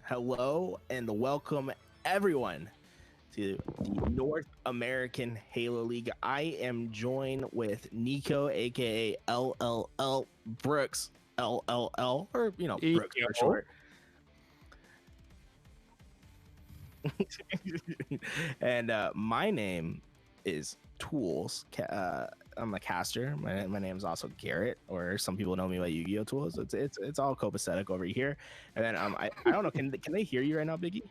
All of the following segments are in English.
Hello and welcome everyone to the North American Halo League. I am joined with Nico, aka LLL Brooks, LLL, or Brooks for short. And my name is Tools. I'm a caster. My name is also Garrett, or some people know me by Yu-Gi-Oh! Tools. It's all copacetic over here. And then I don't know. Can they hear you right now, Biggie?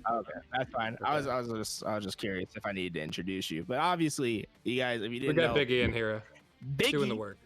Okay, that's fine. Okay. I was just curious if I needed to introduce you, but obviously, you guys, if you didn't know, we got Biggie in here, doing the work.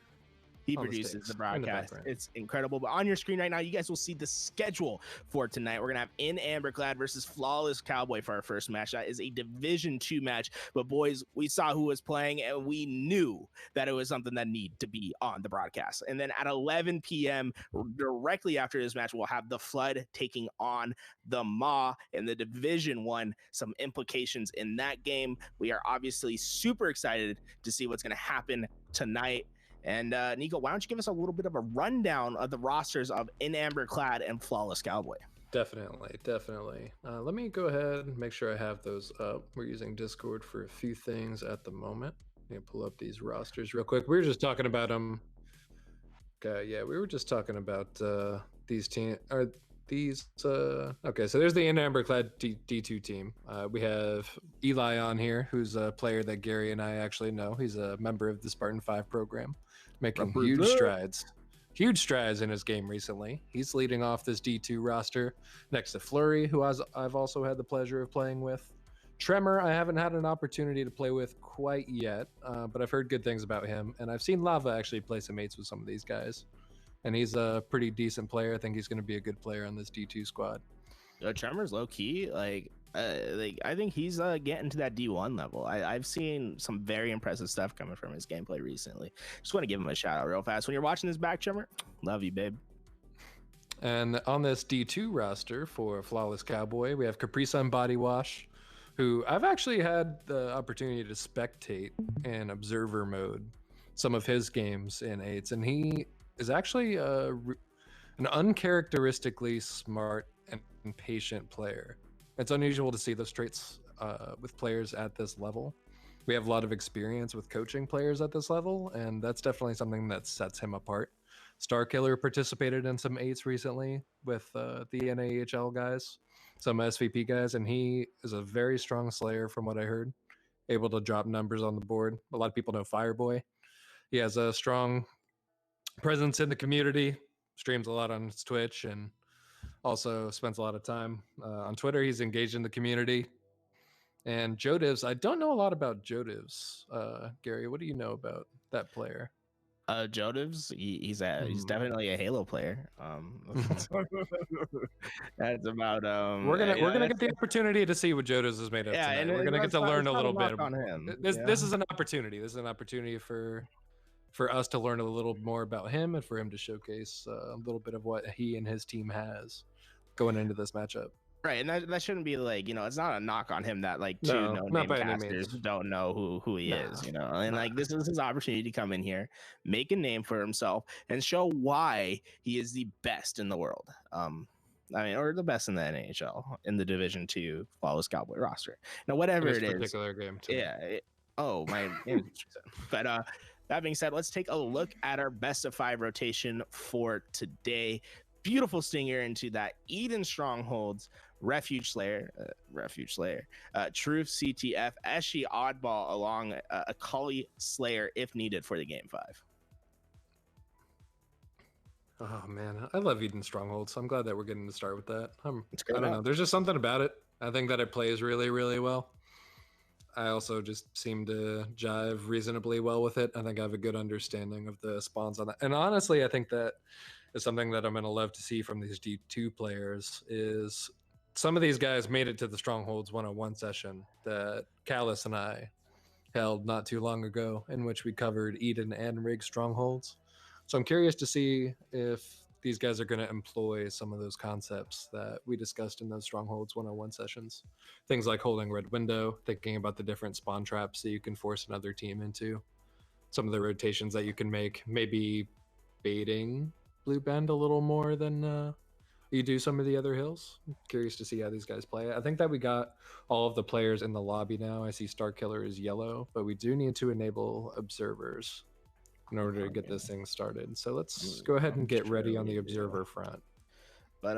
He produces the broadcast. It's incredible. But on your screen right now, you guys will see the schedule for tonight. We're going to have In Amberclad versus Flawless Cowboy for our first match. That is a Division 2 match. But boys, we saw who was playing, and we knew that it was something that needed to be on the broadcast. And then at 11 p.m., directly after this match, we'll have the Flood taking on the Maw in the Division 1. Some implications in that game. We are obviously super excited to see what's going to happen tonight. And Nico, why don't you give us a little bit of a rundown of the rosters of In Amberclad and Flawless Cowboy? Definitely. Let me go ahead and make sure I have those up. We're using Discord for a few things at the moment. Let me pull up these rosters real quick. We were just talking about them. Okay, yeah, we were just talking about these teams. Okay, so there's the In Amberclad D2 team. We have Eli on here, who's a player that Gary and I actually know. He's a member of the Spartan 5 program, making huge strides in his game recently. He's leading off this D2 roster next to Flurry, who I've also had the pleasure of playing with. Tremor, I haven't had an opportunity to play with quite yet, but I've heard good things about him, and I've seen Lava actually play some mates with some of these guys. And he's a pretty decent player. I think he's going to be a good player on this D2 squad. Tremor's low key. I think he's getting to that D1 level. I've seen some very impressive stuff coming from his gameplay recently. Just want to give him a shout out real fast. When you're watching this back, Tremor, love you, babe. And on this D2 roster for Flawless Cowboy, we have Capri Sun Body Wash, who I've actually had the opportunity to spectate in observer mode some of his games in 8s, and he is actually an uncharacteristically smart and patient player. It's unusual to see those traits with players at this level. We have a lot of experience with coaching players at this level, and that's definitely something that sets him apart. Starkiller participated in some 8s recently with the NAHL guys, some SVP guys, and he is a very strong slayer from what I heard, able to drop numbers on the board. A lot of people know Fireboy. He has a strong presence in the community, streams a lot on his Twitch, and also spends a lot of time on Twitter. He's engaged in the community. And Jodivs, I don't know a lot about Jodivs. Gary, what do you know about that player? Jodivs, he's definitely a Halo player. That's about we're gonna get the opportunity to see what Jodivs is made of tonight. We're gonna get to learn a little bit on him. This is an opportunity. This is an opportunity for us to learn a little more about him and for him to showcase a little bit of what he and his team has going into this matchup. Right, and that shouldn't be like, it's not a knock on him that like two no-name casters don't know who he is, and like this is his opportunity to come in here, make a name for himself, and show why he is the best in the world. Or the best in the NHL in the Division 2 Flawless Cowboy roster. Now, whatever it is, particular game, too. Yeah. But that being said, let's take a look at our best of 5 rotation for today. Beautiful stinger into that Eden Strongholds, Refuge Slayer, Truth CTF, Eshi Oddball along a Kali Slayer if needed for the game 5. Oh man, I love Eden Strongholds. I'm glad that we're getting to start with that. I don't know. There's just something about it. I think that it plays really, really well. I also just seem to jive reasonably well with it. I think I have a good understanding of the spawns on that. And honestly, I think that is something that I'm going to love to see from these D2 players is some of these guys made it to the Strongholds 101 session that Callus and I held not too long ago, in which we covered Eden and Rig Strongholds. So I'm curious to see if these guys are going to employ some of those concepts that we discussed in those Strongholds 101 sessions. Things like holding Red Window, thinking about the different spawn traps that you can force another team into, some of the rotations that you can make, maybe baiting Blue Bend a little more than you do some of the other hills. I'm curious to see how these guys play. I think that we got all of the players in the lobby now. I see Star Killer is yellow, but we do need to enable observers in order to get this thing started. So let's go ahead and get ready on the observer front. But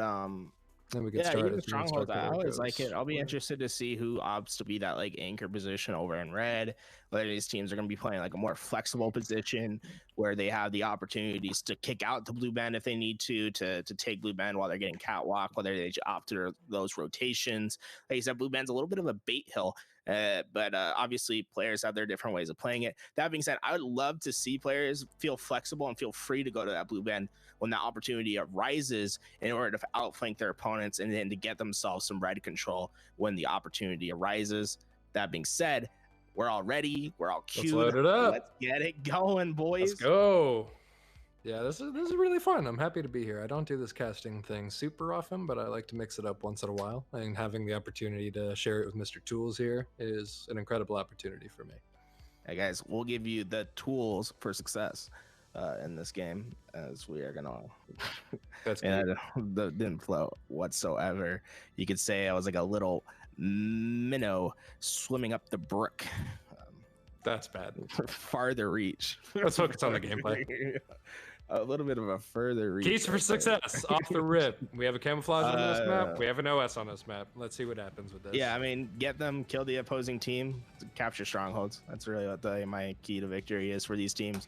then we get yeah, even started. stronghold. I always like it. I'll be interested to see who opts to be that like anchor position over in red. Whether these teams are going to be playing like a more flexible position where they have the opportunities to kick out the blue band if they need to take blue band while they're getting catwalk. Whether they opt to those rotations. Like you said, blue band's a little bit of a bait hill. But obviously players have their different ways of playing it. That being said, I would love to see players feel flexible and feel free to go to that blue band when that opportunity arises in order to outflank their opponents and then to get themselves some red control when the opportunity arises. That being said, we're all ready. We're all queued. Let's load it up. Let's get it going, boys. Let's go. Yeah, this is really fun. I'm happy to be here. I don't do this casting thing super often, but I like to mix it up once in a while. And having the opportunity to share it with Mr. Tools here is an incredible opportunity for me. Hey guys, we'll give you the tools for success in this game, as we are gonna. That's and that didn't flow whatsoever. You could say I was like a little minnow swimming up the brook. That's bad. Farther reach. Let's focus on the gameplay. A little bit of a further reach. Keys for success off the rip. We have a camouflage on this map. We have an OS on this map. Let's see what happens with this. Yeah, I mean, get them, kill the opposing team, capture strongholds. That's really what my key to victory is for these teams.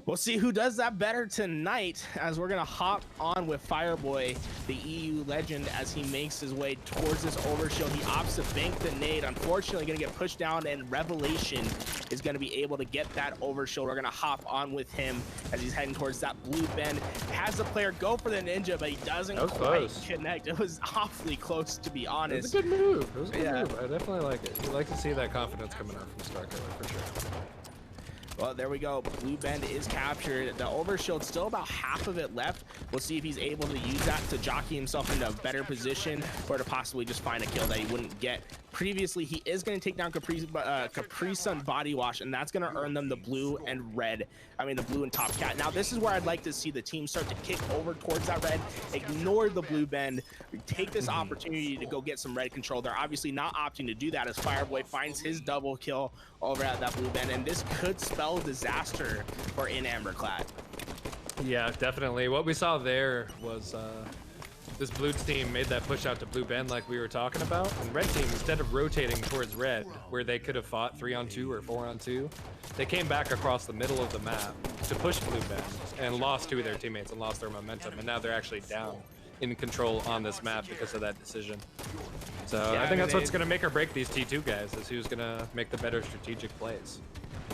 We'll see who does that better tonight, as we're gonna hop on with Fireboy, the EU legend, as he makes his way towards this overshield. He opts to bank the nade. Unfortunately, gonna get pushed down, and Revelation is gonna be able to get that overshield. We're gonna hop on with him as he's heading towards that blue bend. Has the player go for the ninja, but he doesn't quite connect. It was awfully close, to be honest. It was a good move. It was a good move. I definitely like it. You like to see that confidence coming out from Star Killer for sure. Well, there we go. Blue bend is captured. The overshield, still about half of it left. We'll see if he's able to use that to jockey himself into a better position, or to possibly just find a kill that he wouldn't get previously. He is going to take down Capri Sun Body Wash, and that's going to earn them the blue and red. I mean, the blue and top cat. Now, this is where I'd like to see the team start to kick over towards that red, ignore the blue bend, take this opportunity to go get some red control. They're obviously not opting to do that, as Fireboy finds his double kill over at that blue bend, and this could spell disaster for in Amberclad. Yeah, definitely. What we saw there was this blue team made that push out to blue bend like we were talking about, and red team, instead of rotating towards red where they could have fought 3-on-2 or 4-on-2, they came back across the middle of the map to push blue bend and lost two of their teammates and lost their momentum, and now they're actually down in control on this map because of that decision. So yeah, I think that's what's going to make or break these T2 guys, is who's going to make the better strategic plays.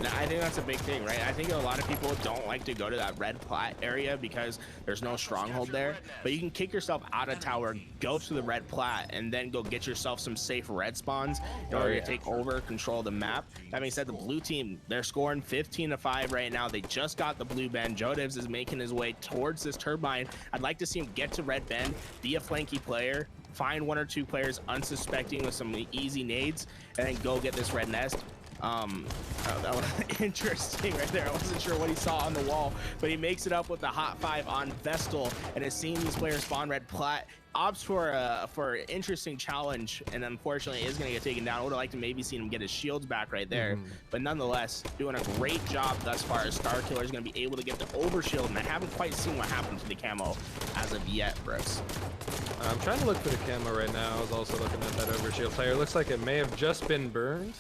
Now, I think that's a big thing, right? I think a lot of people don't like to go to that red plat area because there's no stronghold there, but you can kick yourself out of tower, go to the red plat, and then go get yourself some safe red spawns in order to take over, control the map. That being said, the blue team, they're scoring 15-5 right now. They just got the blue bend. Jodivs is making his way towards this turbine. I'd like to see him get to red bend, be a flanky player, find one or two players unsuspecting with some easy nades, and then go get this red nest. That was interesting right there. I wasn't sure what he saw on the wall, but he makes it up with the hot 5 on Vestal, and has seen these players spawn red plat. Opts for an interesting challenge, and unfortunately is going to get taken down. I would have liked to maybe seen him get his shields back right there, but nonetheless, doing a great job thus far. As Star Killer is going to be able to get the overshield, and I haven't quite seen what happened to the camo as of yet, Brooks. I'm trying to look for the camo right now. I was also looking at that overshield player. It looks like it may have just been burned.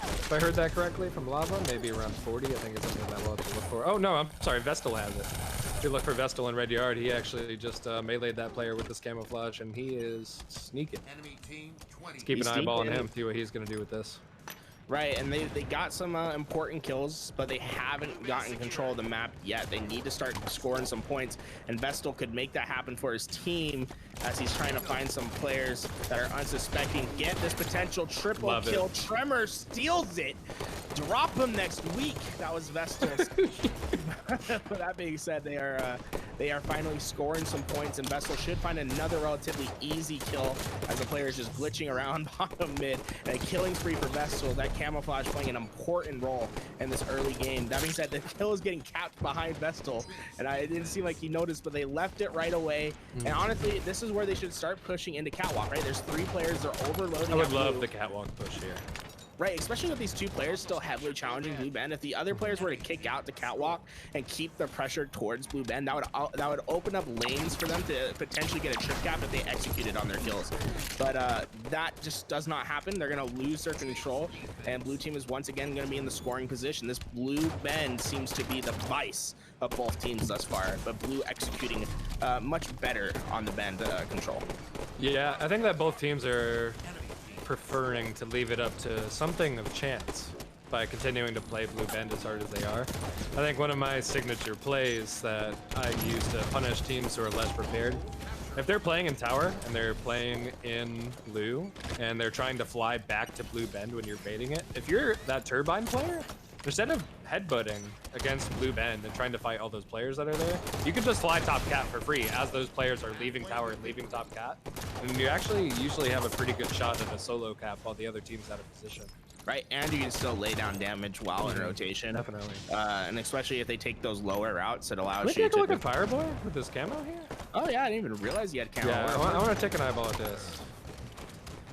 If I heard that correctly from Lava, maybe around 40. I think it's something that we'll have to look for. Oh no, I'm sorry, Vestal has it. If you look for Vestal in Red Yard, he actually just meleeed that player with this camouflage, and he is sneaking. Let's keep an eyeball on him, see what he's going to do with this. Right, and they got some important kills, but they haven't gotten control of the map yet. They need to start scoring some points, and Vestal could make that happen for his team as he's trying to find some players that are unsuspecting. Get this potential triple kill. Tremor steals it. Drop him next week. That was Vestal's. But that being said, they are They are finally scoring some points, and Vestal should find another relatively easy kill as the player is just glitching around bottom mid. And a killing spree for Vestal. That camouflage playing an important role in this early game. That being said, the kill is getting capped behind Vestal, and it didn't seem like he noticed, but they left it right away. And honestly, this is where they should start pushing into catwalk, right? There's 3 players, they're overloading. I would love the catwalk push here. Right, especially with these 2 players still heavily challenging Blue Bend. If the other players were to kick out the catwalk and keep the pressure towards Blue Bend, that would open up lanes for them to potentially get a trip cap if they executed on their kills. But that just does not happen. They're going to lose their control, and Blue Team is once again going to be in the scoring position. This Blue Bend seems to be the vice of both teams thus far, but Blue executing much better on the Bend control. Yeah, I think that both teams are preferring to leave it up to something of chance by continuing to play Blue Bend as hard as they are. I think one of my signature plays that I use to punish teams who are less prepared, if they're playing in tower and they're playing in Blue and they're trying to fly back to Blue Bend when you're baiting it, if you're that turbine player, instead of headbutting against Blue Bend and trying to fight all those players that are there, you can just fly top cat for free as those players are leaving tower and leaving top cat. And you actually usually have a pretty good shot at a solo cap while the other team's out of position. Right, and you can still lay down damage while in rotation. Definitely. And especially if they take those lower routes, it allows you to... Take a look at Fireboy with this camo here? Oh yeah, I didn't even realize he had camo. Yeah, I want to take an eyeball at this.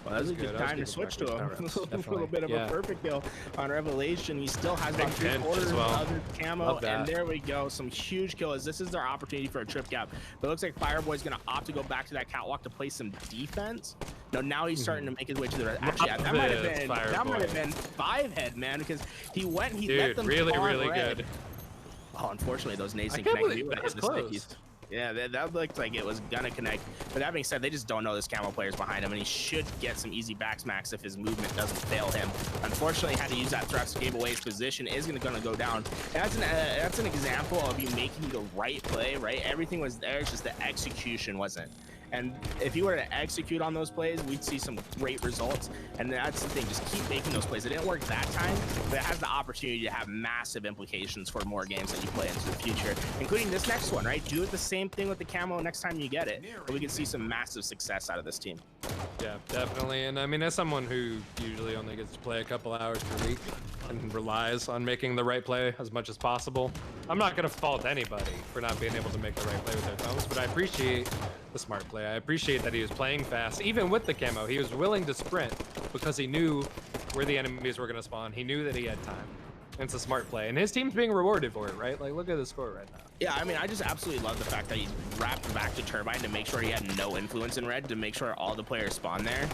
Well, that was a good time to switch to him. A little bit of a perfect kill on Revelation. He still has about 3/4 of other camo, and there we go. Some huge kills. This is their opportunity for a trip cap. But it looks like Fireboy's going to opt to go back to that catwalk to play some defense. No, now he's starting to make his way to the rest. Actually, that might have been 5-head, man, because he let them really good. Oh, unfortunately, those nades didn't connect. We would have hit the stickies. Yeah, that looked like it was gonna connect. But that being said, they just don't know this camo player's behind him, and he should get some easy backsmacks if his movement doesn't fail him. Unfortunately, had to use that thrust, gave away his position, is gonna go down. And that's an example of you making the right play, right? Everything was there, it's just the execution wasn't. And if you were to execute on those plays, we'd see some great results. And that's the thing, just keep making those plays. It didn't work that time, but it has the opportunity to have massive implications for more games that you play into the future, including this next one, right? Do it the same thing with the camo next time you get it, but we can see some massive success out of this team. Yeah, definitely. And I mean, as someone who usually only gets to play a couple hours per week and relies on making the right play as much as possible, I'm not going to fault anybody for not being able to make the right play with their thumbs, but I appreciate the smart play. I appreciate that he was playing fast. Even with the camo, he was willing to sprint because he knew where the enemies were going to spawn. He knew that he had time. It's a smart play, and his team's being rewarded for it, right? Like, look at the score right now. Yeah, I mean, I just absolutely love the fact that he's wrapped back to Turbine to make sure he had no influence in red, to make sure all the players spawn there.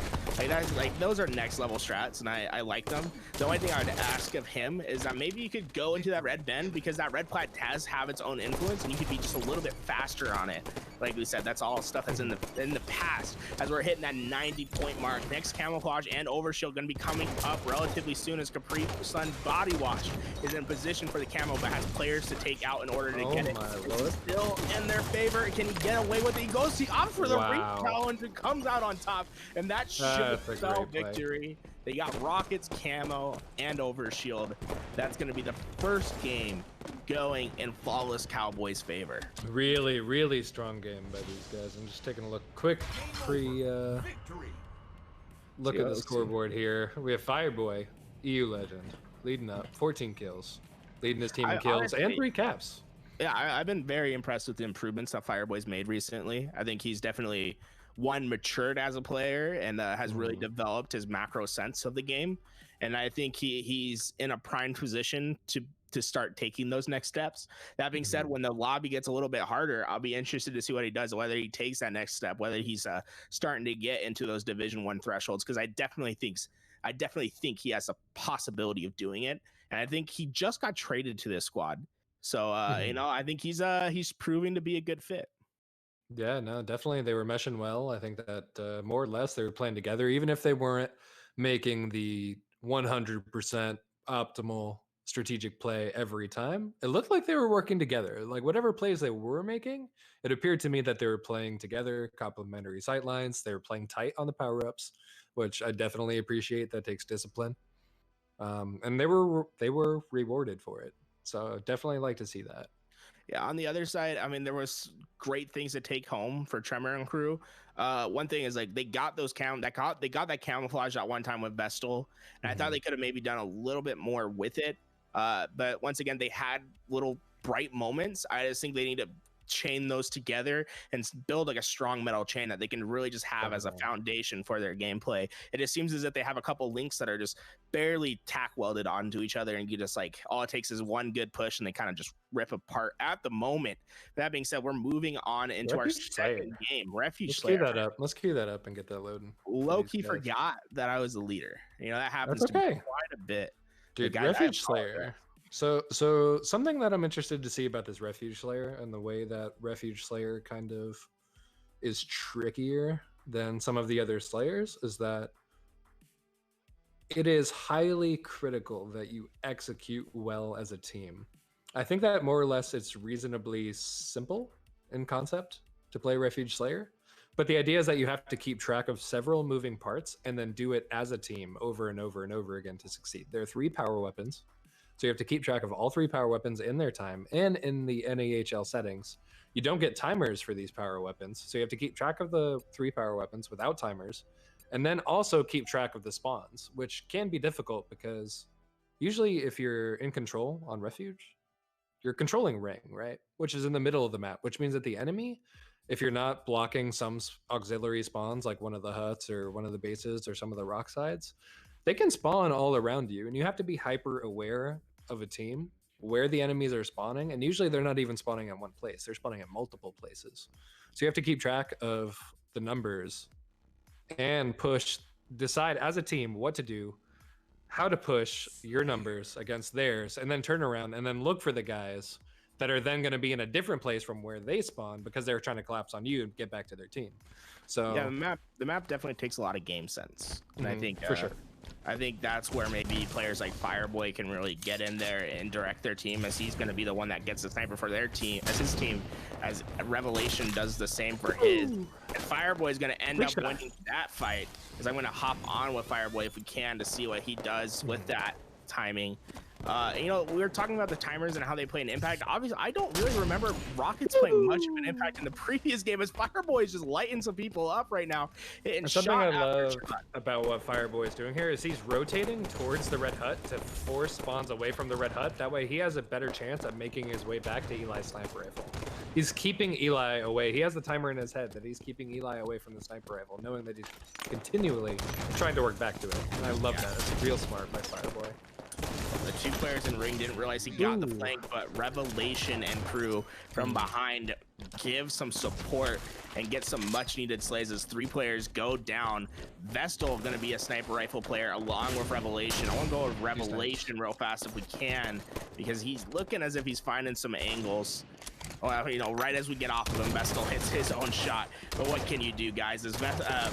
Like those are next level strats, and I like them. The only thing I would ask of him is that maybe you could go into that red bend, because that red plat does have its own influence, and you could be just a little bit faster on it. Like we said, that's all stuff that's in the past. As we're hitting that 90-point mark, next camouflage and overshield going to be coming up relatively soon, as Capri Sun Body Wash is in position for the camo, but has players to take out in order to get it. It's still in their favor. Can he get away with it? He goes, he opts for the ring challenge and comes out on top, and that should spell victory. They got Rockets, camo, and overshield. That's going to be the first game going in Flawless Cowboys' favor. Really, really strong game by these guys. I'm just taking a look, quick look at the scoreboard here. We have Fireboy, EU legend, leading up, 14 kills, leading his team in kills, and 3 caps. Yeah, I've been very impressed with the improvements that Fireboy's made recently. I think he's definitely matured as a player and has really developed his macro sense of the game. And I think he's in a prime position to start taking those next steps. That being said, when the lobby gets a little bit harder, I'll be interested to see what he does, whether he takes that next step, whether he's starting to get into those Division 1 thresholds, because I definitely think he has a possibility of doing it. And I think he just got traded to this squad. So, you know, I think he's proving to be a good fit. Yeah, no, definitely. They were meshing well. I think that more or less they were playing together, even if they weren't making the 100% optimal strategic play every time. It looked like they were working together. Like whatever plays they were making, it appeared to me that they were playing together, complementary sightlines. They were playing tight on the power-ups, which I definitely appreciate. That takes discipline. And they were rewarded for it. So definitely like to see that. Yeah, on the other side, I mean, there was great things to take home for Tremor and crew. One thing is like they got that camouflage at one time with Vestal, and I thought they could have maybe done a little bit more with it. But once again, they had little bright moments. I just think they need to chain those together and build like a strong metal chain that they can really just have as a foundation for their gameplay. It just seems as if they have a couple links that are just barely tack welded onto each other, and you just like all it takes is one good push and they kind of just rip apart at the moment. That being said, we're moving on into our second game, Refuge Slayer. Let's queue that up and get that loading. Low-key forgot that I was the leader. You know, that happens to me quite a bit. Dude, Refuge Slayer. So something that I'm interested to see about this Refuge Slayer and the way that Refuge Slayer kind of is trickier than some of the other Slayers is that it is highly critical that you execute well as a team. I think that more or less it's reasonably simple in concept to play Refuge Slayer, but the idea is that you have to keep track of several moving parts and then do it as a team over and over and over again to succeed. There are 3 power weapons. So you have to keep track of all 3 power weapons in their time, and in the NAHL settings, you don't get timers for these power weapons. So you have to keep track of the 3 power weapons without timers, and then also keep track of the spawns, which can be difficult because usually if you're in control on Refuge, you're controlling Ring, right? Which is in the middle of the map, which means that the enemy, if you're not blocking some auxiliary spawns like one of the huts or one of the bases or some of the rock sides, they can spawn all around you, and you have to be hyper aware of a team where the enemies are spawning. And usually they're not even spawning at one place, they're spawning at multiple places. So you have to keep track of the numbers and decide as a team what to do, how to push your numbers against theirs, and then turn around and then look for the guys that are then going to be in a different place from where they spawn because they're trying to collapse on you and get back to their team. So yeah, the map definitely takes a lot of game sense, and I think for sure. I think that's where maybe players like Fireboy can really get in there and direct their team, as he's going to be the one that gets the sniper for their team, as his team, as Revelation does the same for his. And Fireboy is going to end up winning that fight, because I'm going to hop on with Fireboy if we can to see what he does with that timing. You know, we were talking about the timers and how they play an impact. Obviously, I don't really remember Rockets playing much of an impact in the previous game, as Fireboy is just lighting some people up right now. And something I love about what Fireboy is doing here is he's rotating towards the red hut to force spawns away from the red hut. That way he has a better chance at making his way back to Eli's sniper rifle. He's keeping Eli away. He has the timer in his head that he's keeping Eli away from the sniper rifle, knowing that he's continually trying to work back to it. And I love that. It's real smart by Fireboy. The 2 players in ring didn't realize he got the flank, but Revelation and crew from behind give some support and get some much needed slays as 3 players go down. Vestal going to be a sniper rifle player along with Revelation. I want to go with Revelation real fast if we can, because he's looking as if he's finding some angles. Well, you know, right as we get off of him, Vestal hits his own shot. But what can you do, guys? As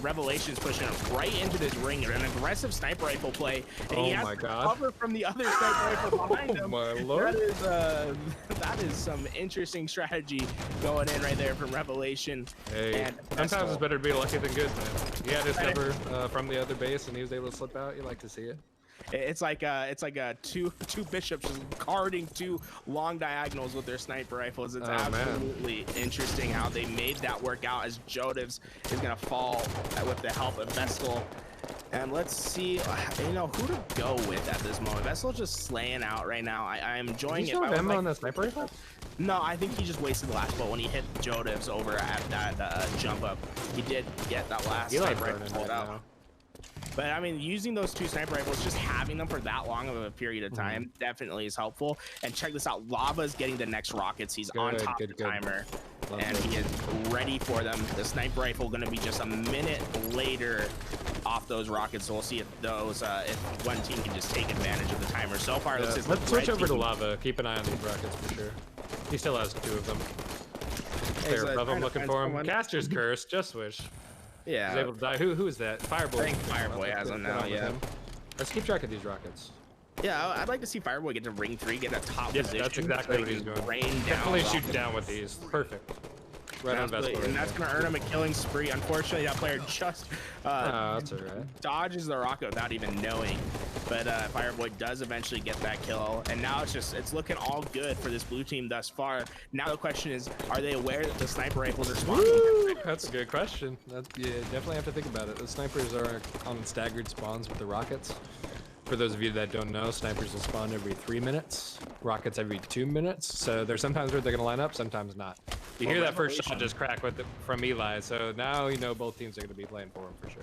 Revelation's pushing him right into this ring, an aggressive sniper rifle play, and he has to cover from the other sniper rifle behind him. My Lord. That is some interesting strategy going in right there from Revelation. Hey, sometimes it's better to be lucky than good, man. He had his cover from the other base, and he was able to slip out. You like to see it. It's like two bishops just guarding 2 long diagonals with their sniper rifles. It's absolutely interesting how they made that work out, as Jodivs is gonna fall with the help of Vestal. And let's see, you know, who to go with at this moment. Vestal's just slaying out right now. I am enjoying it. Ammo on that sniper rifle? No, I think he just wasted the last bullet when he hit Jodivs over at that jump up. He did get that last sniper rifle pulled out. But I mean, using those 2 sniper rifles, just having them for that long of a period of time definitely is helpful. And check this out, Lava's getting the next rockets. He's on top of the timer, and he is ready for them. The sniper rifle going to be just a minute later off those rockets. So we'll see if those, if one team can just take advantage of the timer. So far, let's switch over to Lava. Keep an eye on these rockets for sure. He still has 2 of them. There above him, looking for him. Caster's Curse, just wish. Yeah. He's able to die. Who is that? Fireboy. I think Fireboy has him now, yeah. Let's keep track of these rockets. Yeah, I'd like to see Fireboy get to ring 3, get a top position. That's exactly what he's doing. Rain down. Definitely shoot down with these. Perfect. Right on Vestal. And that's going to earn him a killing spree. Unfortunately, that player just that's all right. dodges the rocket without even knowing. But Fireboy does eventually get that kill. And now it's looking all good for this blue team thus far. Now the question is, are they aware that the sniper rifles are spawning? Woo! That's a good question. You definitely have to think about it. The snipers are on staggered spawns with the rockets. For those of you that don't know, snipers will spawn every 3 minutes, rockets every 2 minutes. So there's sometimes where they're going to line up, sometimes not. You hear that first shot just crack from Eli, so now you know both teams are going to be playing for him for sure.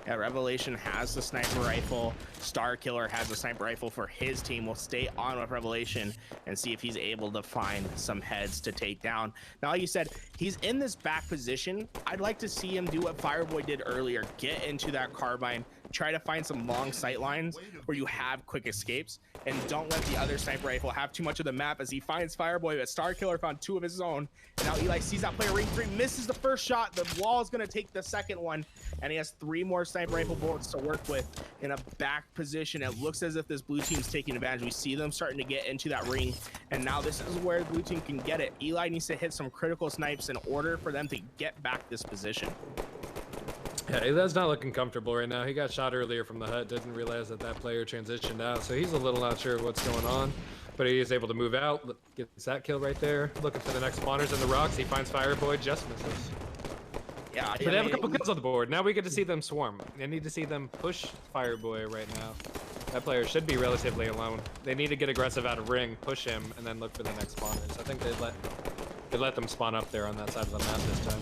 Yeah, Revelation has the sniper rifle. Star Killer has the sniper rifle for his team. We'll stay on with Revelation and see if he's able to find some heads to take down. Now, like you said, he's in this back position. I'd like to see him do what Fireboy did earlier. Get into that carbine, try to find some long sight lines where you have quick escapes, and don't let the other sniper rifle have too much of the map as he finds Fireboy, but Star Killer found 2 of his own. And now Eli sees that player ring 3, misses the first shot. The wall is going to take the second one, and he has 3 more sniper rifle bullets to work with in a back position. It looks as if this blue team's taking advantage. We see them starting to get into that ring, and now this is where the blue team can get it. Eli needs to hit some critical snipes in order for them to get back this position. Yeah, Eli's not looking comfortable right now. He got shot earlier from the hut, didn't realize that player transitioned out, so he's a little not sure what's going on. But he is able to move out, gets that kill right there. Looking for the next spawners in the rocks. He finds Fireboy, just misses. Yeah, but they have a couple kills on the board. Now we get to see them swarm. I need to see them push Fireboy right now. That player should be relatively alone. They need to get aggressive out of ring, push him, and then look for the next spawners. I think they let them spawn up there on that side of the map this time.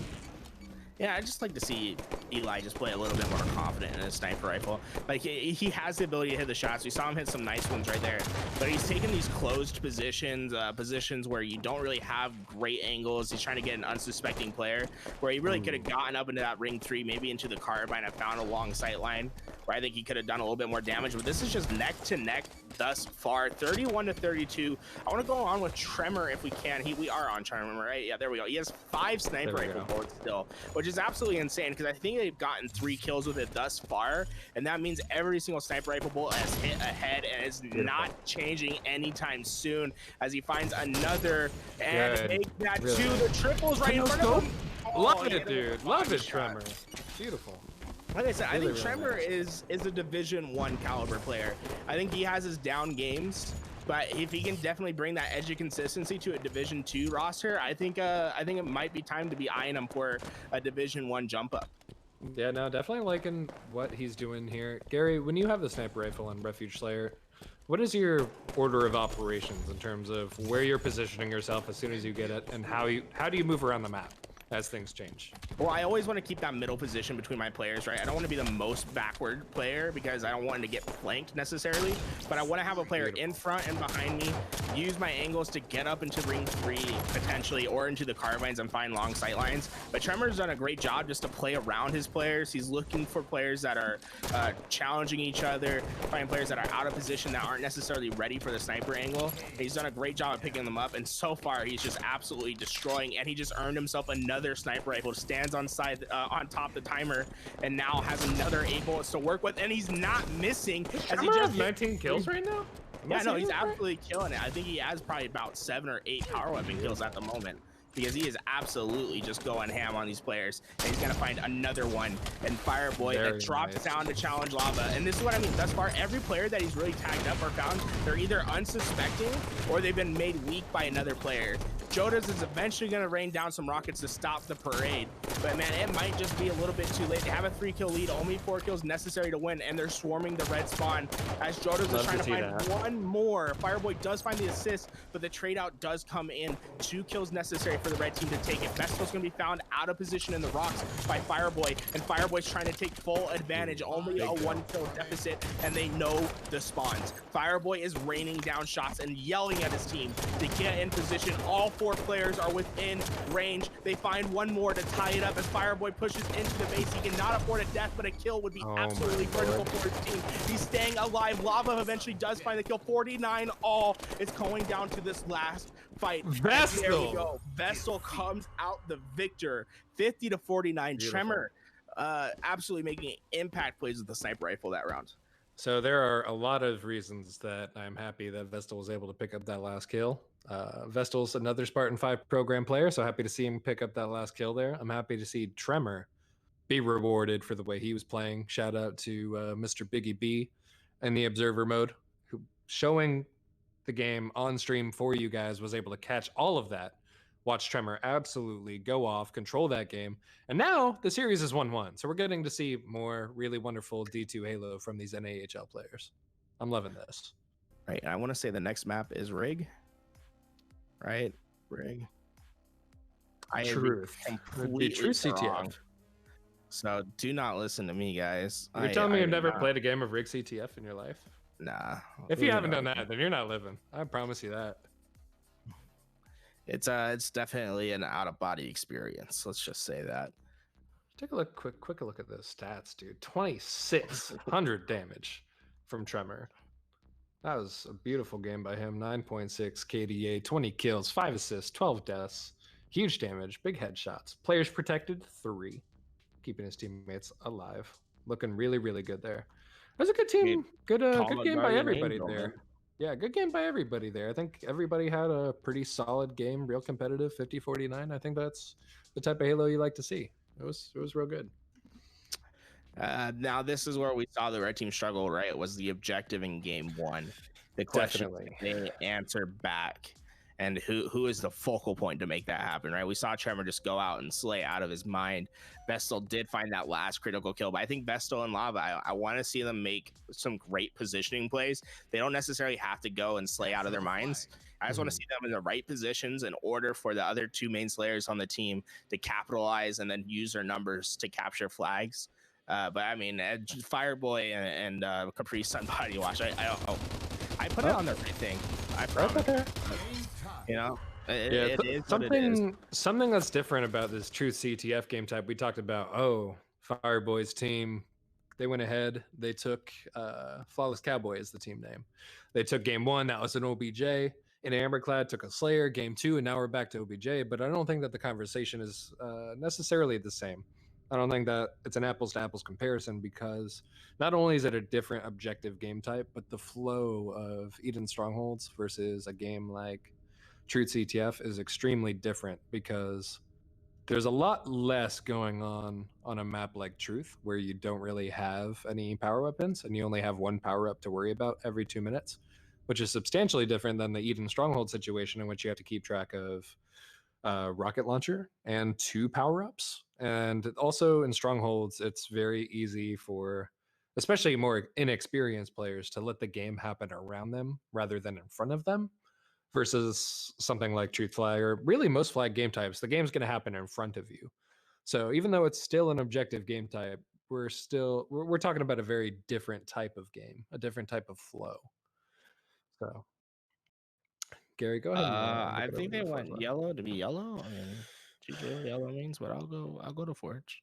Yeah, I'd just like to see Eli just play a little bit more confident in his sniper rifle. Like, he has the ability to hit the shots. We saw him hit some nice ones right there. But he's taking these closed positions, positions where you don't really have great angles. He's trying to get an unsuspecting player, where he really could have gotten up into that ring 3, maybe into the carbine and found a long sight line, where I think he could have done a little bit more damage. But this is just neck to neck thus far, 31-32. I want to go on with Tremor if we can. We are on Tremor, right? Yeah, there we go. He has 5 sniper rifle bullets still, which is absolutely insane because I think they've gotten 3 kills with it thus far, and that means every single sniper rifle bullet has hit a head and is not changing anytime soon as he finds another and make that 2. The triples right in front of him. Love it, dude. Love it, Tremor. Beautiful. Like I said, I think Tremor is a Division 1 caliber player. I think he has his down games, but if he can definitely bring that edge of consistency to a Division 2 roster, I think it might be time to be eyeing him for a Division 1 jump up. Yeah, no, definitely liking what he's doing here. Gary, when you have the sniper rifle on Refuge Slayer, what is your order of operations in terms of where you're positioning yourself as soon as you get it, and how do you move around the map as things change? Well, I always want to keep that middle position between my players, right? I don't want to be the most backward player because I don't want to get flanked necessarily, but I want to have a player in front and behind me, use my angles to get up into ring 3 potentially, or into the carbines and find long sight lines. But Tremor's done a great job just to play around his players. He's looking for players that are challenging each other, finding players that are out of position that aren't necessarily ready for the sniper angle. He's done a great job of picking them up, and so far he's just absolutely destroying, and he just earned himself another sniper rifle. Stands on top of the timer, and now has another 8 bullets to work with, and he's not missing. As he just has 19 kills right now. Yeah, no, he's absolutely killing it. I think he has probably about 7 or 8 power weapon kills at the moment, because he is absolutely just going ham on these players. And he's gonna find another one, and Fireboy that drops down to challenge lava. And this is what I mean, thus far every player that he's really tagged up or found, they're either unsuspecting or they've been made weak by another player. Jodas is eventually going to rain down some rockets to stop the parade, but man, it might just be a little bit too late. They have a 3-kill lead, only 4 kills necessary to win, and they're swarming the red spawn as Jodas is trying to find one more. Fireboy does find the assist, but the trade out does come in. 2 kills necessary for the red team to take it. Vestal's going to be found out of position in the rocks by Fireboy, and Fireboy's trying to take full advantage. Only a 1-kill deficit, and they know the spawns. Fireboy is raining down shots and yelling at his team to get in position. All 4 players are within range. They find one more to tie it up as Fireboy pushes into the base. He cannot afford a death, but a kill would be absolutely critical for his team. He's staying alive. Lava eventually does find the kill. 49 all. It's going down to this last fight. Vestal. There we go. Vestal comes out the victor. 50-49. Tremor absolutely making impact plays with the sniper rifle that round. So there are a lot of reasons that I'm happy that Vestal was able to pick up that last kill. Vestal's another Spartan 5 program player, so happy to see him pick up that last kill there. I'm happy to see Tremor be rewarded for the way he was playing. Shout out to Mr. Biggie B in the observer mode, who showing the game on stream for you guys, was able to catch all of that. Watch Tremor absolutely go off, control that game. And now the series is 1-1. So we're getting to see more really wonderful D2 Halo from these NAHL players. I'm loving this. Right. I want to say the next map is Rig. Right? Rig. Truth. Completely Truth wrong. CTF. So do not listen to me, guys. You're telling me you've never played a game of Rig CTF in your life? Nah. If you haven't done that, then you're not living. I promise you that. It's definitely an out-of-body experience. Let's just say that. Take a look, quick look at those stats, dude. 2,600 damage from Tremor. That was a beautiful game by him. 9.6 KDA, 20 kills, 5 assists, 12 deaths, huge damage, big headshots. Players protected 3, keeping his teammates alive. Looking really, really good there. It was a good team. Good game by everybody there. Yeah, good game by everybody there. I think everybody had a pretty solid game, real competitive, 50-49. I think that's the type of Halo you like to see. It was real good. Now this is where we saw the red team struggle, right? It was the objective in game 1. The question they answer back, and who is the focal point to make that happen, right? We saw Tremor just go out and slay out of his mind. Vestal did find that last critical kill, but I think Vestal and Lava, I want to see them make some great positioning plays. They don't necessarily have to go and slay out of their minds. I just want to see them in the right positions in order for the other 2 main slayers on the team to capitalize and then use their numbers to capture flags. But I mean, Fireboy and Capri Sun Body Wash, I put it on the right thing. I promise. You know, it is something that's different about this Truth CTF game type. We talked about, Fireboy's team, they went ahead. They took Flawless Cowboy as the team name. They took game 1, that was an OBJ. In Amberclad took a Slayer, game 2, and now we're back to OBJ. But I don't think that the conversation is necessarily the same. I don't think that it's an apples to apples comparison, because not only is it a different objective game type, but the flow of Eden Strongholds versus a game like Truth CTF is extremely different, because there's a lot less going on a map like Truth, where you don't really have any power weapons and you only have 1 power up to worry about every 2 minutes, which is substantially different than the Eden Stronghold situation, in which you have to keep track of rocket launcher and 2 power-ups. And also in Strongholds, it's very easy for especially more inexperienced players to let the game happen around them rather than in front of them, versus something like Truth Flag, or really most flag game types, the game's going to happen in front of you. So even though it's still an objective game type, we're talking about a very different type of game, a different type of flow. So Gary, go ahead. I think they want yellow to be yellow. I mean, GJ yellow means, but I'll go to Forge.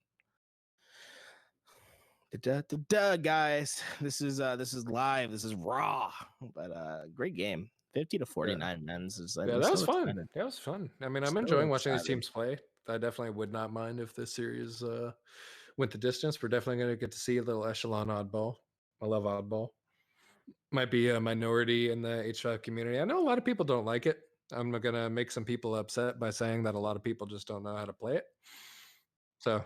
Guys, this is live. This is raw, but great game. 50-49 men's is that was fun. Excited. That was fun. I mean, I'm enjoying watching these teams play. I definitely would not mind if this series went the distance. We're definitely going to get to see a little echelon oddball. I love oddball. Might be a minority in the H5 community. I know a lot of people don't like it. I'm going to make some people upset by saying that a lot of people just don't know how to play it. So,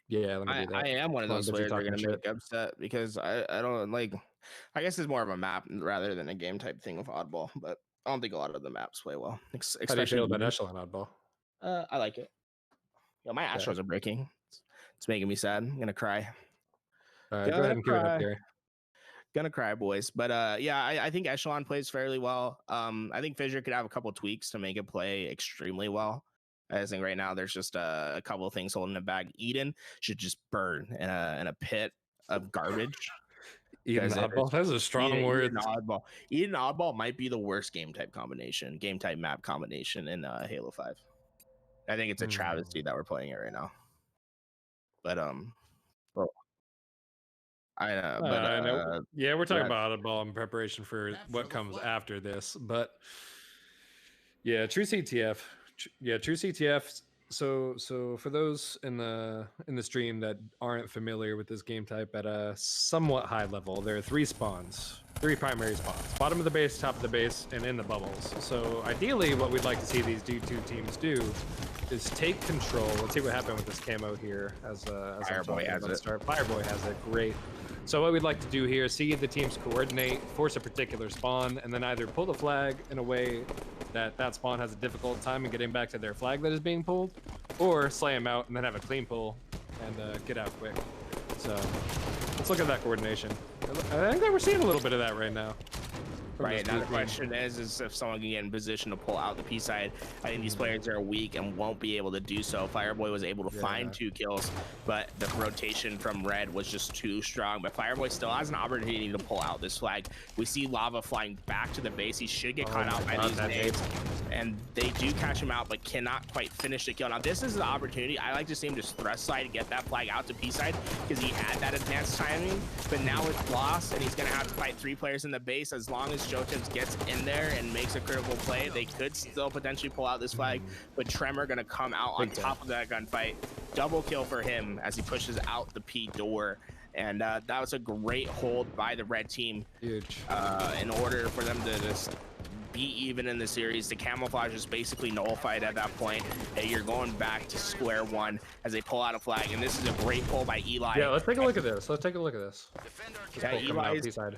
yeah, let me do that. I am one of those players that are going to make upset, because I don't like. I guess it's more of a map rather than a game type thing with oddball, but I don't think a lot of the maps play well. How do you feel about echelon oddball? I like it. Yo, my Astros are breaking. It's making me sad. I'm gonna cry. All right, go ahead and give it up, Gary. Gonna cry, boys. But yeah, I think echelon plays fairly well. I think Fissure could have a couple tweaks to make it play extremely well. I think right now there's just a couple of things holding it back. Eden should just burn in a pit of garbage. Eden oddball. That's a strong word. Eden oddball might be the worst game type map combination in Halo 5. I think it's a travesty that we're playing it right now. But well, I know. Yeah, we're talking about oddball in preparation for what comes after this. But yeah, True CTF. True CTF. So for those in the stream that aren't familiar with this game type at a somewhat high level, there are 3 spawns 3 primary spots: bottom of the base, top of the base, and in the bubbles. So ideally, what we'd like to see these D2 teams do is take control. Let's see what happened with this camo here. As Fireboy has it. Fireboy has it. Great. So what we'd like to do here is see the teams coordinate, force a particular spawn, and then either pull the flag in a way that spawn has a difficult time in getting back to their flag that is being pulled, or slay them out and then have a clean pull and get out quick. So let's look at that coordination. I think that we're seeing a little bit of that right now. Right, now the question is if someone can get in position to pull out the P side. I think these players are weak and won't be able to do so. Fireboy was able to find 2 kills, but the rotation from Red was just too strong. But Fireboy still has an opportunity to pull out this flag. We see Lava flying back to the base. He should get caught out by these nades, and they do catch him out, but cannot quite finish the kill. Now this is the opportunity. I like to see him just thrust slide to get that flag out to P side because he had that advanced timing, but now it's lost, and he's gonna have to fight 3 players in the base. As long as Jotims gets in there and makes a critical play, they could still potentially pull out this flag, but Tremor gonna come out on top of that gunfight. Double kill for him as he pushes out the P door, and that was a great hold by the red team. Huge. In order for them to just be even in the series. The camouflage is basically nullified at that point, and you're going back to square one as they pull out a flag. And this is a great pull by Eli. Yeah, let's take a look at this. Let's take a look at this. Yeah,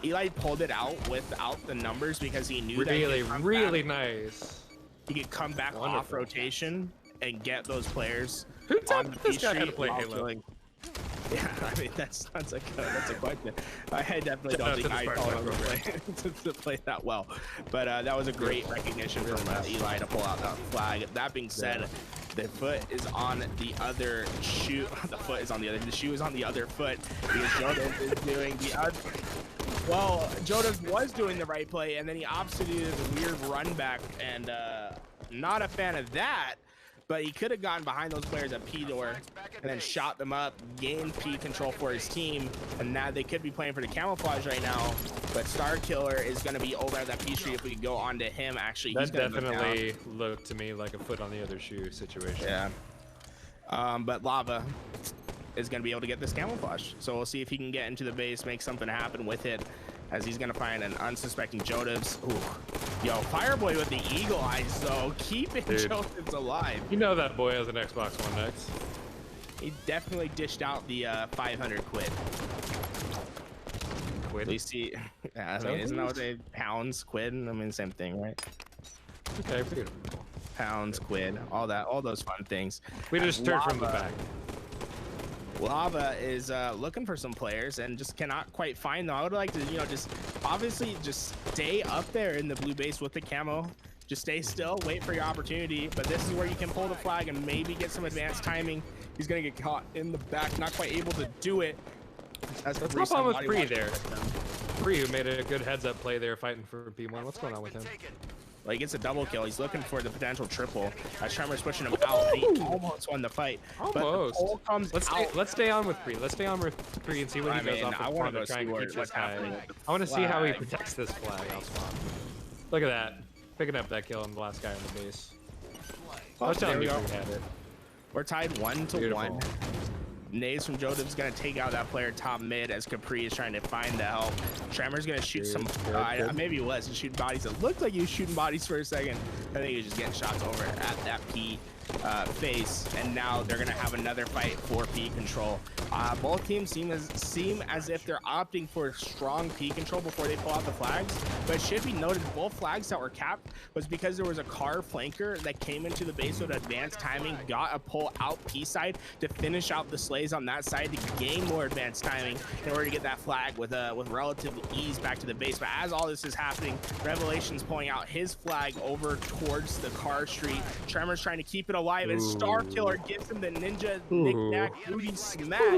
Eli pulled it out without the numbers because he knew really nice. He could come back off rotation and get those players. Who taught this guy how to play Halo? Yeah, I mean that's a question. I definitely don't think I taught him to play that well, but that was a great recognition from Eli to pull out that flag. That being said, the foot is on the other shoe. The foot is on the other. The shoe is on the other foot because Jonas is doing the other. Well, Jonas was doing the right play, and then he opts to do the weird run back, and not a fan of that. But he could have gotten behind those players at P door and then shot them up, gained P control for his team, and now they could be playing for the camouflage right now. But Star Killer is going to be over at that P street if we could go on to him. Actually, that definitely looked to me like a foot on the other shoe situation. Yeah. But Lava is going to be able to get this camouflage. So we'll see if he can get into the base, make something happen with it, as he's going to find an unsuspecting Jotivs. Ooh. Yo, Fireboy with the eagle eyes, though, keeping Jotivs alive. You know that boy has an Xbox One X. He definitely dished out the 500 quid. Quid? We see, yeah, I mean, isn't that what they pounds, quid? I mean, same thing, right? Okay, beautiful. Pounds, quid, all that, all those fun things. We just turned from the back. Lava is looking for some players and just cannot quite find them. I would like to, you know, just obviously just stay up there in the blue base with the camo. Just stay still, wait for your opportunity. But this is where you can pull the flag and maybe get some advanced timing. He's gonna get caught in the back, not quite able to do it. What's up on with Pre there? Pre, who made a good heads-up play there, fighting for P1. What's going on with him? Well, he gets a double kill. He's looking for the potential triple. Tremor's pushing him out. He almost won the fight. Almost. Let's stay on with Pre. Let's stay on with Pre and see what he does off the front to try and keep this guy. I want to see how he protects this flag. Look at that. Picking up that kill on the last guy on the base. I was telling you we had it. We're tied 1-1. Nays from Jotiv's gonna take out that player top mid as Capri is trying to find the help. Tremor's gonna shoot some. Maybe he was shooting bodies. It looked like he was shooting bodies for a second. I think he was just getting shots over at that P face, and now they're gonna have another fight for P control. Both teams seem as if they're opting for strong P control before they pull out the flags, but it should be noted both flags that were capped was because there was a car flanker that came into the base with advanced timing, got a pull out P side to finish out the slays on that side to gain more advanced timing in order to get that flag with relative ease back to the base. But as all this is happening, Revelation's pulling out his flag over towards the car street. Tremor's trying to keep it alive, and Star Killer gives him the ninja knick-knack booty smack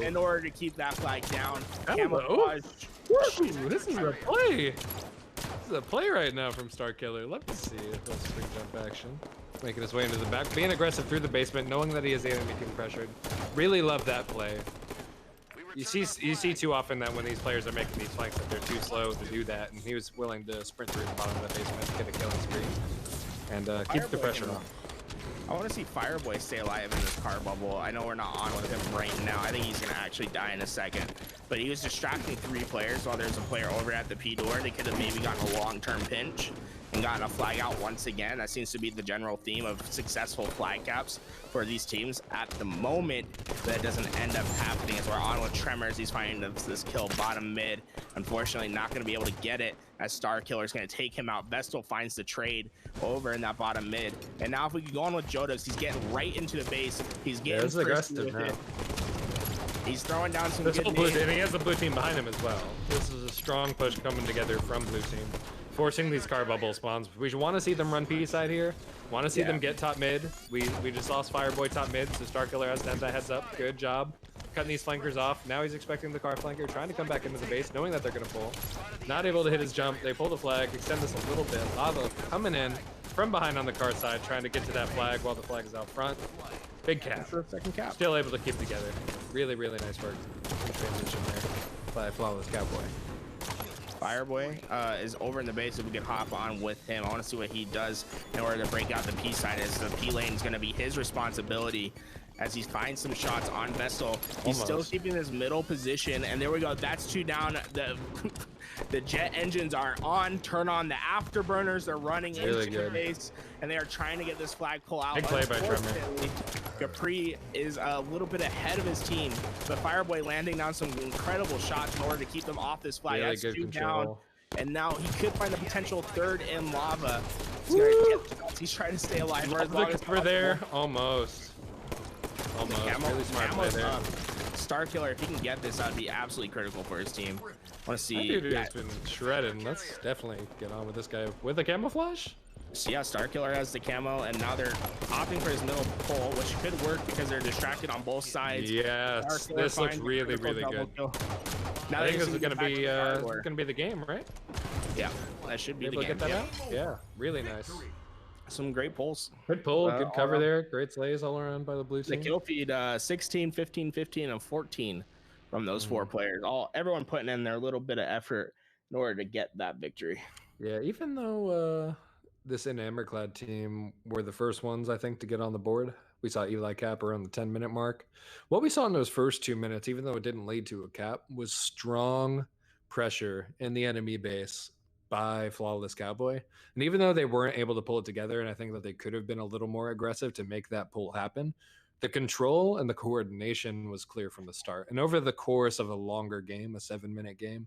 in order to keep that flag down. Camouflage. This is a play. This is a play right now from Star Killer. Love to see that spring jump action. Making his way into the back, being aggressive through the basement, knowing that he is enemy being pressured. Really love that play. You see too often that when these players are making these flanks that they're too slow to do that, and he was willing to sprint through the bottom of the basement, get a killing spree, and keep the pressure on. I want to see Fireboy stay alive in this car bubble. I know we're not on with him right now. I think he's going to actually die in a second. but he was distracting 3 players while there's a player over at the P door. They could have maybe gotten a long-term pinch and gotten a flag out once again. That seems to be the general theme of successful flag caps for these teams at the moment. That doesn't end up happening as we're on with Tremors. He's finding this kill bottom mid. Unfortunately, not going to be able to get it as Star Killer is going to take him out. Vestal finds the trade over in that bottom mid. And now if we could go on with Jodos, he's getting right into the base. He's getting aggressive now. He's throwing down some good blue, and he has the blue team behind him as well. This is a strong push coming together from blue team, forcing these car bubble spawns. We want to see them run P side here. Want to see them get top mid. We just lost Fireboy top mid, so Starkiller has to have that heads up. Good job cutting these flankers off. Now he's expecting the car flanker, trying to come back into the base, knowing that they're going to pull. Not able to hit his jump. They pull the flag, extend this a little bit. Lava coming in from behind on the car side, trying to get to that flag while the flag is out front. Big cap. Second cap. Still able to keep together. Really, really nice work in transition there by Flawless Cowboy. Fireboy is over in the base. If we can hop on with him, I want to see what he does in order to break out the P side. As the P lane is going to be his responsibility as he finds some shots on Vestal. He's still keeping his middle position, and there we go. That's 2 down. The jet engines are on. Turn on the afterburners. They're running into the base, and they are trying to get this flag pull out. Big play by Tremor. Capri is a little bit ahead of his team, but Fireboy landing down some incredible shots in order to keep them off this flag. Really That's good 2 control. down, and now he could find a potential 3rd in lava. He's trying to stay alive for as long as possible. There, almost. Really smart play there. Star Killer, if he can get this, that would be absolutely critical for his team. I want to see. That dude has been shredding. Let's definitely get on with this guy with the camouflage. So yeah, Star Killer has the camo, and now they're opting for his middle pull, which could work because they're distracted on both sides. Yes, this looks really, really good. Now I think this is going to be the game, right? Yeah, that should be the game. Get that out? Yeah, really nice. Some great pulls. Good pull, good cover there. Great slays all around by the blue team. The kill feed 16, 15, 15, and 14 from those 4 players. Everyone putting in their little bit of effort in order to get that victory. Yeah, even though this Amberclad team were the first ones, I think, to get on the board. We saw Eli cap around the 10-minute mark. What we saw in those first 2 minutes, even though it didn't lead to a cap, was strong pressure in the enemy base by Flawless Cowboy. And even though they weren't able to pull it together, and I think that they could have been a little more aggressive to make that pull happen, the control and the coordination was clear from the start. And over the course of a longer game, a 7-minute game,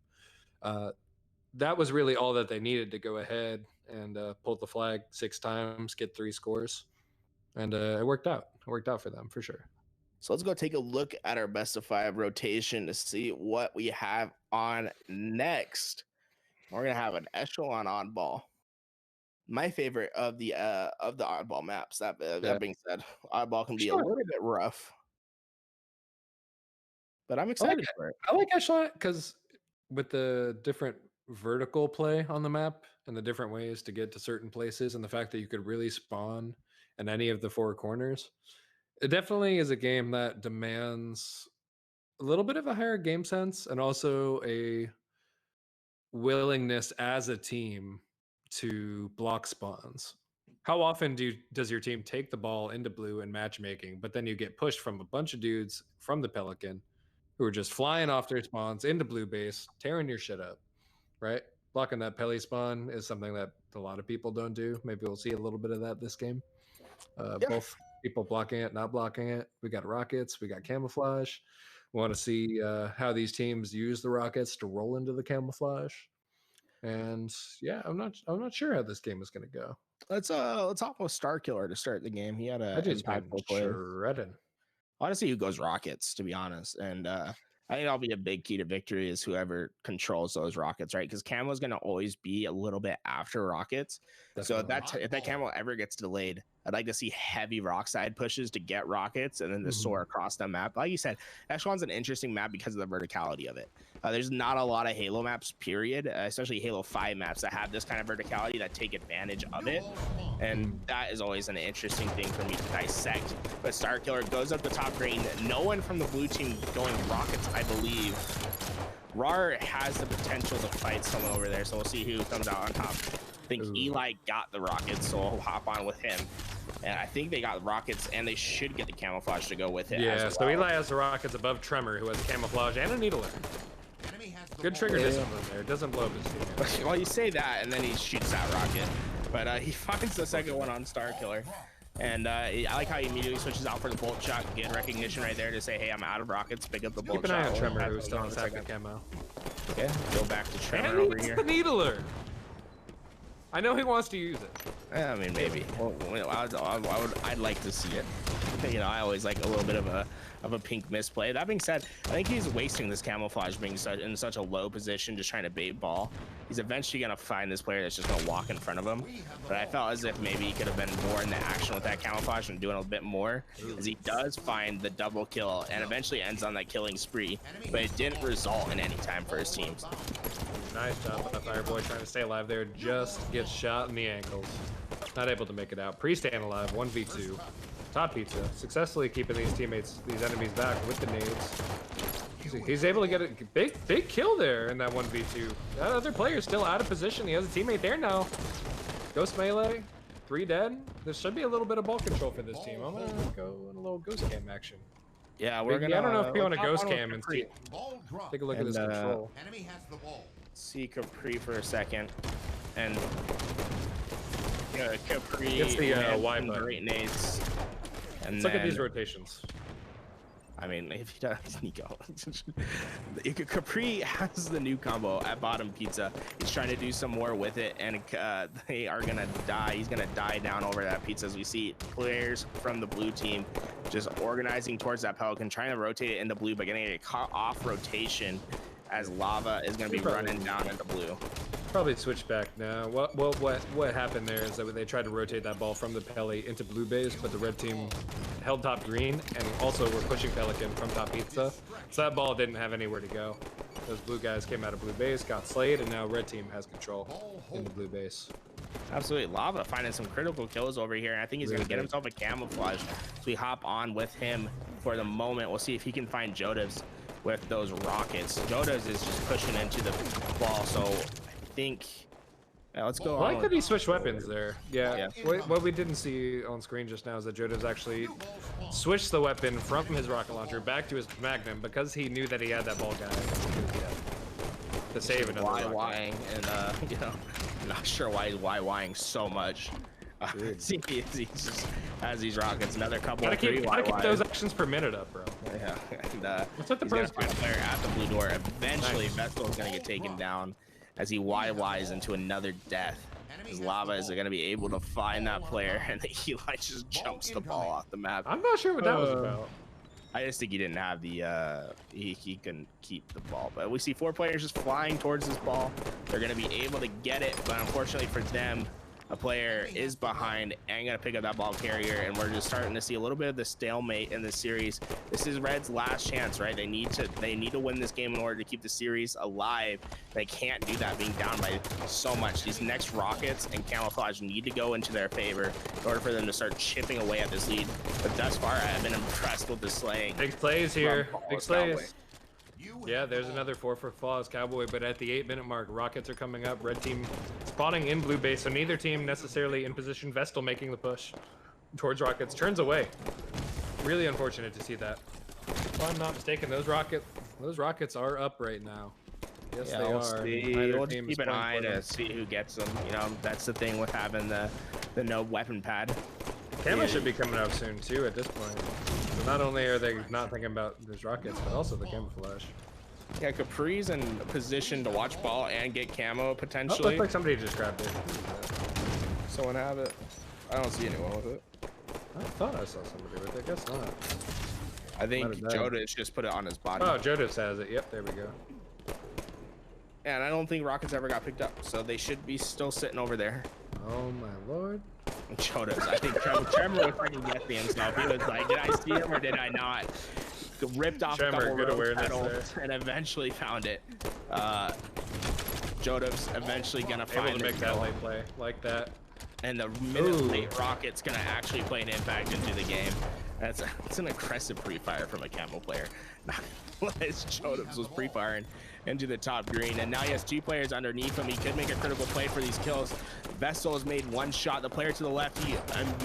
that was really all that they needed to go ahead and pull the flag 6 times, get 3 scores. And it worked out. It worked out for them, for sure. So let's go take a look at our best of 5 rotation to see what we have on next. We're gonna have an echelon oddball. My favorite of the oddball maps. That being said, oddball can be a little bit rough, but I'm excited for it. I like echelon because with the different vertical play on the map and the different ways to get to certain places, and the fact that you could really spawn in any of the 4 corners, it definitely is a game that demands a little bit of a higher game sense and also a willingness as a team to block spawns. How often does your team take the ball into blue and matchmaking, but then you get pushed from a bunch of dudes from the Pelican who are just flying off their spawns into blue base, tearing your shit up, right? Blocking that Peli spawn is something that a lot of people don't do. Maybe we'll see a little bit of that this game. Both people blocking it, not blocking it. We got rockets, we got camouflage. We want to see how these teams use the rockets to roll into the camouflage. And yeah, I'm not sure how this game is going to go. Let's hop with Star Killer to start the game. He had a impactful play. Shredding. Honestly, who goes rockets, to be honest. And I think that'll be a big key to victory is whoever controls those rockets, right? Because camo is going to always be a little bit after rockets. Definitely. So if that camo ever gets delayed, I'd like to see heavy rock side pushes to get rockets and then to soar across the map. Like you said, Echelon's an interesting map because of the verticality of it. There's not a lot of Halo maps, period, especially Halo 5 maps that have this kind of verticality that take advantage of it. And that is always an interesting thing for me to dissect. But Star Killer goes up the top green. No one from the blue team going rockets, I believe. RAR has the potential to fight someone over there, so we'll see who comes out on top. think Eli got the rockets, so I'll hop on with him. And I think they got rockets, and they should get the camouflage to go with it. Yeah, as well. so Eli has the rockets above Tremor, who has camouflage and a needler. Good trigger discipline there. It doesn't blow up his team. Well, you say that, and then he shoots that rocket. But he finds the second one on Star Killer. And I like how he immediately switches out for the bolt shot. Good recognition right there to say, hey, I'm out of rockets. Pick up the bolt shot. Keep an eye on Tremor, who's still on second camo. Okay, go back to Tremor and over he's here. the needler. I know he wants to use it. I mean, maybe. Well, I'd like to see it. You know, I always like a little bit of a pink misplay. That being said, I think he's wasting this camouflage being in such a low position, just trying to bait ball. He's eventually gonna find this player that's just gonna walk in front of him. But I felt as if maybe he could have been more in the action with that camouflage and doing a bit more, as he does find the double kill and eventually ends on that killing spree. But it didn't result in any time for his teams. Nice job by Fireboy trying to stay alive there. Just gets shot in the ankles. Not able to make it out. Pre-staying alive, 1v2. Top Pizza successfully keeping these enemies back with the nades. He's able to get a big kill there in that 1v2. That other player's still out of position. He has a teammate there now. Ghost melee, 3 dead. There should be a little bit of ball control for this team. I'm gonna go in a little ghost cam action. Yeah, we're gonna. I don't know if we want a ghost cam and see. Take a look at this control. Enemy has the ball. See Capri for a second, and Capri It's the Y some button. great nades. And Let's look at these rotations. I mean, if he does, Nico. Capri has the new combo at bottom pizza. He's trying to do some more with it, and they are gonna die. He's gonna die down over that pizza, as we see players from the blue team just organizing towards that Pelican, trying to rotate it into blue, but getting it caught off rotation as Lava is gonna be running down into blue. Probably switch back now. What happened there is that they tried to rotate that ball from the Peli into blue base, but the red team held top green and also were pushing Pelican from top pizza. So that ball didn't have anywhere to go. Those blue guys came out of blue base, got slayed, and now red team has control in the blue base. Absolutely. Lava finding some critical kills over here, and I think he's going to get himself a camouflage. So we hop on with him for the moment. We'll see if he can find Jodevs with those rockets. Jodevs is just pushing into the ball, so I think... Yeah, let's go. I like that he switched weapons there. Yeah. Yeah. What we didn't see on screen just now is that Jodevs actually switched the weapon from his rocket launcher back to his Magnum because he knew that he had that ball guy to save another rocket. Why-whying, and you know, I'm not sure why he's why-whying so much. See, he just has these rockets. Another couple. Gotta keep those actions per minute up, bro. Yeah, and What's with the he's gonna pros? find a player at the blue door. Eventually, Vestal is gonna get taken down as he YYs into another death. His Lava is gonna be able to find that player, and Eli just jumps the ball off the map. I'm not sure what that was about. I just think he didn't have the he couldn't keep the ball. But we see 4 players just flying towards this ball. They're gonna be able to get it, but unfortunately for them, a player is behind and gonna pick up that ball carrier, and we're just starting to see a little bit of the stalemate in this series. This is Red's last chance, right? They need to win this game in order to keep the series alive. They can't do that being down by so much. These next rockets and camouflage need to go into their favor in order for them to start chipping away at this lead. But thus far, I've been impressed with the slaying. Big plays here. Big Cowboy. plays. Yeah, there's another 4 for Flawless Cowboy, but at the 8-minute mark, rockets are coming up. Red team spawning in blue base, so neither team necessarily in position. Vestal making the push towards rockets, turns away. Really unfortunate to see that. If I'm not mistaken, those rockets are up right now. Yes, Yeah, they we'll are. see. Neither We'll team keep is an playing eye for them. to see who gets them. You know, that's the thing with having the no weapon pad. Camo should be coming out soon too at this point. So not only are they not thinking about those rockets, but also the camouflage. Yeah, Capri's in a position to watch ball and get camo Oh, potentially. looks like somebody just grabbed it. Someone have it. I don't see anyone with it. I thought I saw somebody with it. I guess not. I think Might have died. Jodas just put it on his body. Oh, Jodevs has it. Yep, there we go. And I don't think rockets ever got picked up, so they should be still sitting over there. Oh my lord. Jodas, I think Tremor was trying to get himself. He was like, did I see him or did I not? Ripped off Tremor, a couple good rose awareness petals and eventually found it. Jodev's eventually gonna Able find to the make that kill. late play like that. And the minute late rocket's gonna actually play an impact into the game. That's an aggressive pre-fire from a Camo player. His Chotems was pre-firing into the top green, and now he has 2 players underneath him. He could make a critical play for these kills. Vestal has made 1 shot. The player to the left, he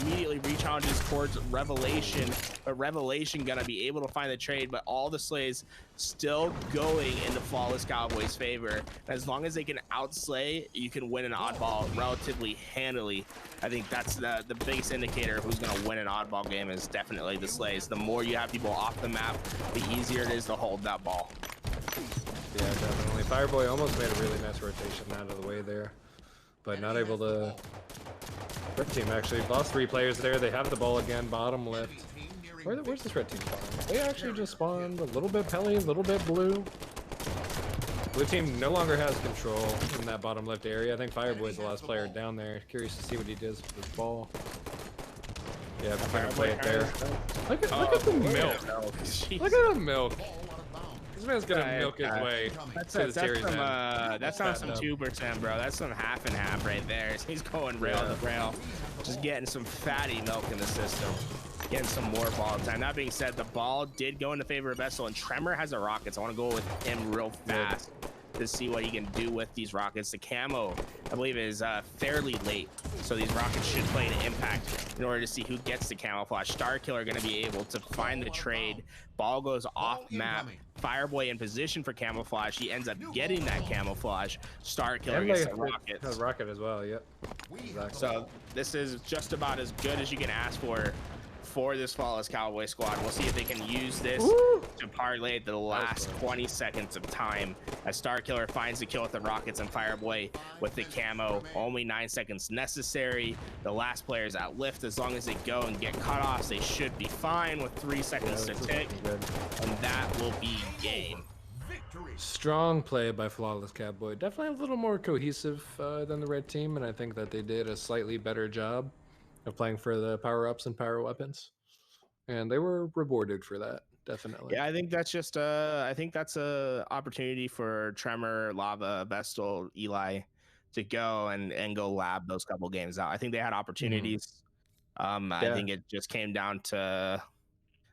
immediately rechallenges towards Revelation, but Revelation gonna be able to find the trade, but all the slays still going into Flawless Cowboys' favor. As long as they can outslay, you can win an oddball relatively handily. I think that's the biggest indicator of who's going to win an oddball game is definitely the slays. The more you have people off the map, the easier it is to hold that ball. Yeah, definitely. Fireboy almost made a really nice rotation out of the way there, but not able to. Red team actually lost 3 players there. They have the ball again, bottom left. Where's this red team spawn? They actually just spawned a little bit Pelly, a little bit blue. Blue team no longer has control in that bottom left area. I think Fireboy's the last player down there. Curious to see what he does with this ball. Yeah, if I can play it there. Look at the milk. Look at the milk. This man's gonna milk his way to the series end. That's not some 2%, bro. That's some half and half right there. He's going rail to rail, just getting some fatty milk in the system. Getting some more ball time. That being said, the ball did go in the favor of Vestal, and Tremor has a rocket, so I want to go with him real fast to see what he can do with these rockets. The camo, I believe, is fairly late, so these rockets should play an impact in order to see who gets the camouflage. Starkiller going to be able to find the trade. Ball goes off map. Fireboy in position for camouflage. He ends up getting that camouflage. Starkiller gets the rocket. Has rocket as well. Yep. Exactly. So this is just about as good as you can ask for this Flawless Cowboy squad. We'll see if they can use this to parlay the last 20 seconds of time as Starkiller finds the kill with the rockets and Fireboy with the camo. Only 9 seconds necessary. The last players at lift, as long as they go and get cutoffs, they should be fine with 3 seconds to tick, and that will be game. Strong play by Flawless Cowboy. Definitely a little more cohesive than the red team, and I think that they did a slightly better job of playing for the power-ups and power weapons, and they were rewarded for that, definitely. Yeah, I think that's just I think that's a opportunity for Tremor, Lava, Vestal, Eli to go and go lab those couple games out. I think they had opportunities. I think it just came down to,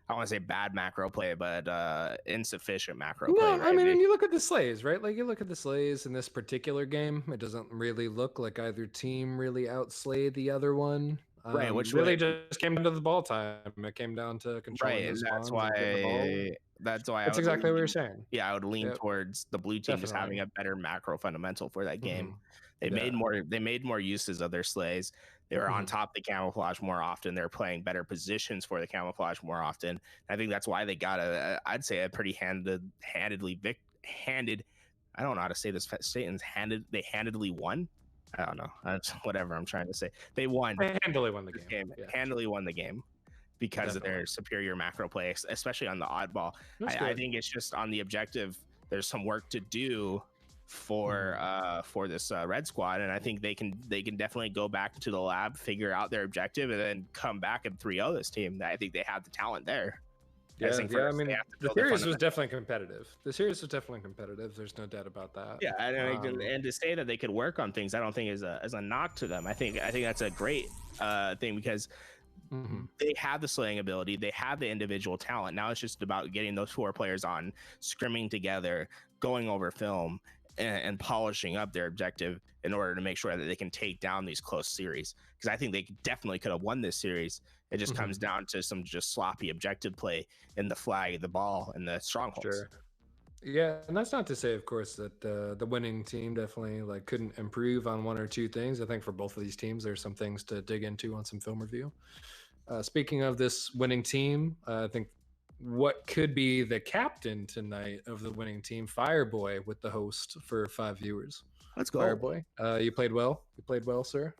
I want to say bad macro play, but insufficient macro play. No, I mean, and you look at the slays, right? Like, you look at the slays in this particular game, it doesn't really look like either team really outslayed the other one. Right, which really just came down to the ball time. It came down to controlling the spawns and getting the ball. That's exactly what you're saying. Yeah, I would lean towards the blue team just having a better macro fundamental for that game. They made more uses of their slays. They were on top of the camouflage more often. They're playing better positions for the camouflage more often. I think that's why they got I'd say a pretty handedly I don't know how to say this. They handedly won. I don't know. That's whatever I'm trying to say. They won. They handily won the game. Yeah. Handily won the game because of their superior macro play, especially on the oddball. I think it's just on the objective. There's some work to do for this red squad, and I think they can definitely go back to the lab, figure out their objective, and then come back and 3-0 this team. I think they have the talent there. Yeah, I mean, the series was definitely competitive. There's no doubt about that. Yeah, and to say that they could work on things, I don't think is a knock to them. I think that's a great thing because they have the slaying ability, they have the individual talent. Now it's just about getting those 4 players on, scrimming together, going over film, and polishing up their objective in order to make sure that they can take down these close series. Because I think they definitely could have won this series. It just comes down to some just sloppy objective play in the flag, the ball, and the strongholds. Sure. Yeah, and that's not to say, of course, that the winning team definitely couldn't improve on 1 or 2 things. I think for both of these teams, there's some things to dig into on some film review. Speaking of this winning team, I think what could be the captain tonight of the winning team, Fireboy, with the host for 5 viewers. Let's go, Fireboy. You played well. You played well, sir.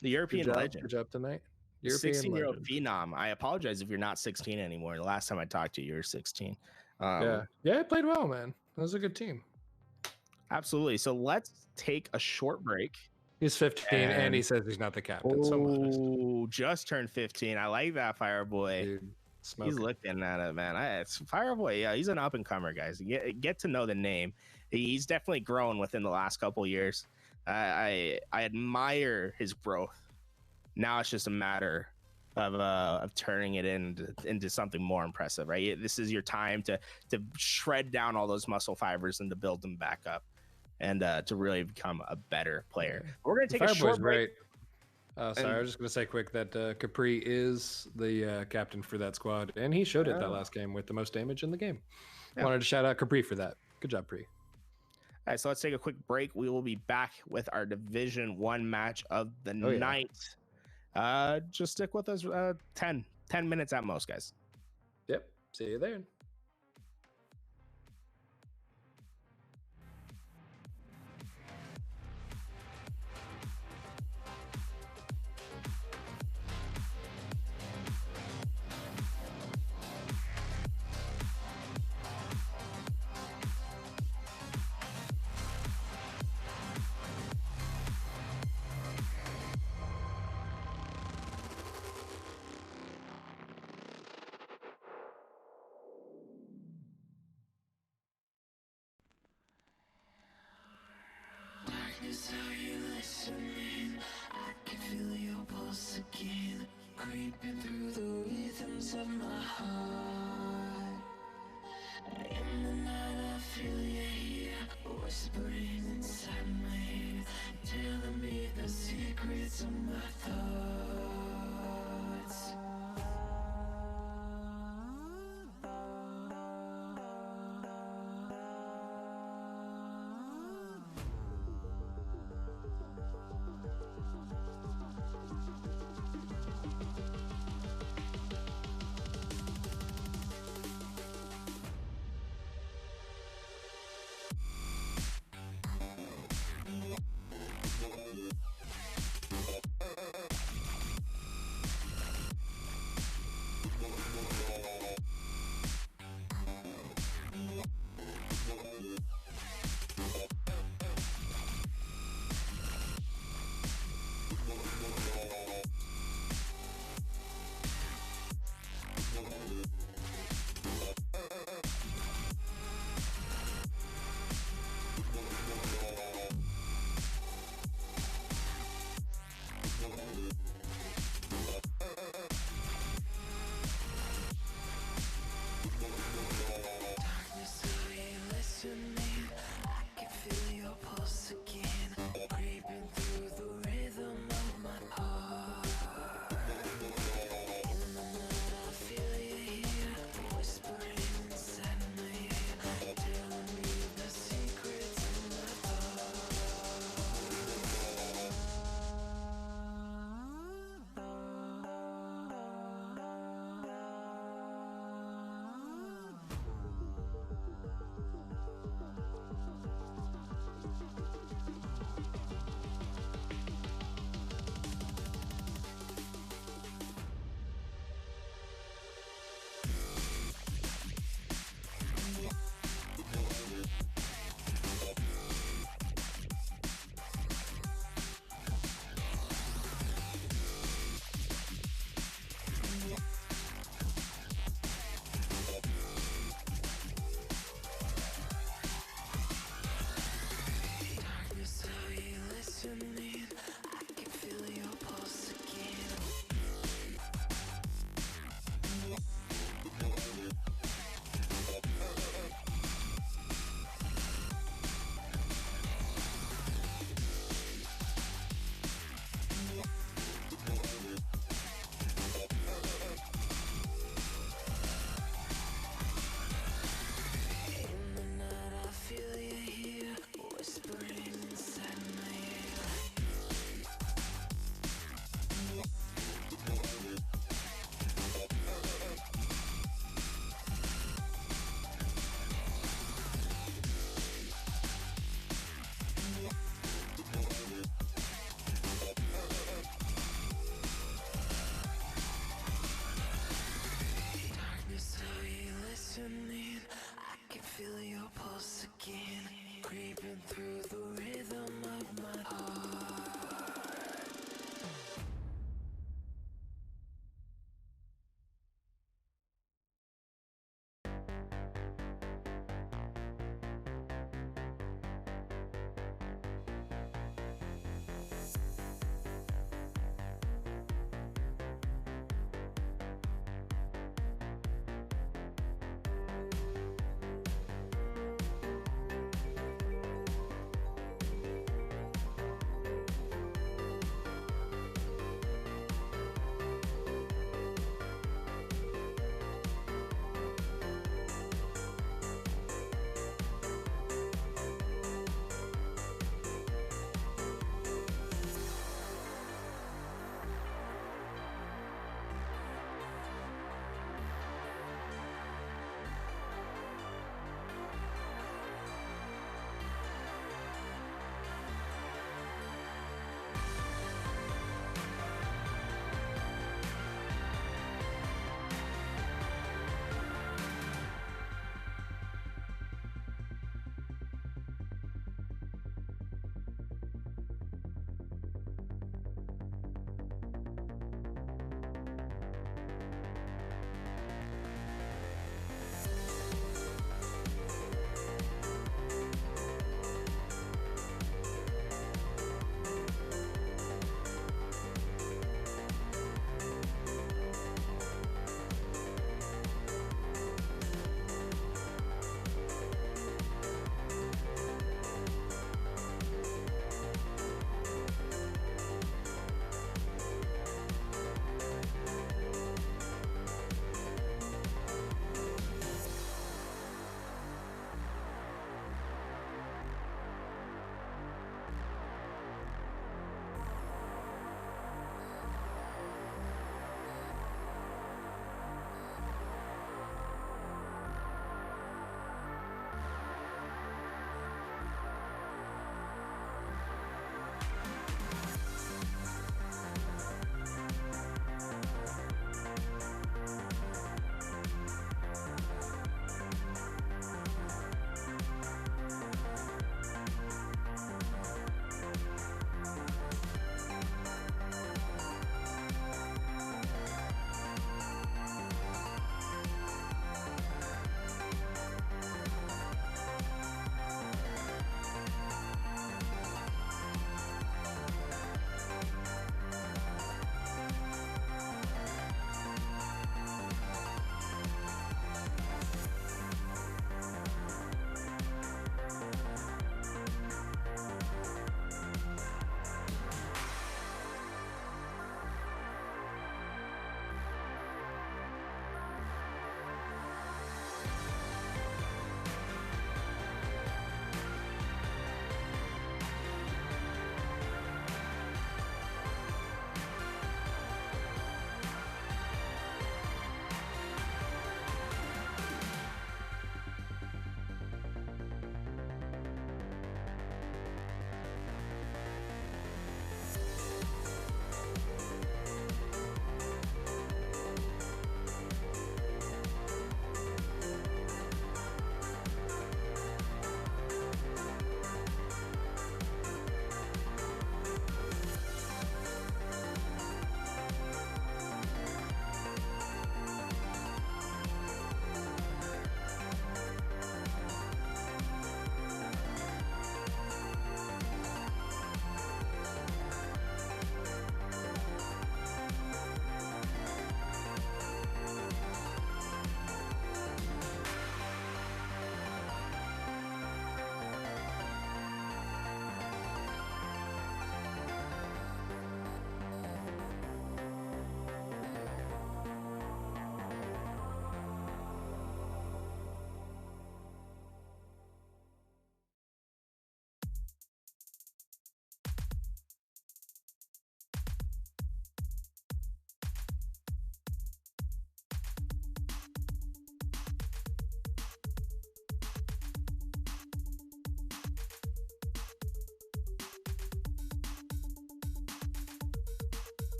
The European legend. Good job tonight. 16-year-old phenom. I apologize if you're not 16 anymore. The last time I talked to you, you were 16. Yeah, I played well, man. That was a good team. Absolutely. So let's take a short break. He's 15, and he says he's not the captain. Oh, just turned 15. I like that, Fireboy. Dude, he's looking at it, man. It's Fireboy. Yeah, he's an up and comer, guys. Get to know the name. He's definitely grown within the last couple years. I admire his growth Now it's just a matter of turning it into something more impressive, right? This is your time to shred down all those muscle fibers and to build them back up, and to really become a better player. We're gonna take a short break. Sorry, I was just gonna say quick that Capri is the captain for that squad, and he showed it that last game with the most damage in the game. Yeah. Wanted to shout out Capri for that. Good job, Pri. All right, so let's take a quick break. We will be back with our Division 1 match of the night. Just stick with us 10 minutes at most, guys. Yep. See you there. Are you listening? I can feel your pulse again, creeping through the rhythms of my heart. In the night I feel you here, whispering inside my ear, telling me the secrets of my thoughts.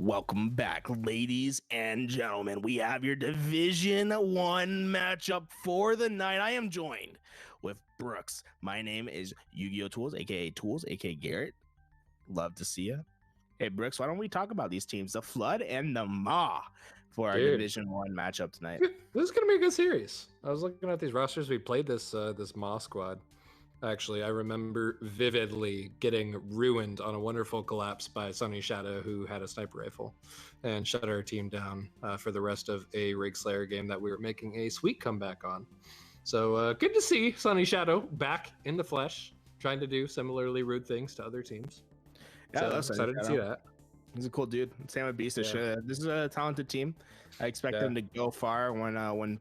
Welcome back, ladies and gentlemen. We have your Division 1 matchup for the night. I am joined with Brooks. My name is Yu-Gi-Oh! Tools, aka Garrett. Love to see you. Hey, Brooks, why don't we talk about these teams, the Flood and the Ma, for our Division 1 matchup tonight? This is going to be a good series. I was looking at these rosters. We played this Ma squad. Actually, I remember vividly getting ruined on a wonderful collapse by Sunny Shadow, who had a sniper rifle, and shut our team down for the rest of a Rig Slayer game that we were making a sweet comeback on. So good to see Sunny Shadow back in the flesh, trying to do similarly rude things to other teams. Yeah, so excited to see that. He's a cool dude. Sam and Beast. Yeah. This is a talented team. I expect them to go far when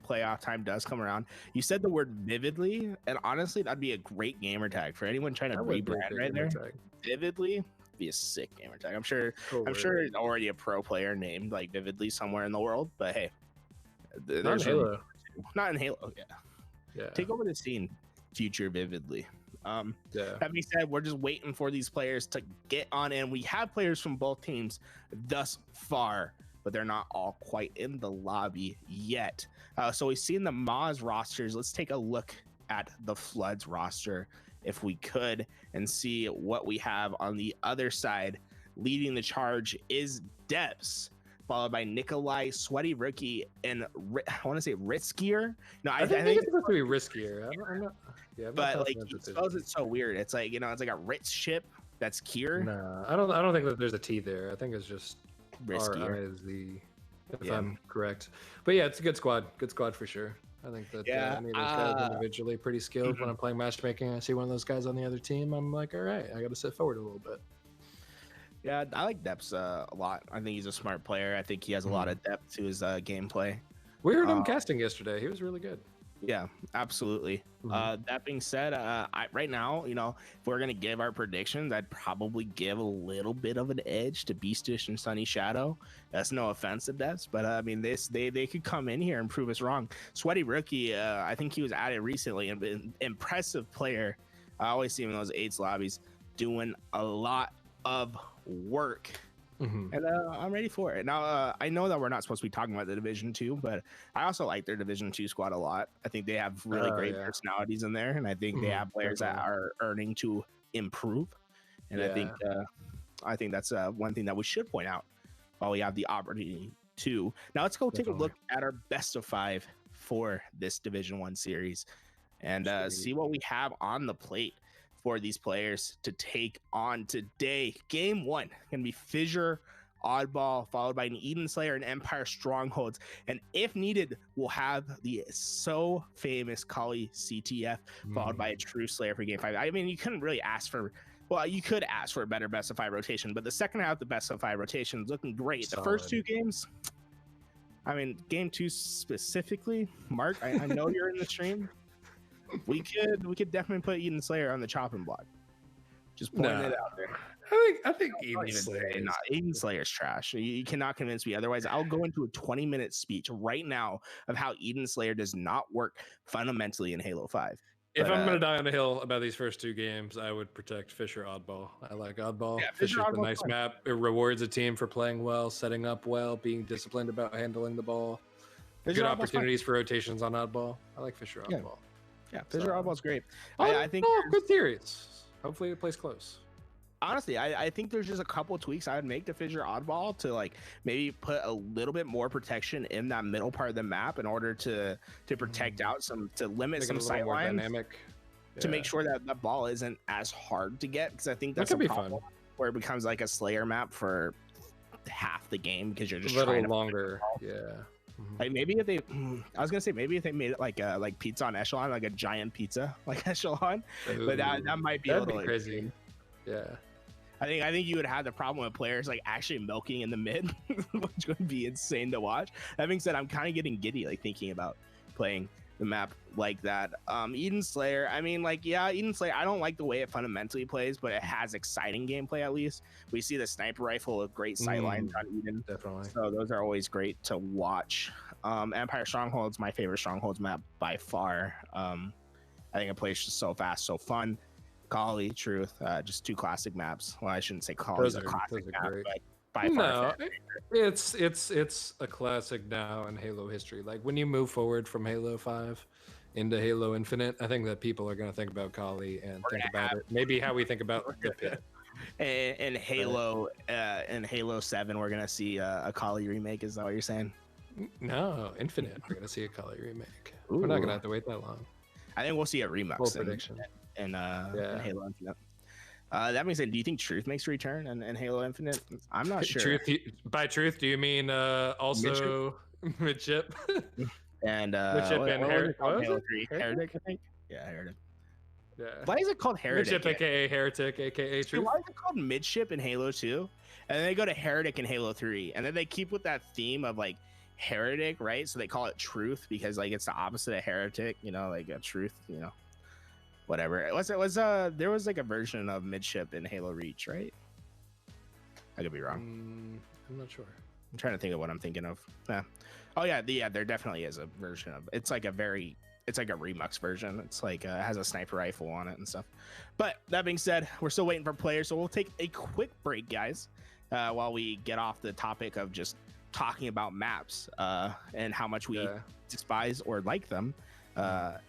playoff time does come around. You said the word vividly, and honestly, that'd be a great gamer tag for anyone trying to rebrand right there. Tag. Vividly be a sick gamer tag. I'm sure it's already a pro player named like Vividly somewhere in the world, but hey, not in Halo. Not in Halo. Yeah. Take over the scene, future Vividly. That being said, we're just waiting for these players to get on in. We have players from both teams thus far, but they're not all quite in the lobby yet. So we've seen the Ma's rosters. Let's take a look at the Flood's roster if we could and see what we have on the other side. Leading the charge is Debs, followed by Nikolai, Sweaty Rookie, and I want to say Riskier. No, I think it's supposed to be Riskier. I'm not. Yeah, but like he spells it so weird. It's like, it's like a Ritz ship that's Kier. No, I don't think that there's a T there. I think it's just R-I-Z, if I'm correct. But yeah, it's a good squad. Good squad for sure. I think that those guys individually pretty skilled. When I'm playing matchmaking, I see one of those guys on the other team, I'm like, all right, I got to sit forward a little bit. Yeah, I like Depths a lot. I think he's a smart player. I think he has a lot of depth to his gameplay. We heard him casting yesterday. He was really good. Yeah, absolutely. That being said, right now, if we're gonna give our predictions, I'd probably give a little bit of an edge to Beastish and Sunny Shadow. That's no offense to Depths, but I mean, they could come in here and prove us wrong. Sweaty Rookie, I think he was added recently, and impressive player. I always see him in those 8s lobbies doing a lot of work. And I'm ready for it. Now, I know that we're not supposed to be talking about the Division 2, but I also like their Division 2 squad a lot. I think they have really great personalities in there, and I think they have players that are earning to improve. And I think that's one thing that we should point out while we have the opportunity to. Now, let's go take a look at our best of 5 for this Division 1 series and see what we have on the plate for these players to take on today. Game 1 gonna be Fissure Oddball, followed by an Eden Slayer and Empire Strongholds, and if needed, we'll have the so famous Kali CTF followed by a True Slayer for Game 5. I mean, you couldn't really ask for. Well, you could ask for a better best of 5 rotation, but the second half, the best of 5 rotation is looking great. Solid. The first 2 games, I mean, Game 2 specifically, Mark, I know you're in the stream. We could definitely put Eden Slayer on the chopping block. Just pointing it out there. I think Eden Slayer's trash. You cannot convince me otherwise. I'll go into a 20-minute speech right now of how Eden Slayer does not work fundamentally in Halo 5. If I'm gonna die on a hill about these first 2 games, I would protect Fissure Oddball. I like Oddball. Yeah, Fissure's a nice map. It rewards a team for playing well, setting up well, being disciplined about handling the ball. Good opportunities for rotations on Oddball. I like Fissure Oddball. Yeah, Fissure Oddball's great. I think good theories. Hopefully it plays close. Honestly, I think there's just a couple tweaks I would make to Fissure Oddball to like maybe put a little bit more protection in that middle part of the map in order to protect out to limit some sight lines, to make sure that the ball isn't as hard to get, because I think that's a problem where it becomes like a Slayer map for half the game because you're just a little longer. Like maybe if they, I was gonna say maybe if they made it like pizza on echelon, like a giant pizza like echelon. Ooh, but that might be a little crazy. Yeah, I think you would have the problem with players like actually milking in the mid, which would be insane to watch. That being said, I'm kind of getting giddy like thinking about playing the map like that. Eden Slayer, I mean, like, yeah, Eden Slayer, I don't like the way it fundamentally plays, but it has exciting gameplay at least. We see the sniper rifle with great sight lines on Eden. Definitely. So those are always great to watch. Empire Strongholds, my favorite Strongholds map by far. I think it plays just so fast, so fun. Kali, Truth, just 2 classic maps. Well, I shouldn't say Kali is a classic map, but by far. No, it's a classic now in Halo history. Like when you move forward from Halo 5 into Halo Infinite, I think that people are going to think about Kali and think about it. Maybe how we think about the pit. In Halo, in Halo 7, we're gonna see a Kali remake. Is that what you're saying? No, Infinite. We're gonna see a Kali remake. Ooh. We're not gonna have to wait that long. I think we'll see a remix. Full prediction. In Halo Infinite. That being said, do you think Truth makes a return in Halo Infinite? I'm not sure. By truth, do you mean also midship? And midship and Heretic. Halo 3. Heretic, I think. Yeah, Heretic. Yeah. Why is it called Heretic? Midship, aka Heretic, aka Truth. Why is it called Midship in Halo 2? And then they go to Heretic in Halo 3, and then they keep with that theme of like Heretic, right? So they call it Truth because like it's the opposite of Heretic, you know, like a truth, you know. Whatever. There was like a version of Midship in Halo Reach, right? I could be wrong. I'm not sure. I'm trying to think of what I'm thinking of. Oh yeah, there definitely is a version of it's like a remix version. It's like it has a sniper rifle on it and stuff. But that being said, we're still waiting for players, so we'll take a quick break, guys, while we get off the topic of just talking about maps and how much we despise or like them.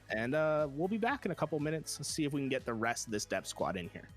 And we'll be back in a couple minutes to see if we can get the rest of this depth squad in here.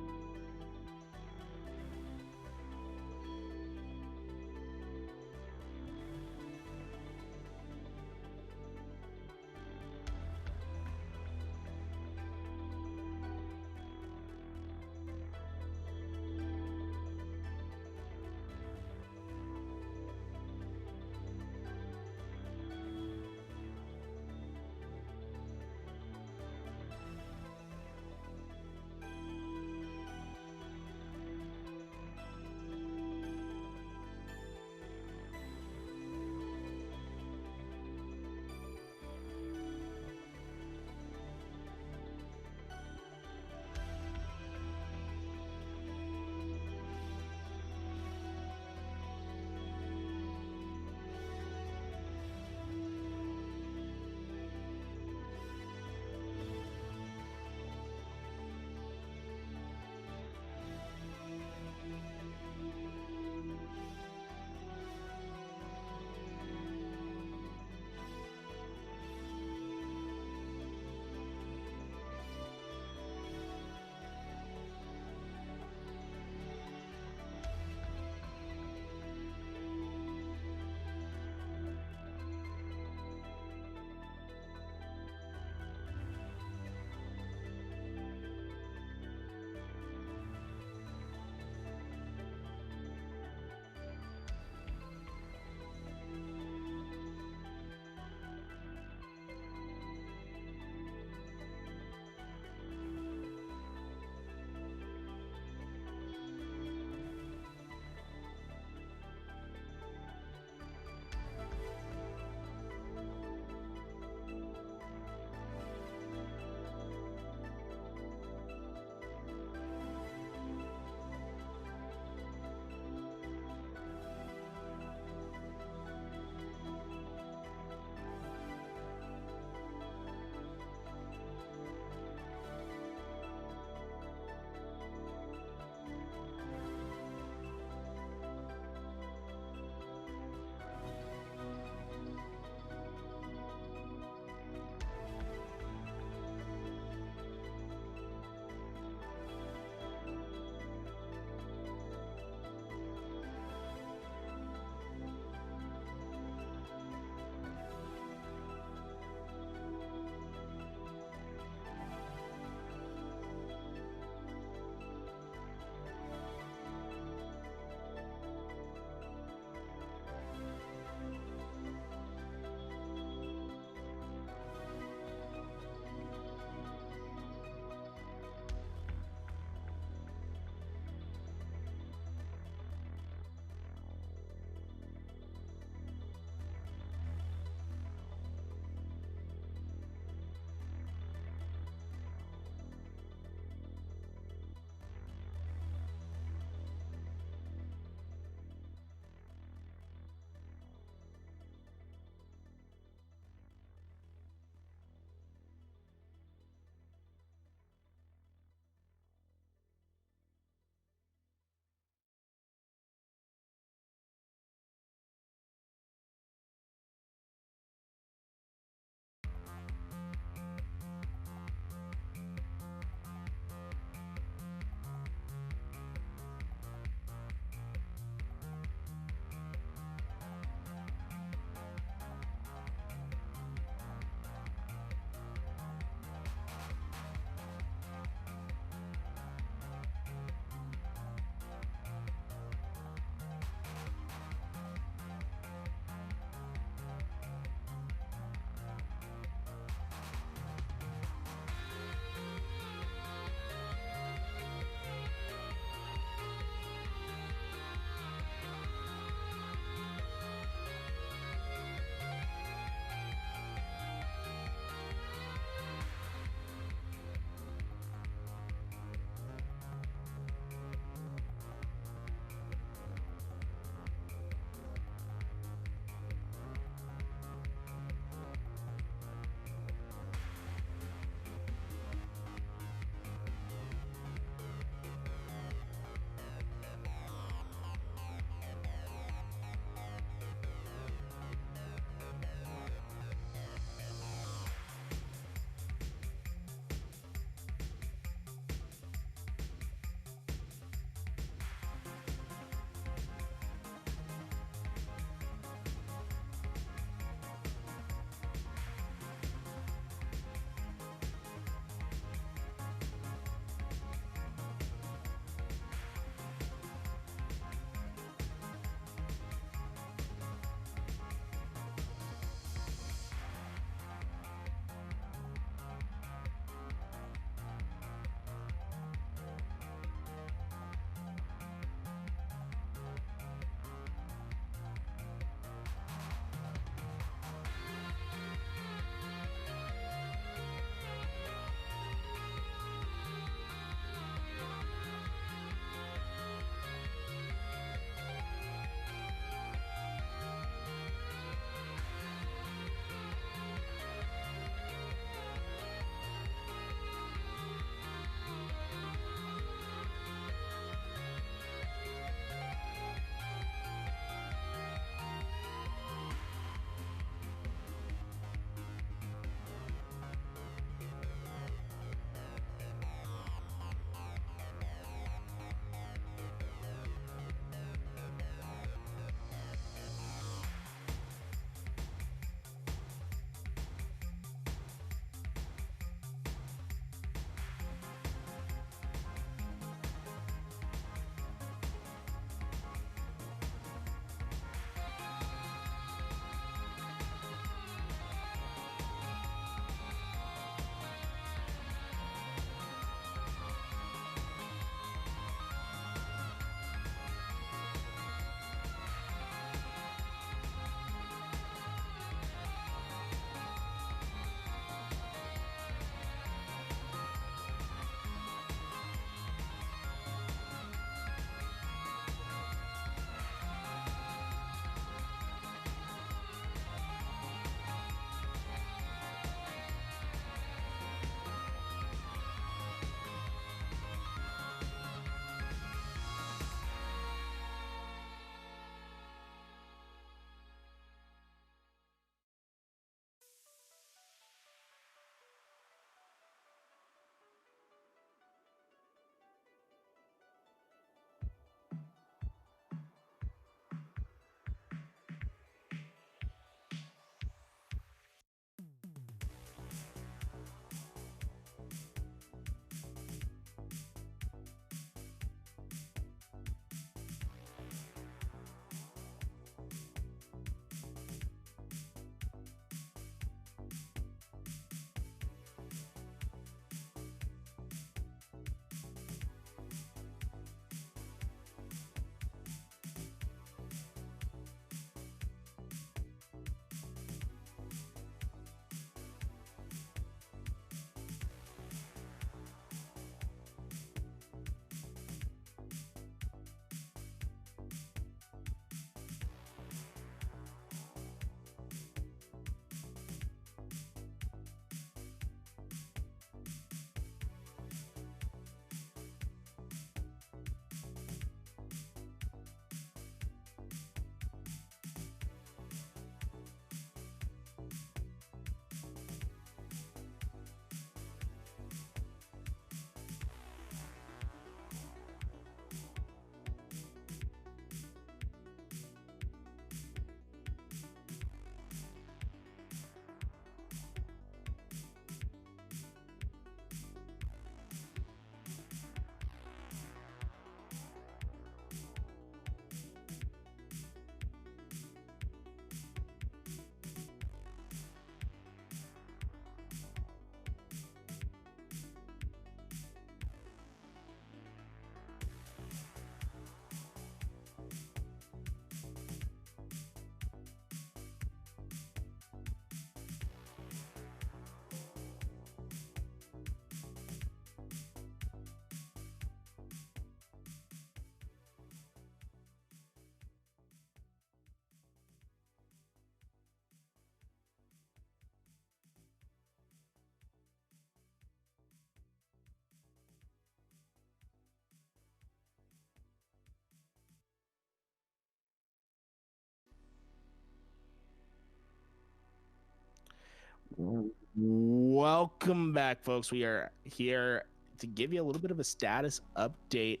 Welcome back, folks. We are here to give you a little bit of a status update.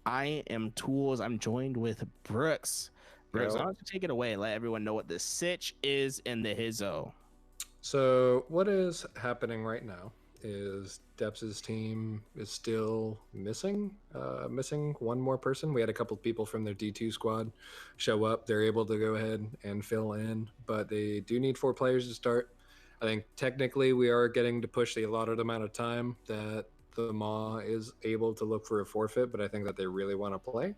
I am Tools. I'm joined with Brooks. Brooks, I'll have to take it away. Let everyone know what the sitch is in the Hizzo. So what is happening right now is Deps's team is still missing one more person. We had a couple of people from their D2 squad show up. They're able to go ahead and fill in, but they do need 4 players to start. I think technically we are getting to push the allotted amount of time that the MAW is able to look for a forfeit, but I think that they really want to play.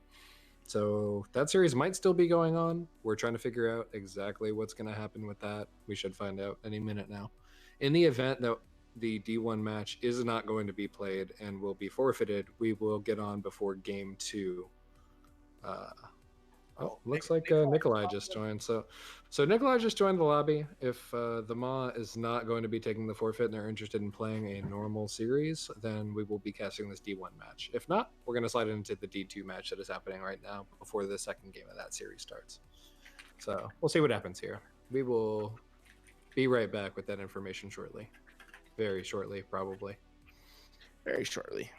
So that series might still be going on. We're trying to figure out exactly what's going to happen with that. We should find out any minute now. In the event that the D1 match is not going to be played and will be forfeited, we will get on before game 2. Looks like Nikolai just joined. So Nikolai just joined the lobby. If the MAW is not going to be taking the forfeit and they're interested in playing a normal series, then we will be casting this D1 match. If not, we're going to slide into the D2 match that is happening right now before the second game of that series starts. So we'll see what happens here. We will be right back with that information shortly. Very shortly, probably. Very shortly.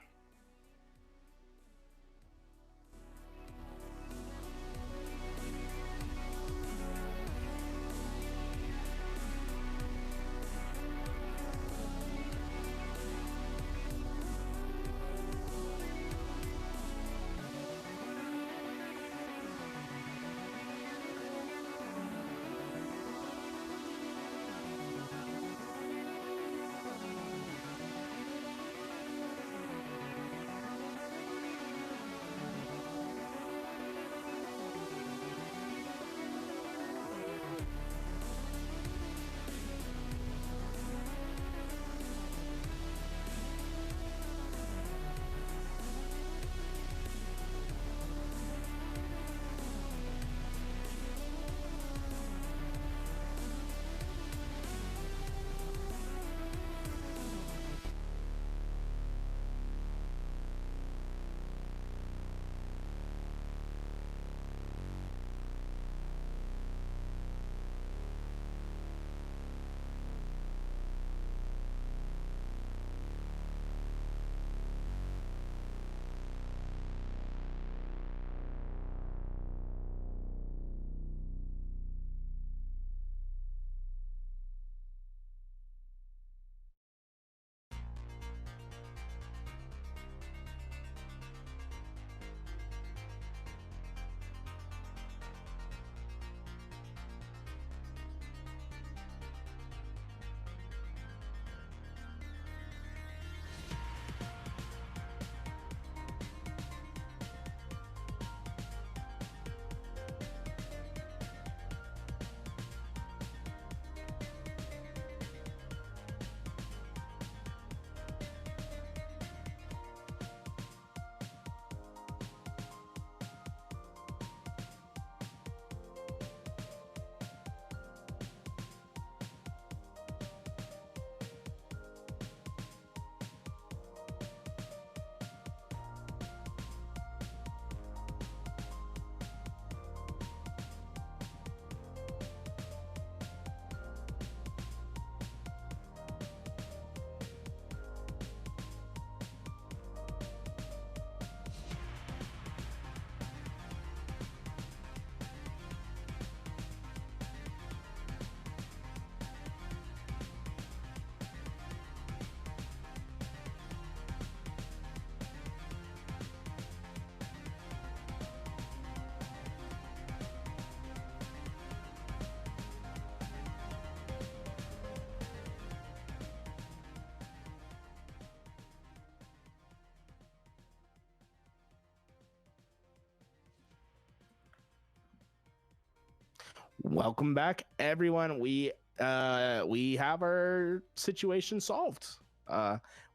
Welcome back, everyone. We have our situation solved.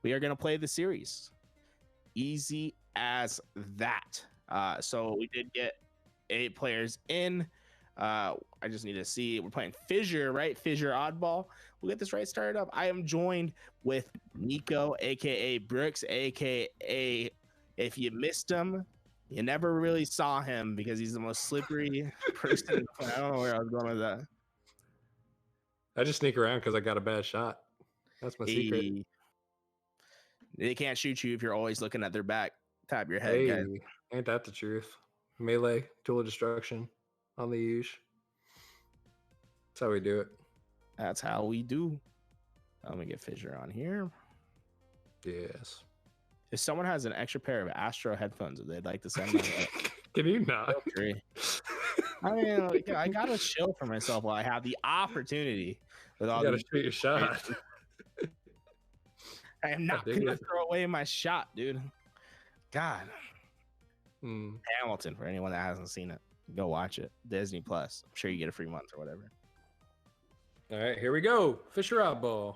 We are gonna play the series. Easy as that. So we did get 8 players in. I just need to see. We're playing Fissure, right? Fissure Oddball. We'll get this right started up. I am joined with Nico, aka Brooks, aka if you missed him, you never really saw him because he's the most slippery person. I don't know where I was going with that. I just sneak around because I got a bad shot. That's my secret. They can't shoot you if you're always looking at their back. Tap your head, Hey, guys. ain't that the truth? Melee, tool of destruction on the use. That's how we do it. That's how we do. Let me get Fissure on here. Yes. If someone has an extra pair of Astro headphones that they'd like to send my way, can you not? I mean, like, I gotta show for myself while I have the opportunity. With all you gotta shoot your shot. I am not gonna throw away my shot, dude. God. Hamilton, for anyone that hasn't seen it, go watch it. Disney Plus. I'm sure you get a free month or whatever. All right, here we go. Fissure oddball.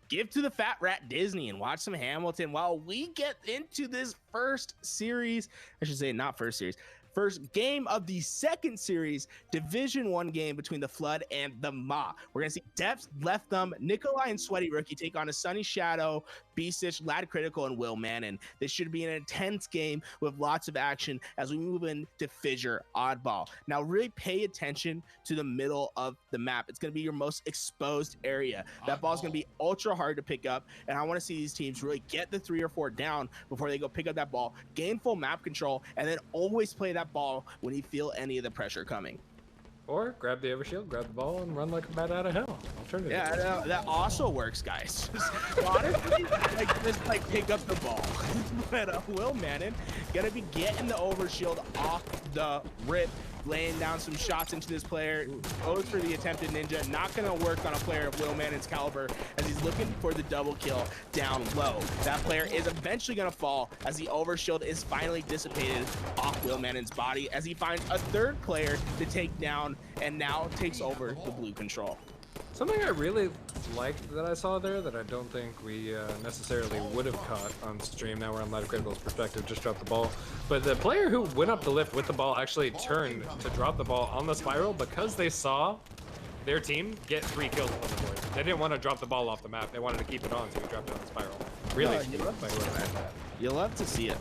Give to the Fat Rat Disney and watch some Hamilton while we get into this first series. I should say not first series. First game of the second series, Division 1 game between the Flood and the Ma. We're going to see Depths, Left Thumb, Nikolai, and Sweaty Rookie take on a Sunny Shadow, Beastish, Lad Critical, and Will Mannon. This should be an intense game with lots of action as we move into Fissure Oddball. Now, really pay attention to the middle of the map. It's going to be your most exposed area. That ball is going to be ultra hard to pick up, and I want to see these teams really get the 3 or 4 down before they go pick up that ball, gain full map control, and then always play that ball when you feel any of the pressure coming. Or grab the overshield, grab the ball, and run like a bat out of hell. Yeah, that also works, guys. Honestly, just pick up the ball. But Will Mannon gonna be getting the overshield off the rip, laying down some shots into this player. Goes for the attempted ninja. Not gonna work on a player of Will Mannon's caliber as he's looking for the double kill down low. That player is eventually gonna fall as the overshield is finally dissipated off Will Mannon's body as he finds a third player to take down and now takes over the blue control. Something I really liked that I saw there that I don't think we necessarily would have caught on stream. Now we're on Light Critical's perspective, just dropped the ball. But the player who went up the lift with the ball actually turned to drop the ball on the spiral because they saw their team get 3 kills on the board. They didn't want to drop the ball off the map. They wanted to keep it on, so he dropped it on the spiral. Really, you love to see it.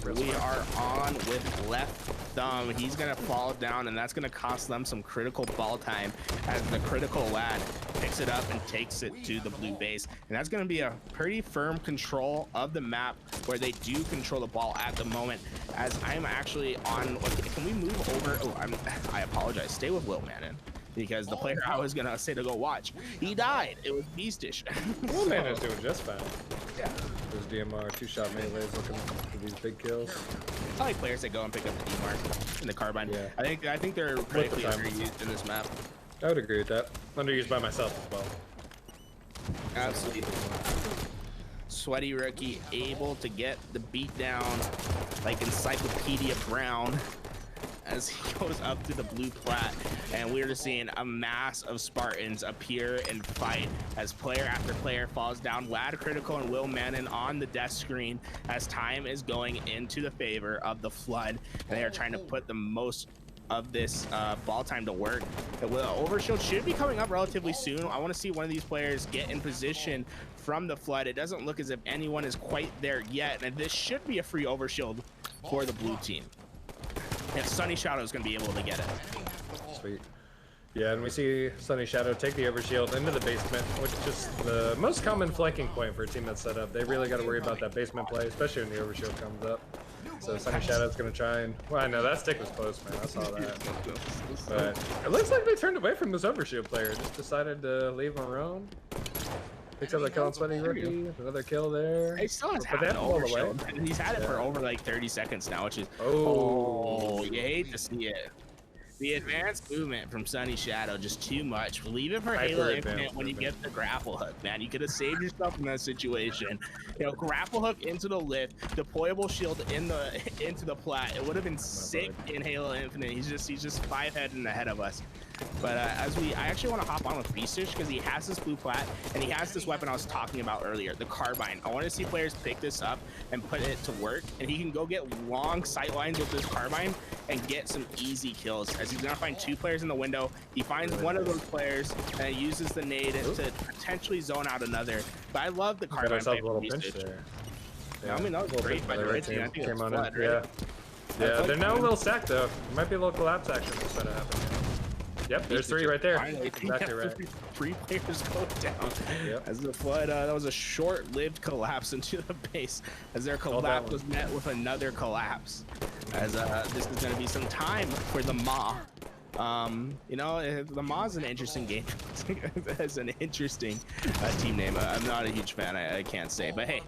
We are on with Left Thumb. He's gonna fall down, and that's gonna cost them some critical ball time as the critical lad picks it up and takes it to the blue base. And that's gonna be a pretty firm control of the map where they do control the ball at the moment. As I'm actually on, can we move over? Oh, I apologize. Stay with Will Mannon, because the player I was gonna say to go watch, he died. It was Beastish. Will Mannon's doing just fine. Yeah. Those DMR 2-shot melees looking for these big kills. I like players that go and pick up the DMR in the carbine. Yeah. I think they're critically underused in this map. I would agree with that. Underused by myself as well. Absolutely. Sweaty Rookie able to get the beat down like Encyclopedia Brown as he goes up to the blue plat, and we're just seeing a mass of Spartans appear and fight as player after player falls down. Lad Critical and Will Mannon on the death screen as time is going into the favor of the Flood, and they are trying to put the most of this ball time to work. The overshield should be coming up relatively soon. I want to see one of these players get in position from the Flood. It doesn't look as if anyone is quite there yet, and this should be a free overshield for the blue team. Yeah, Sunny Shadow is going to be able to get it. Sweet. Yeah, and we see Sunny Shadow take the overshield into the basement, which is the most common flanking point for a team that's set up. They really got to worry about that basement play, especially when the overshield comes up. So Sunny Shadow's going to try and... Well, I know, that stick was close, man. I saw that. But it looks like they turned away from this overshield player. Just decided to leave him alone. Picks up the kill on Sweaty Rookie. Another kill there. He still has half an overshield, and he's had it for over like 30 seconds now, which is... Oh, you hate to see it. The advanced movement from Sunny Shadow, just too much. Leave it for Halo Infinite when you get the grapple hook, man. You could have saved yourself in that situation. You know, grapple hook into the lift, deployable shield into the plat. It would have been sick in Halo Infinite. He's just 5 heading ahead of us. But I actually want to hop on with Beastish because he has this blue plat and he has this weapon I was talking about earlier, the carbine. I want to see players pick this up and put it to work, and he can go get long sight lines with this carbine and get some easy kills as he's gonna find 2 players in the window. He finds one of those players and uses the nade to potentially zone out another. But I love the carbine play from Beastish. Yeah, I mean, that was great by the right team. I think came on Flood, right? Yeah, they're now a little sacked though. There might be a little collapse action instead of happening. Yep, there's 3 right there. Exactly right. 3 players go down. Yep. As the flood, that was a short-lived collapse into the base. As their collapse was met with another collapse. As this is going to be some time for the Maw. You know, the Maw's an interesting game. It's an interesting team name. I'm not a huge fan, I can't say, but hey,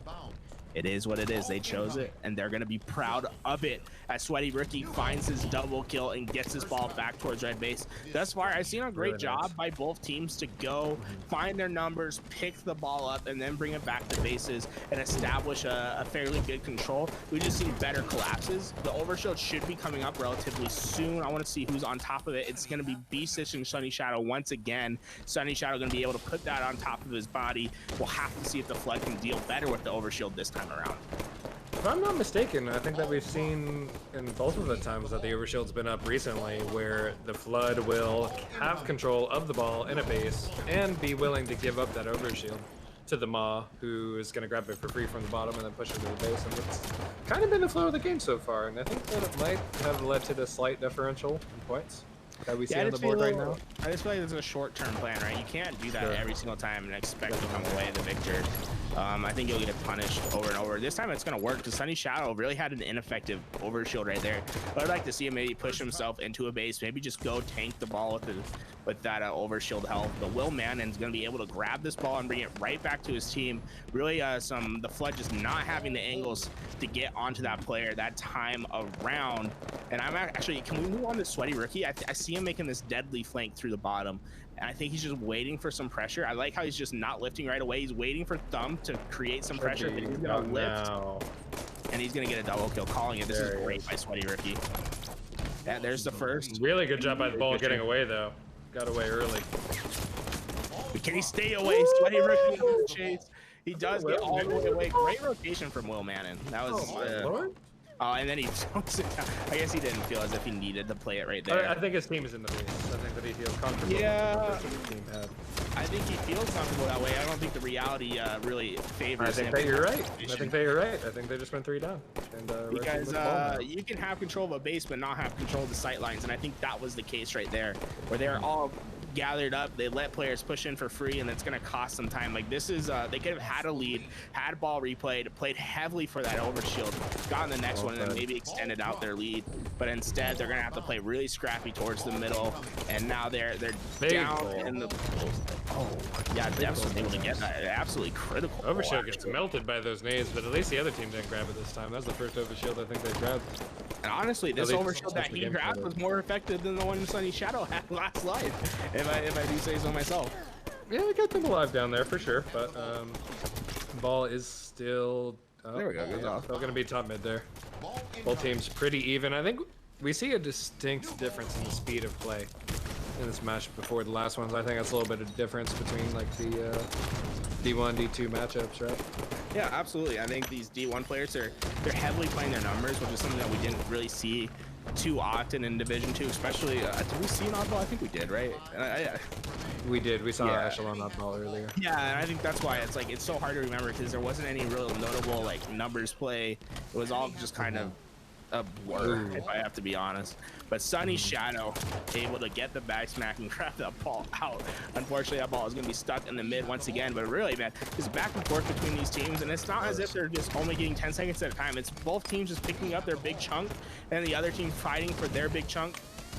it is what it is. They chose it, and they're going to be proud of it. As Sweaty Rookie finds his double kill and gets his ball back towards red base. Thus far, I've seen a great job by both teams to go find their numbers, pick the ball up, and then bring it back to bases and establish a fairly good control. We just seen better collapses. The overshield should be coming up relatively soon. I want to see who's on top of it. It's going to be B-Stitch and Sunny Shadow once again. Sunny Shadow going to be able to put that on top of his body. We'll have to see if the Flood can deal better with the overshield this time around. If I'm not mistaken, I think that we've seen in both of the times that the overshield's been up recently where the Flood will have control of the ball in a base and be willing to give up that overshield to the Maw, who is going to grab it for free from the bottom and then push it to the base. And it's kind of been the flow of the game so far, and I think that it might have led to the slight differential in points that we see on the board right now. I just feel like this is a short-term plan, right? You can't do that every single time and expect to come away the victor. I think you'll get punished over and over. This time it's going to work because Sunny Shadow really had an ineffective overshield right there. But I'd like to see him maybe push himself into a base, maybe just go tank the ball with that overshield health. But Will Mannon's going to be able to grab this ball and bring it right back to his team. Really, the Flood just not having the angles to get onto that player that time around. And I'm actually, can we move on to Sweaty Rookie? I see him making this deadly flank through the bottom. And I think he's just waiting for some pressure. I like how he's just not lifting right away. He's waiting for Thumb to create some pressure. But he's gonna lift, and he's gonna get a double kill. Calling it. This is great by Sweaty Rookie. Yeah, there's the first. Really good job by the ball getting away though. Got away early. But can he stay away? Sweaty Rookie on the chase. He does get all the way away. Great rotation from Will Mannon. That was. And then he jumps it down. I guess he didn't feel as if he needed to play it right there. I think his team is in the base. I think that he feels comfortable. Yeah. I think he feels comfortable that way. I don't think the reality really favors him. I think that you're right. I think that you're right. I think they just went 3 down. And, because you can have control of a base but not have control of the sight lines, and I think that was the case right there, where they're all gathered up, they let players push in for free, and it's going to cost some time. Like this is they could have had a lead, had ball replayed, played heavily for that overshield, gotten the next one, and then maybe extended out their lead. But instead they're going to have to play really scrappy towards the middle, and now they're down in the yeah, Devs was able to get that. Absolutely critical. Overshield gets melted by those nades, but at least the other team didn't grab it this time. That was the first overshield I think they grabbed. And honestly, this overshield that he grabbed was more effective than the one Sunny Shadow had last life, if I do say so myself. Yeah, we got them alive down there for sure, but ball is still there we go. Still gonna be top mid there. Both teams pretty even. I think we see a distinct difference in the speed of play in this match before the last ones. I think that's a little bit of difference between like the D1, D2 matchups, right? Yeah, absolutely. I think these D1 players they're heavily playing their numbers, which is something that we didn't really see too often in Division 2, especially. Did we see an oddball? I think we did, right? We did. We saw Echelon oddball earlier. Yeah, and I think that's why it's so hard to remember, because there wasn't any real notable like numbers play. It was all just kind of a blur, if I have to be honest. But Sunny Shadow able to get the back smack and grab that ball out. Unfortunately, that ball is going to be stuck in the mid once again. But really, man, it's back and forth between these teams, and it's not as if they're just only getting 10 seconds at a time. It's both teams just picking up their big chunk, and the other team fighting for their big chunk.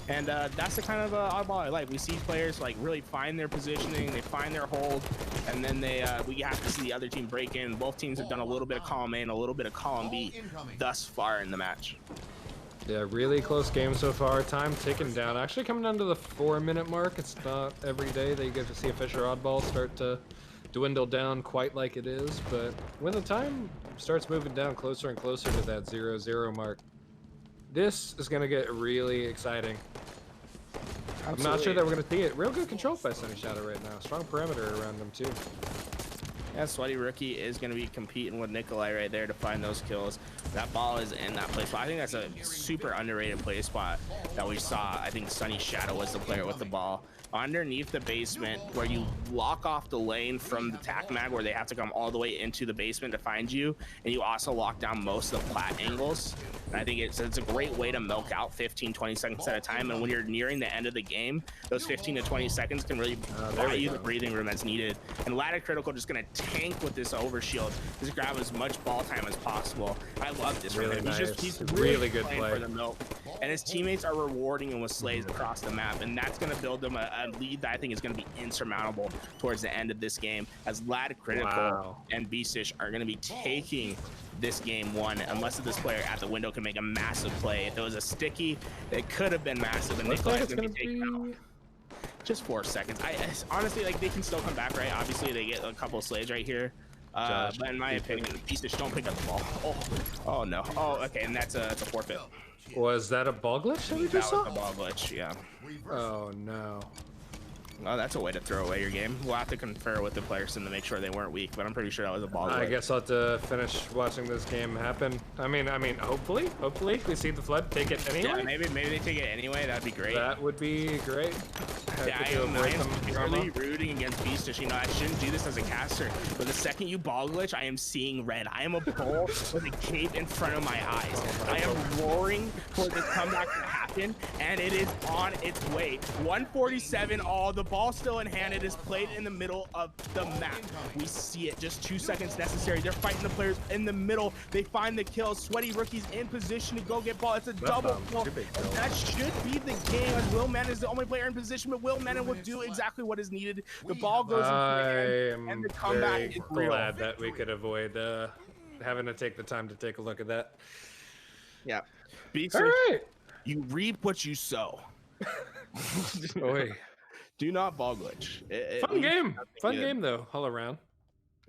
And that's the kind of oddball I like. We see players like really find their positioning, they find their hold, and then we have to see the other team break in. Both teams have done a little bit of column A and a little bit of column B thus far in the match. Yeah, really close game so far. Time ticking down. Actually coming down to the 4-minute mark. It's not every day that you get to see a Fisher oddball start to dwindle down quite like it is, but when the time starts moving down closer and closer to that 0-0 mark, this is going to get really exciting. Absolutely. I'm not sure that we're going to see it. Real good control by Sunny Shadow right now. Strong perimeter around him too. Yeah, Sweaty Rookie is going to be competing with Nikolai right there to find those kills. That ball is in that play spot. I think that's a super underrated play spot that we saw. I think Sunny Shadow was the player with the ball. underneath the basement where you lock off the lane from the tac mag where they have to come all the way into the basement to find you, and you also lock down most of the plat angles. And I think it's a great way to milk out 15-20 seconds at a time, and when you're nearing the end of the game, those 15 to 20 seconds can really buy you the breathing room that's needed. And Ladder Critical just gonna tank with this overshield, just grab as much ball time as possible. I love this. Really nice. He's really good play for the milk, and his teammates are rewarding him with slays across the map, and that's going to build them a lead that I think is going to be insurmountable towards the end of this game, as Lad Critical and Beastish are going to be taking this game 1, unless this player at the window can make a massive play. If it was a sticky, it could have been massive, and Nikolai's going to be taken out. Just 4 seconds. Honestly, like, they can still come back, right? Obviously, they get a couple of slays right here. But in my opinion, Beastish, don't pick up the ball. Oh no. Oh, okay, and that's a forfeit. Was that a ball glitch that we just saw? That was a ball glitch, yeah. Oh no. Oh, that's a way to throw away your game. We'll have to confer with the players to make sure they weren't weak, but I'm pretty sure that was a ball glitch. I guess I'll have to finish watching this game happen. I mean, hopefully we see the flood, take it anyway. Yeah, maybe they take it anyway. That'd be great. That would be great. Yeah, I am really rooting against Beastish. You know, I shouldn't do this as a caster, but the second you ball glitch, I am seeing red. I am a bull with a cape in front of my eyes. I am roaring for this comeback to happen, and it is on its way. 147 all. The ball still in hand. It is played in the middle of the map. We see it. Just 2 seconds necessary. They're fighting the players in the middle. They find the kill. Sweaty Rookie's in position to go get ball. It's a double kill. That should be the game, as Will Mann is the only player in position, but Will Mann will do exactly what is needed. The ball goes in, and the comeback is real. Glad that we could avoid having to take the time to take a look at that. Yeah. All right. You reap what you sow. Do not ball glitch. Fun game though, all around.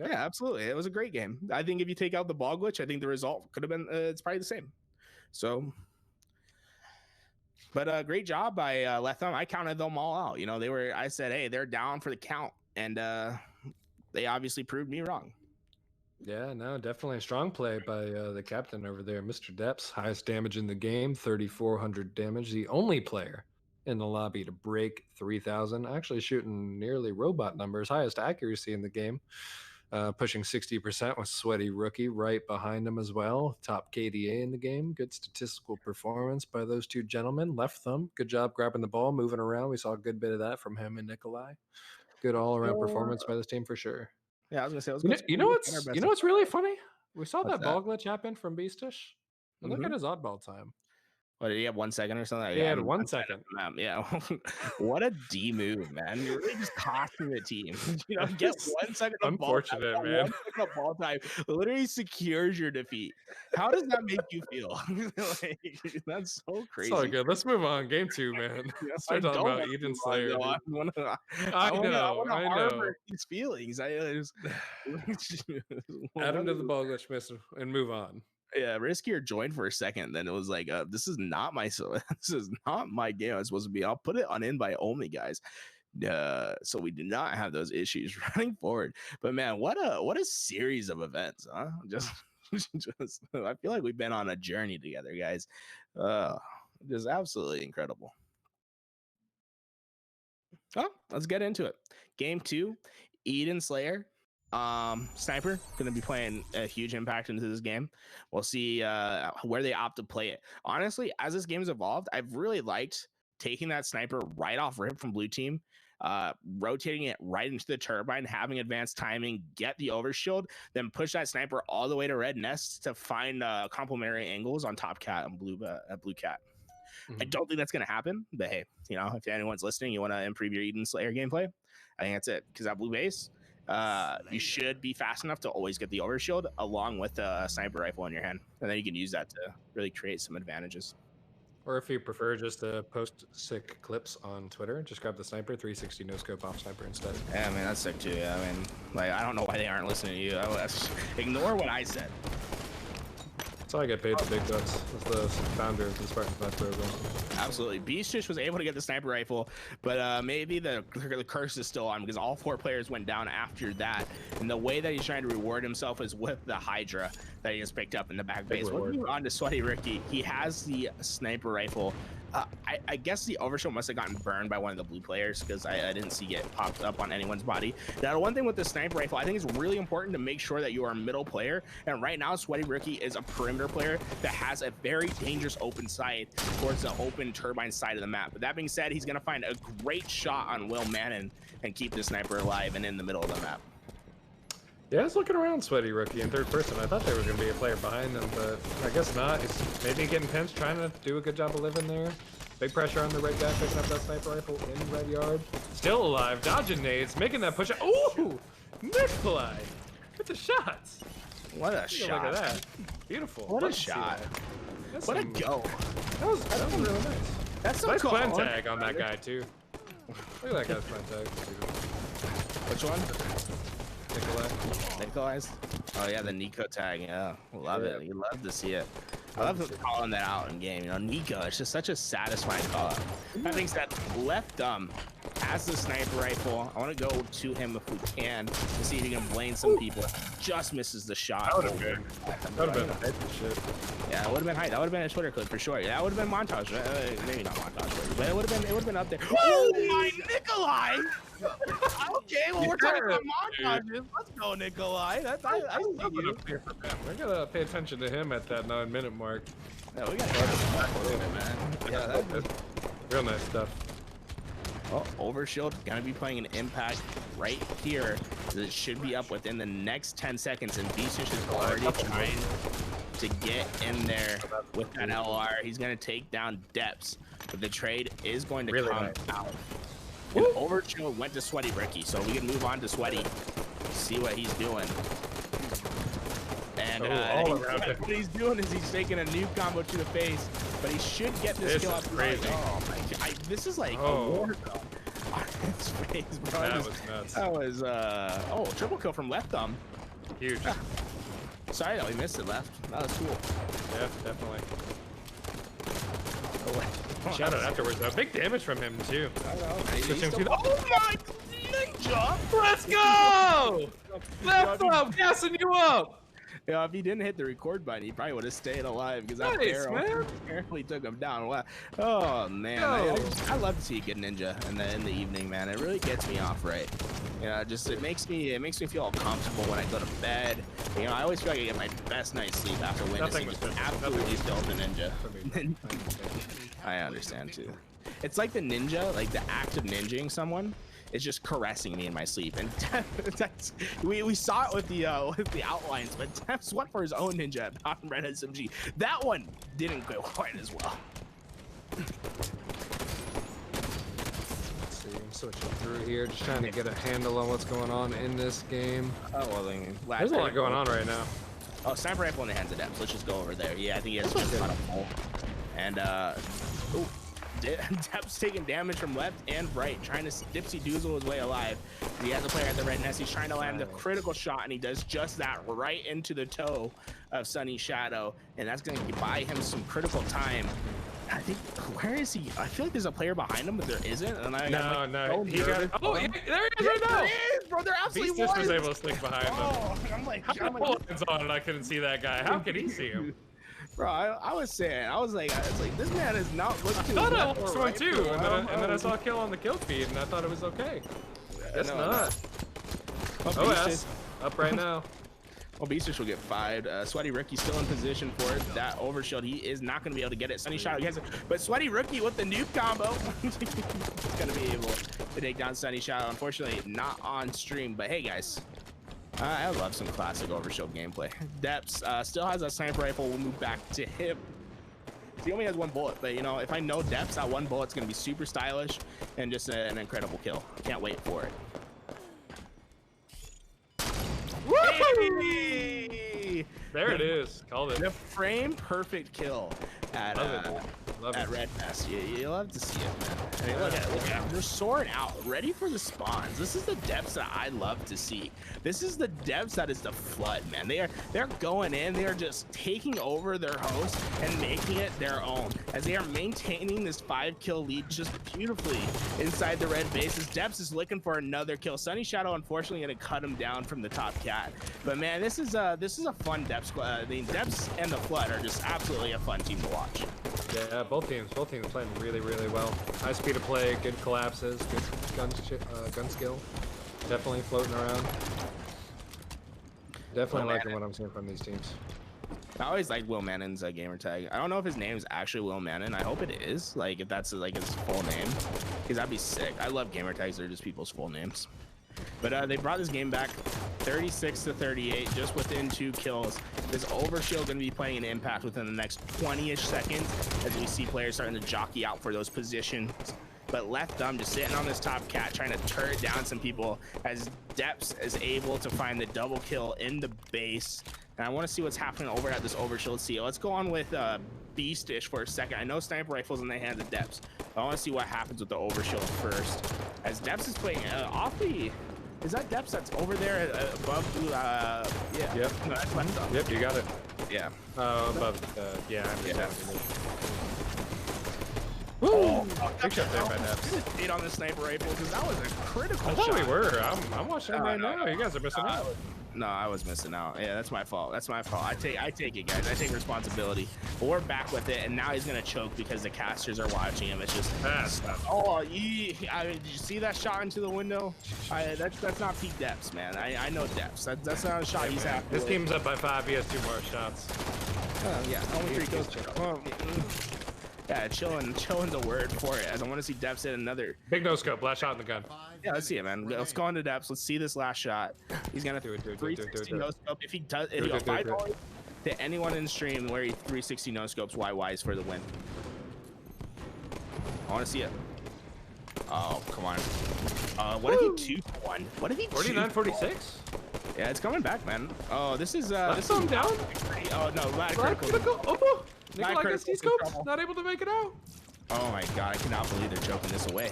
Yeah, absolutely. It was a great game. I think if you take out the ball glitch, I think the result could have been it's probably the same. So, but great job by Letham. I counted them all out. You know, I said, hey, they're down for the count, and they obviously proved me wrong. Yeah, no, definitely a strong play by the captain over there, Mr. Depps. Highest damage in the game, 3,400 damage. The only player in the lobby to break 3,000. Actually shooting nearly robot numbers. Highest accuracy in the game. Pushing 60% with Sweaty Rookie right behind him as well. Top KDA in the game. Good statistical performance by those two gentlemen. Left thumb. Good job grabbing the ball, moving around. We saw a good bit of that from him and Nikolai. Good all-around performance by this team for sure. Yeah, I was gonna say. You know what's really funny? We saw that ball glitch happen from Beastish. Look at his oddball time. What, did he have 1 second or something? He had 1 second. Yeah. What a D move, man. You're really just costing the team. You know, get 1 second of unfortunate, ball time. Man. 1 second of ball time literally secures your defeat. How does that make you feel? Like, that's so crazy. It's all good. Let's move on. Game 2, man. Start talking about Eden Slayer. I know. Harbor these feelings. Add him to the ball glitch miss and move on. Yeah, Riskier joined for a second, then it was like, this is not my game I'm supposed to be. I'll put it on invite only, guys. So we do not have those issues running forward. But man, what a series of events, huh? Just I feel like we've been on a journey together, guys. Just absolutely incredible. Oh, let's get into it. Game 2, Eden Slayer. Sniper going to be playing a huge impact into this game. We'll see where they opt to play it. Honestly, as this game has evolved, I've really liked taking that sniper right off rip from blue team, rotating it right into the turbine, having advanced timing, get the overshield, then push that sniper all the way to red nest to find complementary angles on top cat and blue cat. I don't think that's going to happen, but hey, you know, if anyone's listening, you want to improve your Eden Slayer gameplay, I think that's it, because that blue base, you should be fast enough to always get the overshield along with a sniper rifle in your hand, and then you can use that to really create some advantages. Or if you prefer just to post sick clips on Twitter, just grab the sniper 360 no scope off sniper instead. Yeah, man, that's sick too. Yeah, I mean, like, I don't know why they aren't listening to you. Ignore what I said. That's how I get paid the big bucks as the founder of the Spartan 5 program. Absolutely. Beastish was able to get the sniper rifle, but maybe the curse is still on, because all 4 players went down after that. And the way that he's trying to reward himself is with the Hydra that he just picked up in the back base. We'll move on to Sweaty Ricky. He has the sniper rifle I guess the overshow must have gotten burned by one of the blue players because I didn't see it popped up on anyone's body. Now, one thing with the sniper rifle, I think it's really important to make sure that you are a middle player. And right now, Sweaty Rookie is a perimeter player that has a very dangerous open sight towards the open turbine side of the map. But that being said, he's going to find a great shot on Will Mannon and keep the sniper alive and in the middle of the map. Yeah, I was looking around Sweaty Rookie in third person. I thought there was going to be a player behind them, but I guess not. He's maybe getting pinched, trying to do a good job of living there. Big pressure on the right guy, picking up that sniper rifle in red yard. Still alive, dodging nades, making that push. Ooh! Nikolai! With the shots! What a shot. Look at that. Beautiful. What a shot. What a go. That was really nice. That's some nice cool clan tag on that guy, too. Look at that guy's clan tag. Which one? Nikolai's? Oh yeah, the Nico tag. Yeah, love it. You love to see it. I love him calling that out in game. You know, Nico. It's just such a satisfying call out. That being said, left has the sniper rifle. I want to go to him if we can to see if he can blame some people. Just misses the shot. That would have been. That would have been shit. Yeah, it would have been hype. That would have been a Twitter clip for sure. Yeah, that would have been montage. Maybe not montage, but it would have been up there. Oh my Nikolai! Okay, well we're talking about montages. Let's go, Nikolai. I see you. We gotta pay attention to him at that 9-minute mark. Yeah, we gotta get him, man. Yeah, that's good. Real nice stuff. Oh, Overshield gonna be playing an impact right here. It should be up within the next 10 seconds, and Beastish is already trying to get in there with that LR. He's gonna take down Depths, but the trade is going to come out. And Overshield went to Sweaty Ricky, so we can move on to Sweaty, see what he's doing. And what he's doing is he's taking a new combo to the face, but he should get this kill up. Crazy. Oh my god, this is like a war zone on his face, bro. That was nuts. That was triple kill from left thumb. Huge. Sorry that we missed it left. That was cool. Yeah, definitely. Shout out afterwards though. Big damage from him too. Oh my ninja! Let's go! Left thumb, gassing you up! Yeah, if he didn't hit the record button, he probably would have stayed alive because that barrel apparently took him down. Wow. Oh man, I love to see a good ninja in the evening, man. It really gets me off right. You know, it makes me feel comfortable when I go to bed. You know, I always feel like I get my best night's sleep after witnessing just an absolutely dope ninja. I understand too. It's like the ninja, like the act of ninjing someone. It's just caressing me in my sleep, and we saw it with the outlines, but Tef's went for his own ninja at bottom red SMG. That one didn't go quite as well. Let's see, I'm switching through here, just trying to get a handle on what's going on in this game. Oh well, there's a lot going on right now. Oh, sniper rifle in the hands of Depths. Let's just go over there. Yeah, I think he has just about a pull. And ooh. Depths taking damage from left and right, trying to Dipsy Doozle his way alive. He has a player at the red nest. He's trying to land the critical shot, and he does just that right into the toe of Sunny Shadow, and that's going to buy him some critical time. I think, where is he? I feel like there's a player behind him, but there isn't. And I no. He got, oh, yeah, there he is right now. There he is, bro. They're absolutely Beast was able to sneak behind him. I'm like, how did bullets on and I couldn't see that guy? How could he see him? Bro, I was like, this man is not looking. I thought I lost one too, and then I saw a kill on the kill feed, and I thought it was okay. Guess not. Oh, yes. Up right now. Well, Beasters will get 5. Sweaty Rookie still in position for it. That overshield, he is not going to be able to get it. Sunny Shadow gets it, but Sweaty Rookie with the nuke combo, he's going to be able to take down Sunny Shadow. Unfortunately, not on stream, but hey, guys. I love some classic overshield gameplay. Depths still has a sniper rifle. We'll move back to him. He only has 1 bullet, but you know, if I know Depths, that 1 bullet's gonna be super stylish and just an incredible kill. Can't wait for it. Hey! There it is. Called it. The frame perfect kill at Red Nest. You love to see it, man. I mean, look at it. They're soaring out, ready for the spawns. This is the Depths that I love to see. This is the Depths that is the flood, man. They're going in. They are just taking over their host and making it their own as they are maintaining this 5-kill lead just beautifully inside the red bases. Depths is looking for another kill. Sunny Shadow unfortunately going to cut him down from the top cat. But man, this is a fun Depths squad. The Depths and the Flood are just absolutely a fun team to watch. Yeah, both teams playing really, really well. High speed of play, good collapses, good gun skill. Definitely floating around. Definitely liking what I'm seeing from these teams. I always like Will Mannon's gamer tag. I don't know if his name's actually Will Mannon. I hope it is. Like, if that's like his full name, because that'd be sick. I love gamer tags. They're just people's full names. But they brought this game back 36-38, just within 2 kills. This Overshield going to be playing an impact within the next 20-ish seconds as we see players starting to jockey out for those positions. But Left Thumb just sitting on this top cat, trying to turret down some people as Depps is able to find the double kill in the base. And I want to see what's happening over at this Overshield C. Let's go on with Beastish for a second. I know sniper rifles in the hands of Depps. I want to see what happens with the Overshield first. As Depps is playing awfully... Is that Depps that's over there above? Yeah. Yep. No, that's Left Thumb. Yep, you got it. Yeah. Above. Yeah. Yeah. Woo! Oh, big shot there by Depps. Hit on the sniper rifle because that was a critical I thought shot. we were. I'm watching right now. You guys are missing out. No, I was missing out. Yeah, that's my fault. That's my fault. I take it, guys. I take responsibility. But we're back with it, and now he's gonna choke because the casters are watching him. It's just oh, I mean, did you see that shot into the window? That's not peak Depths, man. I know Depths. That's not a shot he's happy This with. team's up by 5. He has 2 more shots. Yeah, only 3 kills. Yeah, chilling's a word for it. As I want to see Depths hit another Big no scope. Last shot in the gun. Yeah, let's see it, man. Let's go into Depths. Let's see this last shot. He's gonna do it. 360 no scope. If he does, if he goes $5 to anyone in the stream where he 360 no scopes, YY's for the win. I want to see it. Oh, come on. What if he 2-1? What if he 49-46? Yeah, it's coming back, man. Oh, this is this is down. Oh no, lag critical. Oh, Nikolai gets T-scoped. Not able to make it out. Oh my god, I cannot believe they're choking this away.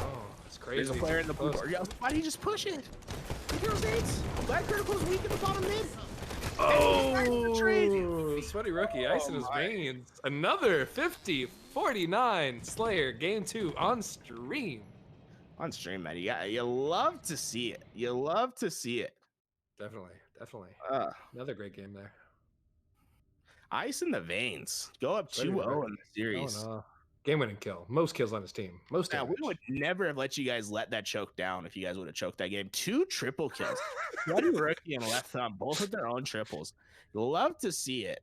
Oh, that's crazy. There's a player in the blue door. Yo, why did he just push it? He throws eights. Lag critical's weak in the bottom mid. Oh, Sweaty Rookie, ice in his veins. Another 50-49 Slayer game 2 on stream. On stream, man. You love to see it. You love to see it. Definitely. Another great game there. Ice in the veins. Go up 2-0 in the series. Oh, no. Game-winning kill. Most kills on his team. Most now, damage. we would never have let you guys let that choke down if you guys would have choked that game. 2 triple kills. Sweaty Rookie and Left Thumb, both with their own triples. Love to see it.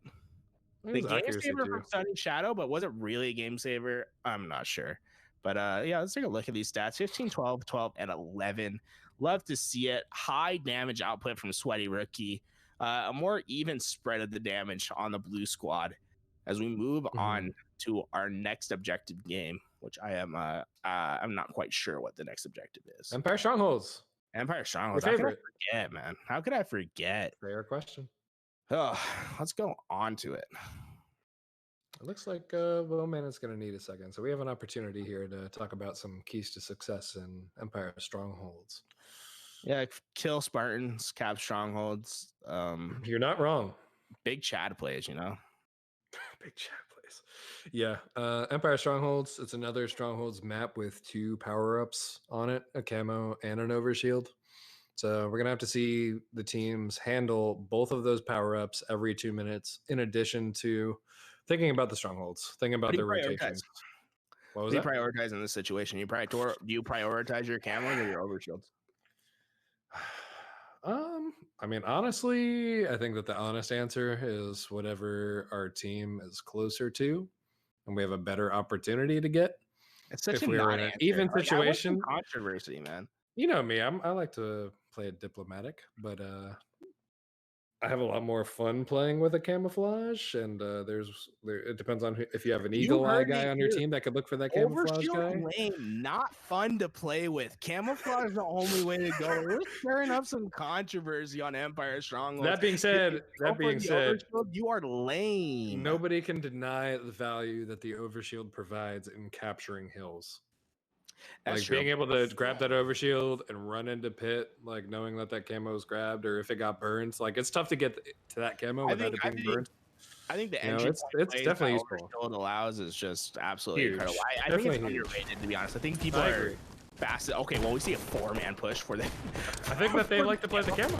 The game saver from Sunny Shadow, but was it really a game saver? I'm not sure. But yeah, let's take a look at these stats. 15, 12, 12, and 11. Love to see it. High damage output from Sweaty Rookie. A more even spread of the damage on the blue squad as we move on to our next objective game, which I'm not quite sure what the next objective is. Empire Strongholds. Empire Strongholds. How could I forget, man? How could I forget? Fair question. Oh, let's go on to it. It looks like Bowman is going to need a second. So we have an opportunity here to talk about some keys to success in Empire Strongholds. Yeah, kill Spartans, cap Strongholds. You're not wrong. Big Chad plays, you know? Big Chad plays. Yeah. Empire Strongholds. It's another Strongholds map with 2 power-ups on it, a camo and an overshield. So we're going to have to see the teams handle both of those power-ups every 2 minutes, in addition to thinking about the Strongholds, thinking about their rotations. What was that? What do you prioritize in this situation? Do you prioritize your camos or your overshields? I mean, honestly, I think that the honest answer is whatever our team is closer to and we have a better opportunity to get. It's such if we're in an even situation. Controversy, man. You know me, I like to play it diplomatic, but I have a lot more fun playing with a camouflage, and it depends on if you have an eagle eye guy on your team that could look for that camouflage guy. Lane, not fun to play with. Camouflage is the only way to go. We're stirring up some controversy on Empire Strongholds. That being said, you are lame. Nobody can deny the value that the overshield provides in capturing hills. That's like true. Being able to grab that overshield and run into pit, like knowing that camo is grabbed, or if it got burned, like it's tough to get to that camo without it being burned. I think the entry it's definitely useful. It allows is just absolutely incredible. I think it's underrated, to be honest. I think people are fast. Okay, well, we see a 4-man push for them. I think that they like to play the camo.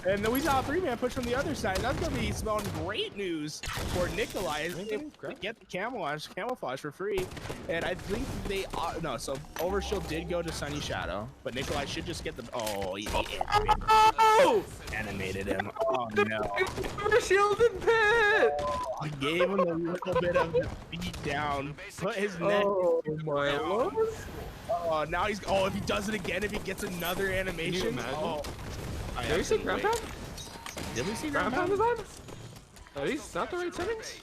And then we saw a 3-man push from the other side. That's going to be spelling great news for Nikolai. They get the camouflage for free. And I think they no, so Overshield did go to Sunny Shadow, but Nikolai should just get the he animated him. Oh no. Overshield and Pit! Oh, gave him a little bit of the beat down. Put his neck. Oh my lord. Oh, now he's if he does it again, if he gets another animation. Did we see ground pound? Did we see ground pound is on? Are these not the right settings?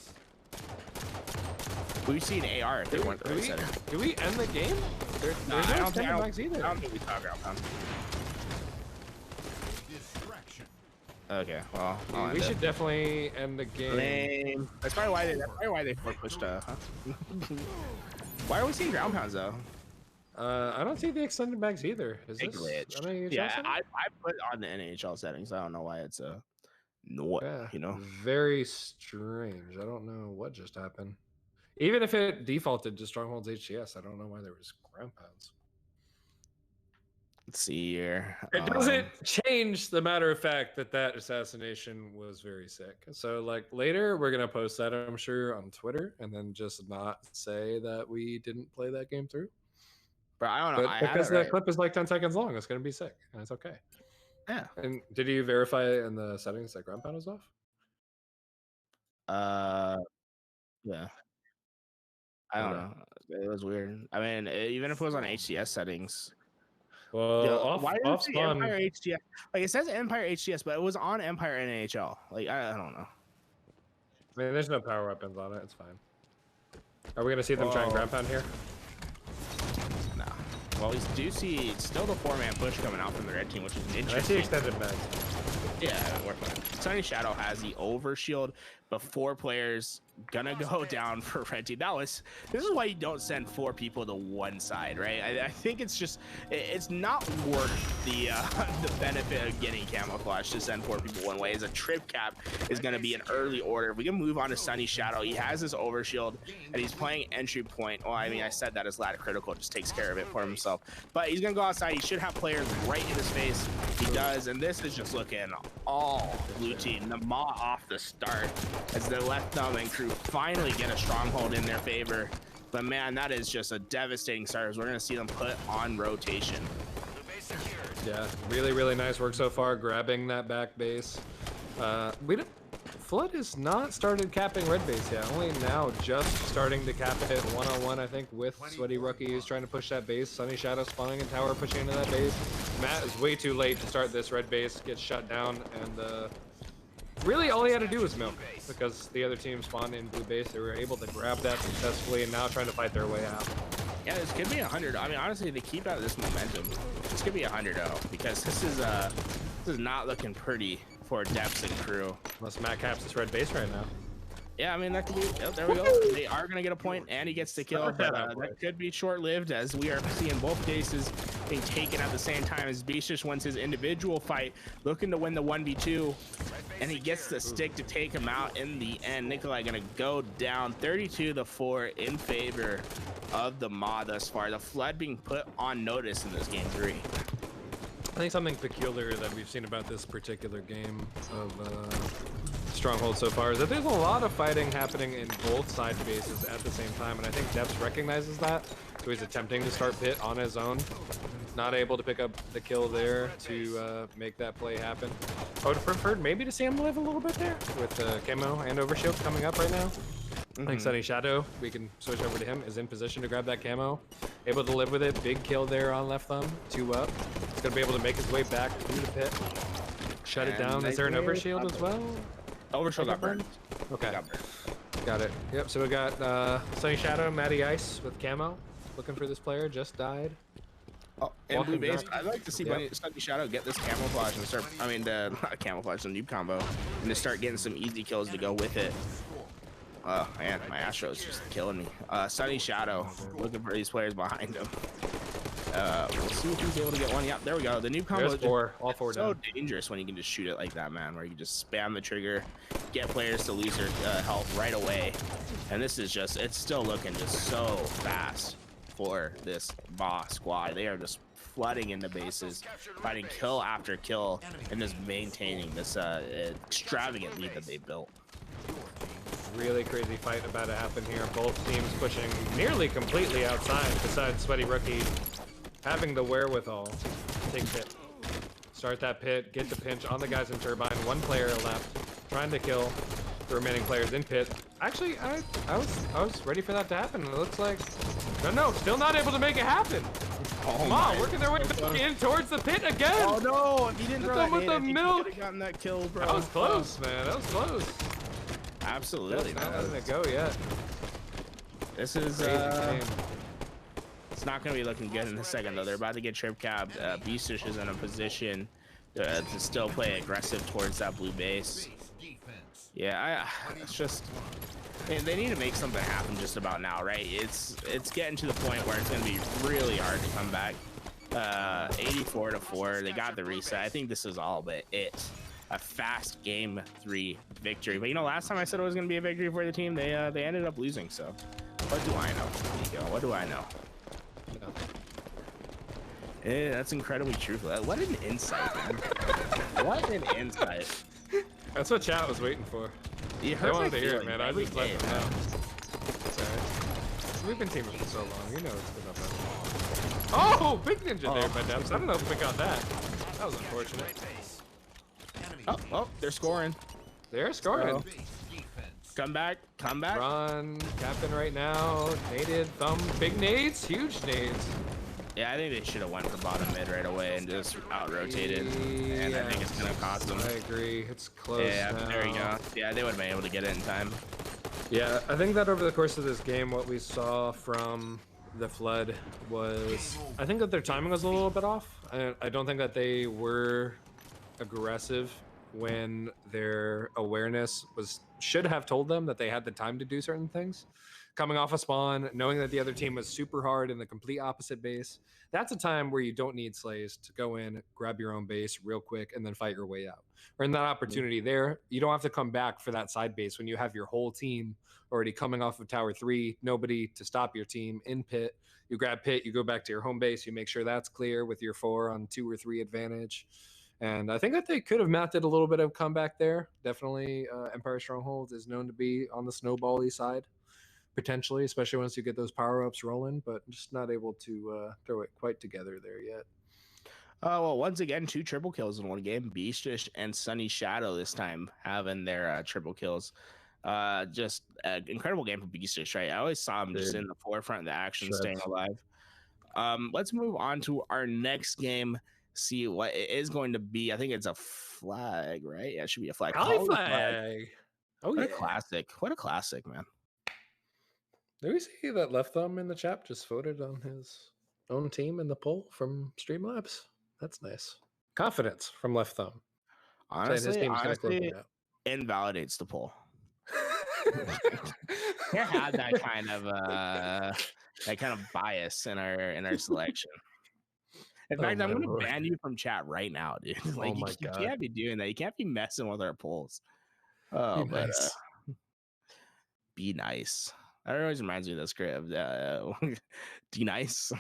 We've seen AR if they weren't the right settings. Do we end the game? There's no extended mags either. I don't think we saw ground pound. Okay, well, we should definitely end the game. Lame. That's probably why they pushed. Why are we seeing ground pounds though? I don't see the extended mags either. Is this glitch? Yeah, I put it on the NHL settings. I don't know why it's you know. Very strange. I don't know what just happened. Even if it defaulted to Stronghold's HCS, I don't know why there was ground pounds. Let's see here. It doesn't change the matter of fact that assassination was very sick. So like later we're gonna post that, I'm sure, on Twitter, and then just not say that we didn't play that game through. But I don't know. Because that clip is like 10 seconds long, it's gonna be sick, and it's okay. Yeah. And did you verify in the settings that ground pound is off? Yeah. I don't know. It was weird. I mean, even if it was on HCS settings. Well, why off did it say Empire HCS? Like it says Empire HCS, but it was on Empire NHL. Like I don't know. I mean, there's no power weapons on it. It's fine. Are we gonna see them try and ground pound here? No. Well, we do see still the 4-man push coming out from the red team, which is interesting. I see extended mags. Yeah, we're fine. Sunny Shadow has the overshield, but 4 players gonna go down for red team. This is why you don't send 4 people to one side, right? I think it's not worth the benefit of getting camouflage to send 4 people one way. As a trip cap is gonna be an early order. If we can move on to Sunny Shadow, he has his overshield and he's playing entry point. Well, I mean, I said that his ladder critical just takes care of it for himself, but he's gonna go outside. He should have players right in his face. He does, and this is just looking all blue team. The Maw off the start as the left thumb and crew finally get a stronghold in their favor. But man, that is just a devastating start as we're gonna see them put on rotation. Yeah, really nice work so far, grabbing that back base. Flood has not started capping red base yet, only now just starting to cap it one-on-one, I think, with Sweaty Rookie, who's trying to push that base. Sunny Shadow spawning and Tower pushing into that base. Matt is way too late to start this red base, gets shut down, and really all he had to do was milk, because the other team spawned in blue base. They were able to grab that successfully, and now trying to fight their way out. Yeah, this could be 100. I mean, honestly, to keep out of this momentum, this could be 100-0, because this is not looking pretty for Depths and crew. Unless Matt caps this red base right now. Yeah, I mean, that could be, there we go. They are going to get a point, and he gets the kill, but that could be short-lived, as we are seeing both bases being taken at the same time, as Beast just wins his individual fight, looking to win the 1v2, and he gets the stick to take him out in the end. Nikolai going to go down 32-4 in favor of the Maw thus far. The Flood being put on notice in this game 3. I think something peculiar that we've seen about this particular game of Stronghold so far is that there's a lot of fighting happening in both side bases at the same time, and I think Depths recognizes that, so he's attempting to start Pit on his own. Not able to pick up the kill there to make that play happen. I would have preferred maybe to see him live a little bit there with Camo and Overshield coming up right now. I think Sunny Shadow, we can switch over to him, is in position to grab that camo. Able to live with it. Big kill there on left thumb. 2 up. He's going to be able to make his way back through the pit. Shut it down. Is there an overshield as well? Overshield got burned. Okay. Got it. Yep, so we got Sunny Shadow, Matty Ice with camo. Looking for this player. Just died. Oh, and blue base. I'd like to see Sunny Shadow get this camouflage and start, I mean, not camouflage, the noob combo, and to start getting some easy kills to go with it. Oh man, my Astro is just killing me. Sunny Shadow, looking for these players behind him. We'll see if he's able to get one. Yep, there we go. The new combo is all four so down. dangerous when you can just shoot it like that, man, where you just spam the trigger, get players to lose their health right away. And this is just, it's still looking just so fast for this boss squad. They are just flooding into bases, fighting kill after kill, and just maintaining this extravagant lead that they built. Really crazy fight about to happen here. Both teams pushing nearly completely outside, besides Sweaty Rookie having the wherewithal to take pit. Start that pit, get the pinch on the guys in Turbine. One player left, trying to kill the remaining players in pit. Actually, I was ready for that to happen. It looks like no, still not able to make it happen. Oh Come on, working their way back in towards the pit again. Oh no, if he didn't throw that with the milk. He gotten that kill, bro. That was close, man. That was close. Absolutely. Not letting it go yet. This is it's not going to be looking good in a second, though. They're about to get trip capped. Beastish is in a position to still play aggressive towards that blue base. Yeah, it's just they need to make something happen just about now, right? It's getting to the point where it's going to be really hard to come back. 84-4. They got the reset. I think this is all but it. A fast game 3 victory. But you know, last time I said it was going to be a victory for the team, they ended up losing. So what do I know, Nico? What do I know? That's incredibly truthful. What an insight, man. What an insight. That's what chat was waiting for. You they wanted to hear it, man. I just let them know. It's alright. We've been teaming for so long. You know it's been up there. Oh, big ninja there by Depths. I don't know if we got that. That was unfortunate. Oh, they're scoring. They're scoring. Come back. Run, captain right now. Naded, thumb, big nades, huge nades. Yeah, I think they should have went for bottom mid right away and just out-rotated. And I think it's going to cost them. I agree. It's close Yeah, now. there you go. Yeah, they would have been able to get it in time. Yeah, I think that over the course of this game, what we saw from the Flood was, I think that their timing was a little bit off. I don't think that they were aggressive when their awareness should have told them that they had the time to do certain things. Coming off a spawn, knowing that the other team was super hard in the complete opposite base, that's a time where you don't need slays to go in, grab your own base real quick, and then fight your way out. Or in that opportunity there, you don't have to come back for that side base when you have your whole team already coming off of Tower 3, nobody to stop your team in pit. You grab pit, you go back to your home base, you make sure that's clear with your 4 on 2 or 3 advantage. And I think that they could have mounted a little bit of comeback there. Definitely Empire Stronghold is known to be on the snowball-y side, potentially, especially once you get those power-ups rolling, but just not able to throw it quite together there yet. Well, once again, 2 triple kills in one game. Beastish and Sunny Shadow this time having their triple kills. Just an incredible game for Beastish, right? I always saw him just in the forefront of the action, staying alive. Let's move on to our next game. See what it is going to be. I think it's a flag, right? Yeah, it should be a flag. Kali flag. Oh, what a classic. What a classic, man. Did we see that Left Thumb in the chat just voted on his own team in the poll from Streamlabs? That's nice. Confidence from Left Thumb. Honestly, invalidates the poll. Can't have that kind of bias in our selection. In fact, I'm gonna ban you from chat right now, dude. Like, you can't be doing that. You can't be messing with our polls. Oh, but nice. Be nice. That always reminds me of the script. Be nice.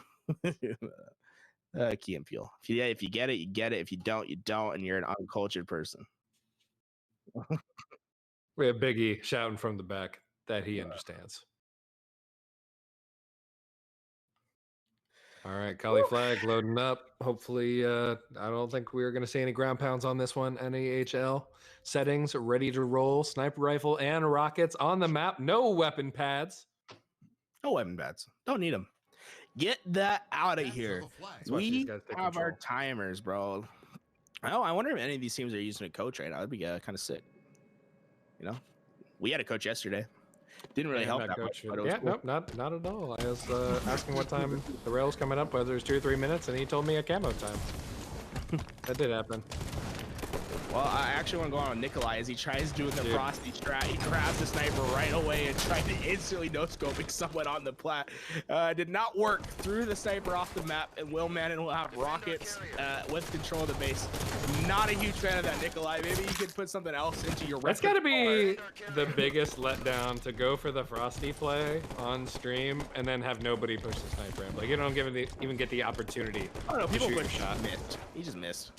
Key and Peele. If you get it, you get it. If you don't, you don't, and you're an uncultured person. We have Biggie shouting from the back that he understands. All right, Kali flag loading up. Hopefully, I don't think we're going to see any ground pounds on this one. NAHL settings ready to roll. Sniper rifle and rockets on the map. No weapon pads. No weapon pads. Don't need them. Get that out of here. We have our timers, bro. Oh, I wonder if any of these teams are using a coach right now. That'd be kind of sick. You know, we had a coach yesterday. Didn't really help that much. But it was cool. Nope, not at all. I was asking what time the rail's coming up, whether it's 2 or 3 minutes, and he told me a camo time. That did happen. Well, I actually want to go on with Nikolai as he tries doing the frosty strat. He grabs the sniper right away and tried to instantly no-scoping someone on the plat. Did not work. Threw the sniper off the map, and Will Mannon will have rockets with control of the base. Not a huge fan of that, Nikolai. Maybe you could put something else into your That's got to be the biggest letdown, to go for the frosty play on stream and then have nobody push the sniper ramp. Like, you don't even get the opportunity. Oh no, people shoot shot. Missed. He just missed.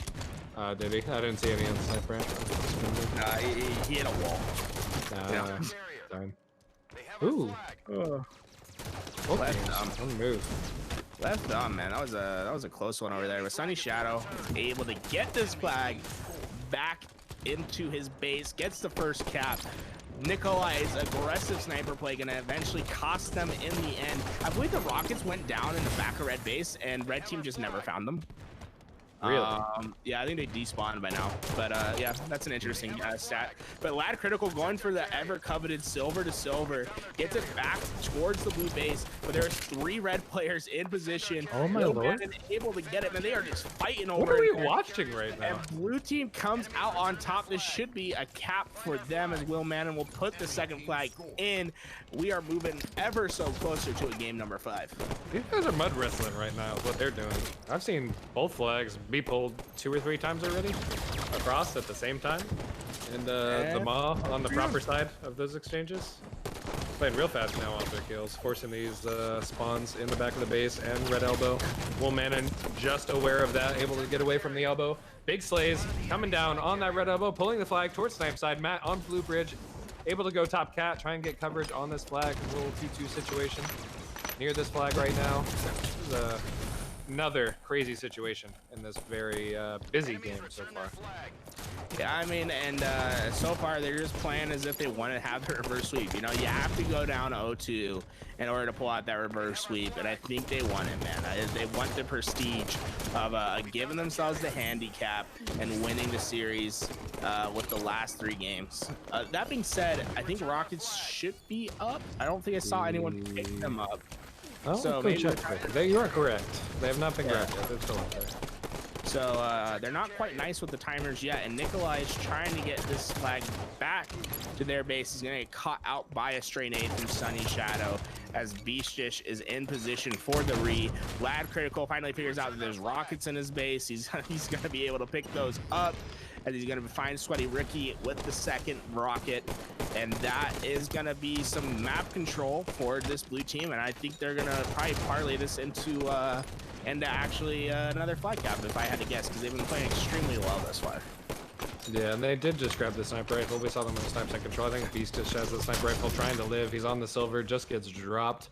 Did he? I didn't see any on the sniper ramp. He hit a wall. Darn. Ooh. Left dumb. One move. Left dumb, man. That was a close one over there. But Sunny Shadow able to get this flag back into his base, gets the first cap. Nikolai's aggressive sniper play gonna eventually cost them in the end. I believe the rockets went down in the back of red base, and red team just never found them. Really? Yeah, I think they despawned by now. But yeah, that's an interesting stat. But Lad Critical going for the ever coveted silver to silver, gets it back towards the blue base. But there's 3 red players in position. Oh my lord! And able to get it, man. They are just fighting over. What are we watching right now? And blue team comes out on top. This should be a cap for them, as Will Mannon will put the second flag in. We are moving ever so closer to a game number 5. These guys are mud wrestling right now, is what they're doing. I've seen both flags be pulled 2 or 3 times already across at the same time, and the Maw on the proper side of those exchanges. Playing real fast now off their kills, forcing these spawns in the back of the base and red elbow. Will Mannon just aware of that, able to get away from the elbow. Big slays coming down on that red elbow, pulling the flag towards snipe side. Matt on blue bridge, able to go top cat, try and get coverage on this flag. A little 2-2 situation near this flag right now. This is another crazy situation in this very busy game so far. Yeah, I mean, and so far they're just playing as if they want to have the reverse sweep. You know, you have to go down 0-2 in order to pull out that reverse sweep, and I think they want it, man. They want the prestige of giving themselves the handicap and winning the series with the last 3 games. That being said, I think Rockets should be up. I don't think I saw anyone pick them up. Oh, so maybe check. You are correct. They have not been grabbed yet. They're still up there. So they're not quite nice with the timers yet, and Nikolai is trying to get this flag back to their base. He's gonna get caught out by a stray nade from Sunny Shadow as Beastish is in position for the re. Lad Critical finally figures out that there's rockets in his base. He's gonna be able to pick those up, as he's gonna find Sweaty Ricky with the second rocket, and that is gonna be some map control for this blue team, and I think they're gonna probably parlay this into actually another flag cap, if I had to guess, because they've been playing extremely well thus far. Yeah, and they did just grab the sniper rifle. We saw them with the sniper control. I think Beast just has the sniper rifle trying to live. He's on the silver, just gets dropped.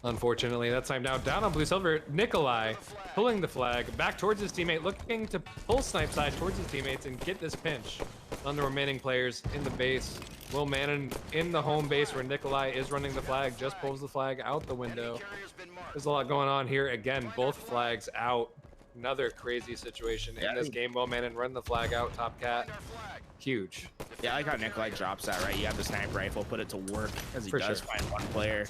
Unfortunately, that time now down on blue silver. Nikolai pulling the flag back towards his teammate, looking to pull snipe side towards his teammates and get this pinch on the remaining players in the base. Will Mannon in the home base where Nikolai is running the flag, just pulls the flag out the window. There's a lot going on here. Again, both flags out. Another crazy situation in this game. Will Mannon run the flag out, top cat. Huge. Yeah, I like how Nikolai drops that, right? You have the sniper rifle, put it to work, as he does find one player.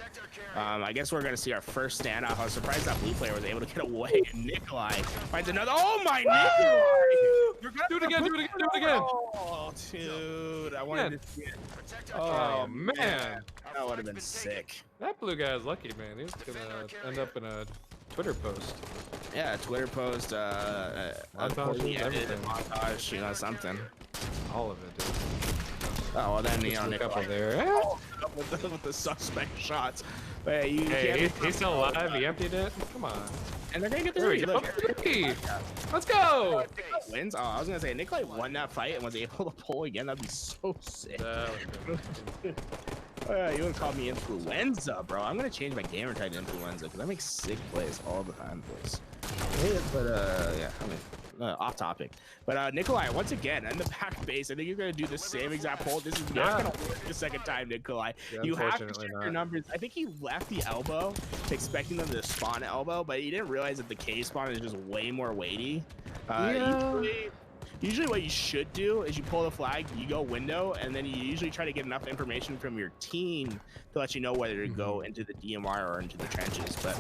I guess we're going to see our first standout. I was surprised that blue player was able to get away. And Nikolai finds another. Oh, my Nikolai! Do it again, do it again, do it again! Oh, dude. I wanted to see it. Oh, man. That would have been sick. That blue guy is lucky, man. He's going to end up in a Twitter post. Yeah, a Twitter post, montage, you know, something. All of it, dude. Oh, well, then, you know, Nikolai there. With the suspect shots. But hey, he's still alive. He emptied it. Come on. And they're gonna get the there we go. Let's go. Wins. Oh, I was gonna say Nikolai won that fight and was able to pull again. That'd be so sick. You would call me Influenza, bro. I'm gonna change my gamer tag to Influenza because I make sick plays all the time, boys. But yeah, I mean, off topic. But Nikolai, once again, in the back base, I think you're gonna do the same exact pull. This is not gonna work the second time, Nikolai. Yeah, you have to check your numbers. I think he left the elbow, expecting them to spawn elbow, but he didn't realize that the K spawn is just way more weighty. Usually what you should do is you pull the flag, you go window, and then you usually try to get enough information from your team to let you know whether to go into the DMR or into the trenches. But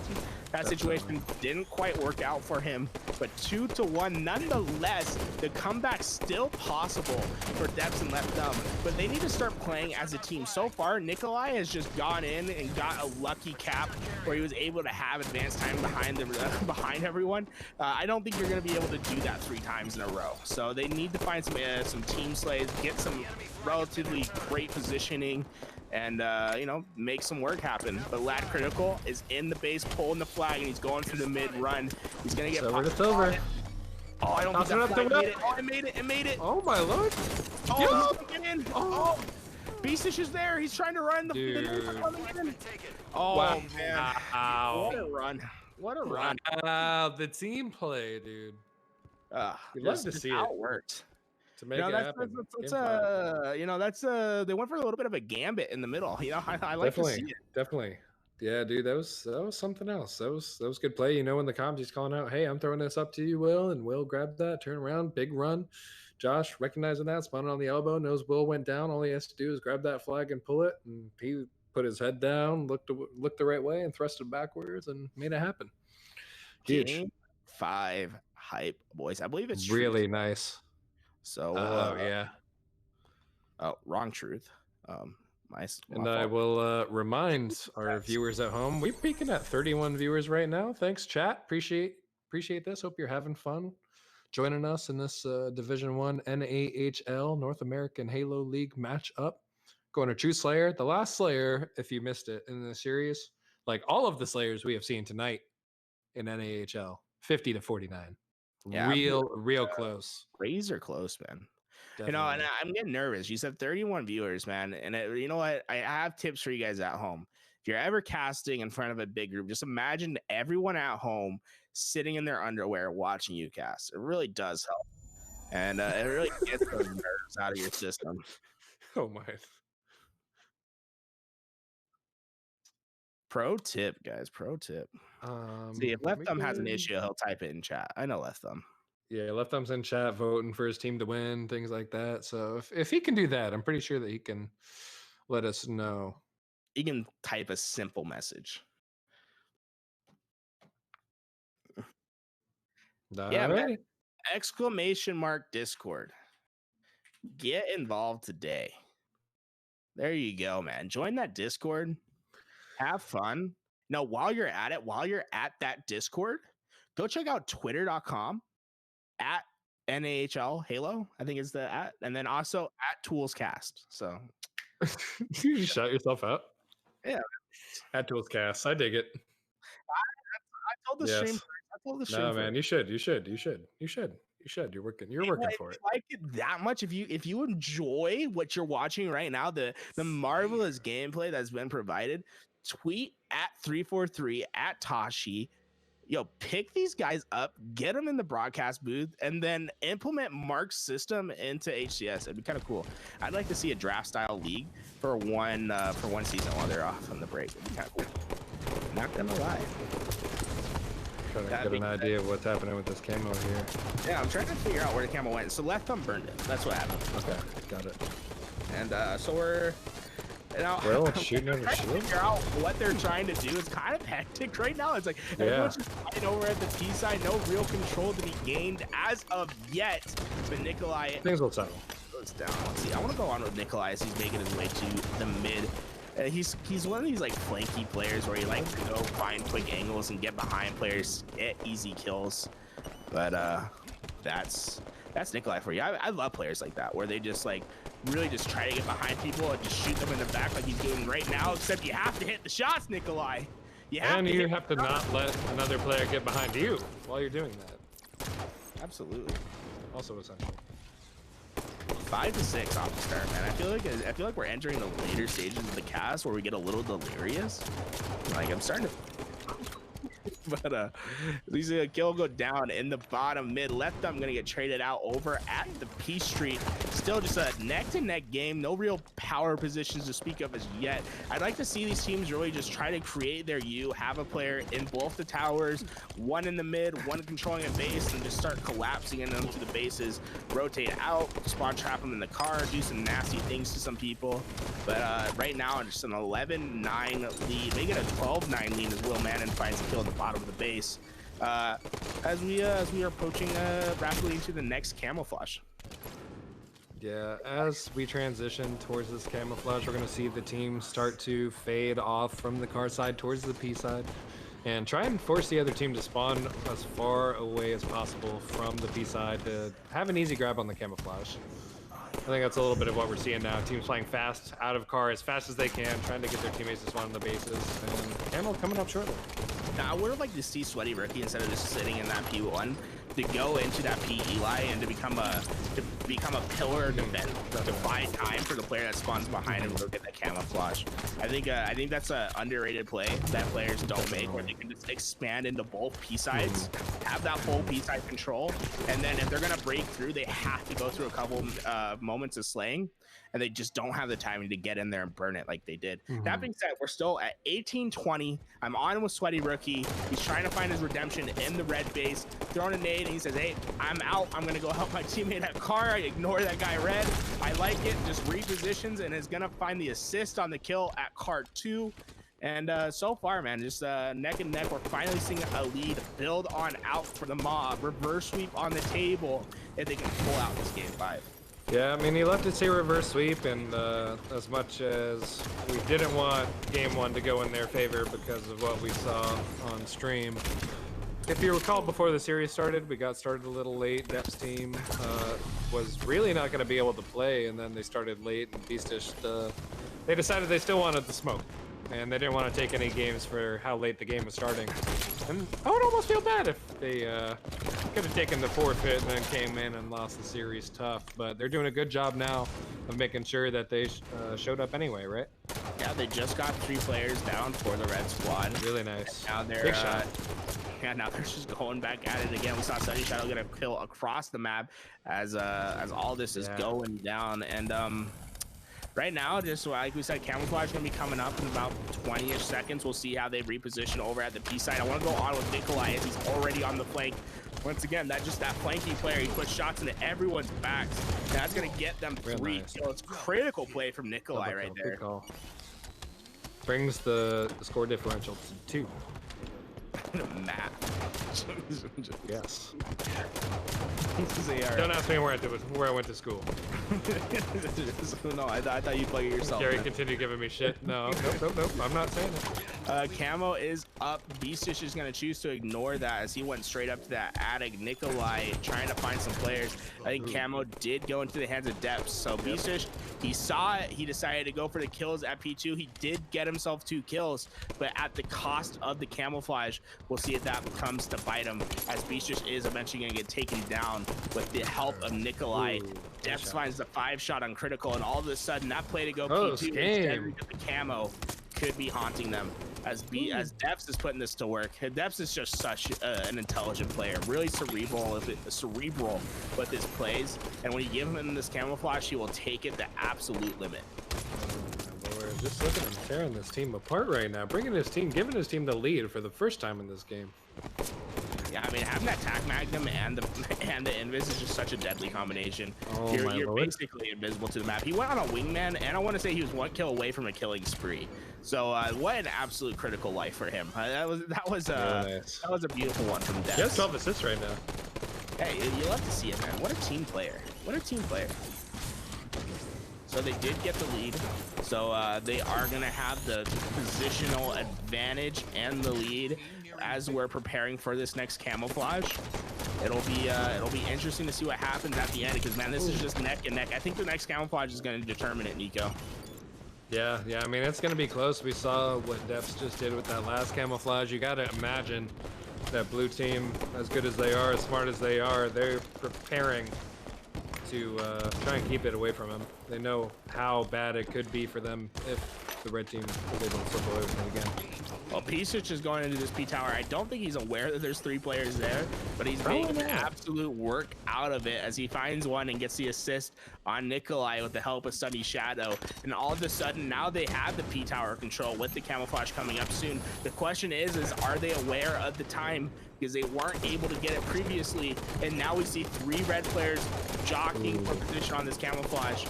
that situation didn't quite work out for him. But 2-1, nonetheless, the comeback's still possible for Depths and Left Thumb. But they need to start playing as a team. So far, Nikolai has just gone in and got a lucky cap where he was able to have advanced time behind them, behind everyone. I don't think you're going to be able to do that 3 times in a row. So they need to find some team slays, get some relatively great positioning, and you know, make some work happen. But Lad Critical is in the base, pulling the flag, and he's going for the mid run. He's gonna get silver. Oh, I don't think that flag made it. Oh, it made it. Oh my lord. Oh, get in. Oh, Beastish is there. He's trying to run the Dude. Oh wow. man. Wow. What a run. What a run. Wow, the team play, dude. You'd love to see how it worked. To make it happen. You know, that's they went for a little bit of a gambit in the middle. You know, I like to see it. Definitely. Yeah, dude, that was something else. That was good play. You know, in the comms he's calling out, hey, I'm throwing this up to you, Will, and Will grabbed that, turn around, big run. Josh recognizing that, spun on the elbow, knows Will went down. All he has to do is grab that flag and pull it, and he put his head down, looked the right way, and thrusted backwards, and made it happen. Huge. Game 5 hype, boys. I believe it's really nice. So yeah. Oh, wrong truth. Nice. And I will remind our viewers at home, we're peaking at 31 viewers right now. Thanks, chat. Appreciate this. Hope you're having fun joining us in this Division 1 NAHL North American Halo League matchup. Going to True Slayer, the last Slayer, if you missed it in the series, like all of the Slayers we have seen tonight in NAHL, 50-49. Yeah, real close. Razor close, man. Definitely. You know, and I'm getting nervous. You said 31 viewers, man. And you know what? I have tips for you guys at home. If you're ever casting in front of a big group, just imagine everyone at home sitting in their underwear watching you cast. It really does help. And it really gets those nerves out of your system. Oh, my. Pro tip, guys. Pro tip. See, if Left Thumb has an issue, he'll type it in chat. I know Left Thumb. Yeah, Left Thumb's in chat voting for his team to win, things like that. So if he can do that, I'm pretty sure that he can let us know. He can type a simple message. Yeah, man. ! Discord. Get involved today. There you go, man. Join that Discord. Have fun. Now, while you're at that Discord, go check out twitter.com at NAHL Halo, I think is the at, and then also at ToolsCast. So you just shout yourself out. Yeah. At ToolsCast. I dig it. I told the stream. No, man, you should. You're working for it. Like it that much. If you enjoy what you're watching right now, the marvelous gameplay that's been provided, tweet at 343 at Tashi. Yo, pick these guys up, get them in the broadcast booth, and then implement Mark's system into HCS. It'd be kind of cool. I'd like to see a draft style league for one season while they're off on the break. It'd be kind of cool. Not gonna lie. Trying to get an idea of what's happening with this camo here. Yeah, I'm trying to figure out where the camo went. So Left Thumb burned it. That's what happened. Okay, got it. And so we're shooting over shield. Figure out what they're trying to do. It's kind of hectic right now. It's like everyone's just fighting over at the T side. No real control to be gained as of yet. But Nikolai, things will settle. Goes down. Let's see. I want to go on with Nikolai as he's making his way to the mid. He's one of these like flanky players where he likes to go find quick angles and get behind players, get easy kills. But that's Nikolai for you. I love players like that where they just like really just try to get behind people and just shoot them in the back like he's doing right now. Except you have to hit the shots, Nikolai. You have to not let another player get behind you while you're doing that. Absolutely. Also essential. 5 to 6 off the start, man. I feel like we're entering the later stages of the cast where we get a little delirious. Like I'm starting to But at least a kill go down in the bottom mid. Left, I'm gonna get traded out over at the Peace Street. Still just a neck-to-neck game. No real power positions to speak of as yet. I'd like to see these teams really just try to create their U, have a player in both the towers, one in the mid, one controlling a base, and just start collapsing into the bases, rotate out, spawn trap them in the car, do some nasty things to some people. But right now, just an 11-9 lead. They get a 12-9 lead as Will Mannon finds a kill at the bottom of the base. As we are approaching rapidly into the next camouflage. Yeah, as we transition towards this camouflage, we're going to see the team start to fade off from the car side towards the P side and try and force the other team to spawn as far away as possible from the P side to have an easy grab on the camouflage. I think that's a little bit of what we're seeing now. Teams playing fast, out of car as fast as they can, trying to get their teammates to spawn on the bases, and camo coming up shortly. Now, I would have liked to see Sweaty Rookie, instead of just sitting in that P1, to go into that P Eli and to become a pillar defense, to buy time for the player that spawns behind him to get that camouflage. I think that's an underrated play that players don't make, where they can just expand into both P sides, have that full P side control, and then if they're gonna break through, they have to go through a couple moments of slaying, and they just don't have the timing to get in there and burn it like they did. That being said, we're still at 18-20. I'm on with Sweaty Rookie. He's trying to find his redemption in the red base, throwing a nade, and he says, hey, I'm out. I'm gonna go help my teammate at car. I ignore that guy red. I like it. Just repositions and is gonna find the assist on the kill at car 2. And so far, man, just neck and neck. We're finally seeing a lead build on out for the mob. Reverse sweep on the table if they can pull out this game 5. Yeah, I mean, he left it to reverse sweep, and as much as we didn't want game 1 to go in their favor because of what we saw on stream, if you recall, before the series started, we got started a little late. Dep's team was really not going to be able to play, and then they started late, and Beastish, they decided they still wanted the smoke, and they didn't want to take any games for how late the game was starting. And I would almost feel bad if they could have taken the forfeit and then came in and lost the series tough, but they're doing a good job now of making sure that they showed up anyway, right? Yeah, they just got 3 players down for the red squad. Really nice. Now they're big shot. Yeah, now they're just going back at it again. We saw Sunny Shadow get a kill across the map as all this is going down. And right now, just like we said, camouflage is going to be coming up in about 20-ish seconds. We'll see how they reposition over at the P side. I want to go on with Nikolai as he's already on the flank. Once again, that flanking player, he puts shots into everyone's backs. And that's going to get them 3 kills. Critical play from Nikolai right there. Brings the score differential to 2. Map. Yes. Don't ask me where I went to school. No, I thought you'd play it yourself. Gary continued giving me shit. No, nope. I'm not saying it. Camo is up. Beastish is going to choose to ignore that as he went straight up to that attic. Nikolai trying to find some players. I think Camo did go into the hands of Depths. So Beastish, he saw it. He decided to go for the kills at P2. He did get himself 2 kills, but at the cost of the camouflage. We'll see if that comes to bite him, as Beastish is eventually going to get taken down with the help of Nikolai. Depths finds the 5-shot on critical, and all of a sudden that play to go P2 instead of the camo could be haunting them. As Depths is putting this to work. Depths is just such an intelligent player, really cerebral with his plays, and when you give him this camouflage, he will take it the absolute limit. Just look at him tearing this team apart right now, giving his team the lead for the first time in this game. Yeah, I mean, having that Tac Magnum and the Invis is just such a deadly combination. Oh, you're basically invisible to the map. He went on a wingman, and I want to say he was 1 kill away from a killing spree. So what an absolute critical life for him. That was a beautiful one from Depths. He has 12 assists right now. Hey, you love to see it, man. What a team player. What a team player. So they did get the lead. So they are going to have the positional advantage and the lead as we're preparing for this next camouflage. It'll be interesting to see what happens at the end, because man, this is just neck and neck. I think the next camouflage is going to determine it, Nico. Yeah, I mean, it's going to be close. We saw what Depths just did with that last camouflage. You got to imagine that blue team, as good as they are, as smart as they are, they're preparing to try and keep it away from him. They know how bad it could be for them if the red team was able to slip away with it again. Well, P-Switch is going into this P tower. I don't think he's aware that there's 3 players there, but he's making an absolute work out of it as he finds one and gets the assist on Nikolai with the help of Sunny Shadow. And all of a sudden, now they have the P tower control with the camouflage coming up soon. The question is are they aware of the time? Because they weren't able to get it previously, and now we see 3 red players jockeying for position on this camouflage.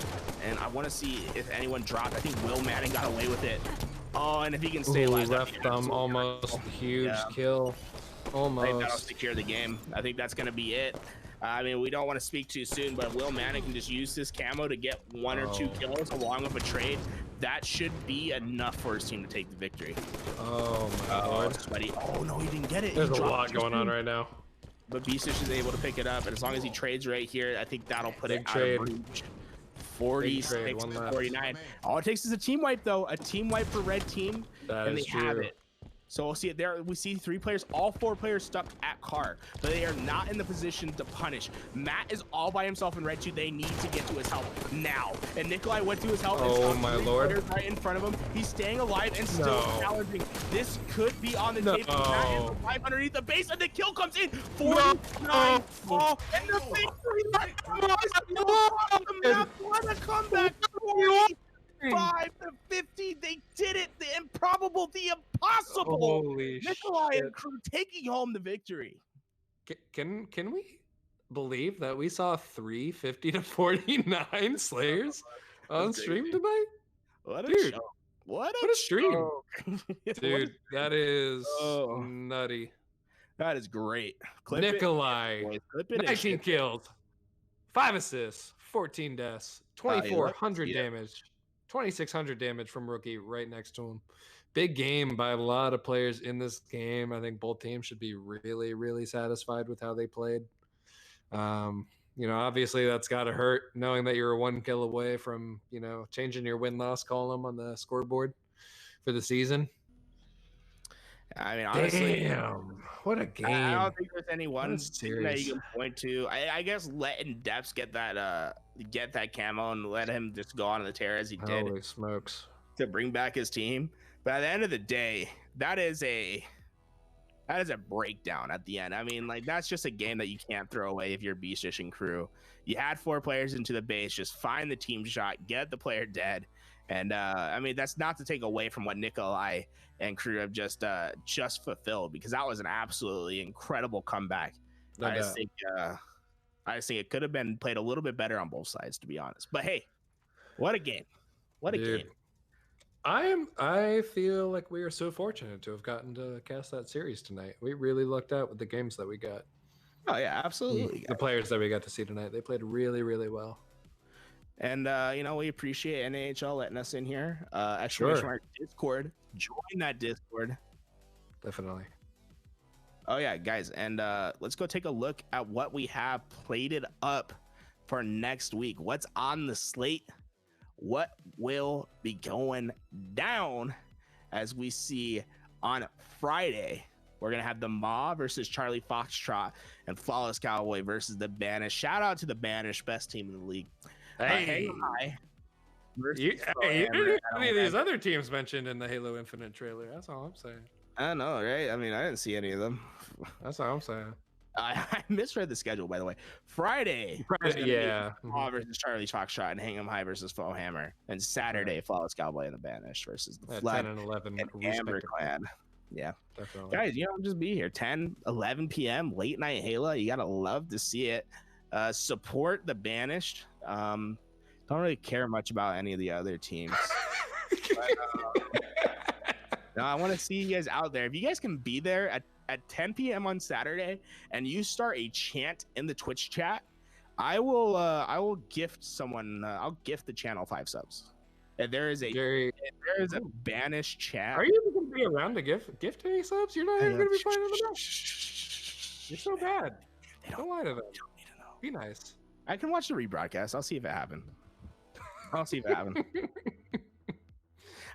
And I want to see if anyone dropped. I think Will Manning got away with it. Oh, and if he can stay alive, left thumb, almost huge kill. Almost. I think that'll secure the game. I think that's going to be it. I mean, we don't want to speak too soon, but Will Manning can just use this camo to get 1 or 2 kills along with a trade. That should be enough for his team to take the victory. Oh my lord. Sweaty. Oh no, he didn't get it. There's a lot going on right now. But B-Stitch is able to pick it up, and as long as he trades right here, I think that'll put it out of reach. 46 to 49. All it takes is a team wipe, though. A team wipe for red team, and they have it. So we'll see it there. We see 3 players, all 4 players stuck at car, but they are not in the position to punish. Matt is all by himself in red 2. They need to get to his help now. And Nikolai went to his help. Oh my lord! Right in front of him. He's staying alive and still challenging. This could be on the table. Matt is alive underneath the base, and the kill comes in. 49. Oh, and the victory! What a comeback! 5 to 50. They did it. The improbable, the impossible. Holy Nikolai shit. and crew taking home the victory. Can we believe that we saw 3 50 to 49 Slayers on stream tonight? What a Dude, show. What a stream. Dude, that is Oh. nutty. That is great. Clip Nikolai, it. Clip it 19 kills, 5 assists, 14 deaths, 2,400 damage, 2,600 damage from rookie right next to him. Big game by a lot of players in this game. I think both teams should be really, really satisfied with how they played. You know, obviously that's got to hurt knowing that you're 1 kill away from, you know, changing your win-loss column on the scoreboard for the season. I mean, honestly, damn, what a game. I don't think there's any one thing that you can point to. I guess letting Depths get that camo and let him just go on the tear as he did. Holy smokes. To bring back his team. But at the end of the day, that is a breakdown at the end. I mean, like, that's just a game that you can't throw away if you're B-Stish and crew. You had 4 players into the base, just find the team shot, get the player dead. And I mean, that's not to take away from what Nikolai and crew have just fulfilled, because that was an absolutely incredible comeback. I just think it could have been played a little bit better on both sides, to be honest. But hey, what a game. What a game. I feel like we are so fortunate to have gotten to cast that series tonight. We really lucked out with the games that we got. Oh yeah, absolutely. The players that we got to see tonight, they played really, really well. And you know, we appreciate NAHL letting us in here. Exclamation mark Discord. Join that Discord. Definitely. Oh yeah, guys, and let's go take a look at what we have plated up for next week. What's on the slate? What will be going down as we see on Friday? We're going to have the Maw versus Charlie Foxtrot and Flawless Cowboy versus the Banish. Shout out to the Banish, best team in the league. Hey, you didn't any of these other teams mentioned in the Halo Infinite trailer. That's all I'm saying. I know, right? I mean, I didn't see any of them. That's all I'm saying. I misread the schedule, by the way. Friday, yeah. Maw versus Charlie Foxtrot and Hingham High versus Flowhammer. And Saturday, Flawless Cowboy and the Banish versus the Flood 10 and 11 and Amber Clan. Yeah. Definitely. Guys, you know, just be here 10 11 p.m. late night Halo. You gotta love to see it. Support the Banished. Don't really care much about any of the other teams. But, no, I want to see you guys out there. If you guys can be there at 10 p.m. on Saturday and you start a chant in the Twitch chat, I will gift someone. I'll gift the channel 5 subs. If there is a banished chat. Are you even going to be around to gift any subs? You're not even going to be playing in the match. You're so bad. Don't lie to them. Don't need to know. Be nice. I can watch the rebroadcast. I'll see if it happened.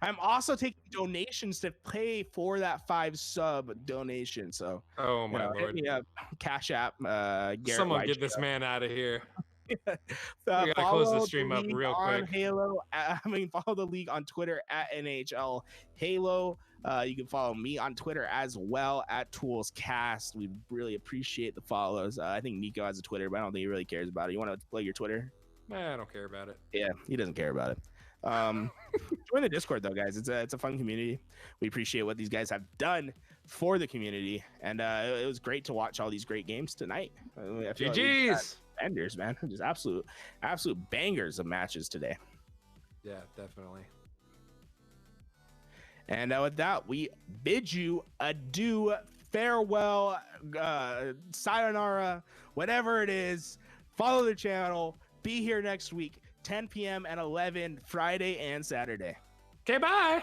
I'm also taking donations to pay for that 5 sub donation. So, oh my lord, hit me up, Cash App. Someone get this man out of here. We gotta close the stream up real quick. Halo, follow the league on Twitter at NHL Halo. You can follow me on Twitter as well at ToolsCast. We really appreciate the follows. I think Nico has a Twitter, but I don't think he really cares about it. You want to plug your Twitter? I don't care about it. Yeah, he doesn't care about it. Join the Discord though, guys. It's a fun community. We appreciate what these guys have done for the community, and it was great to watch all these great games tonight. I feel GGs, like bangers, man. Just absolute bangers of matches today. Yeah, definitely. And with that, we bid you adieu, farewell, sayonara, whatever it is. Follow the channel. Be here next week, 10 p.m. and 11 Friday and Saturday. Okay, bye.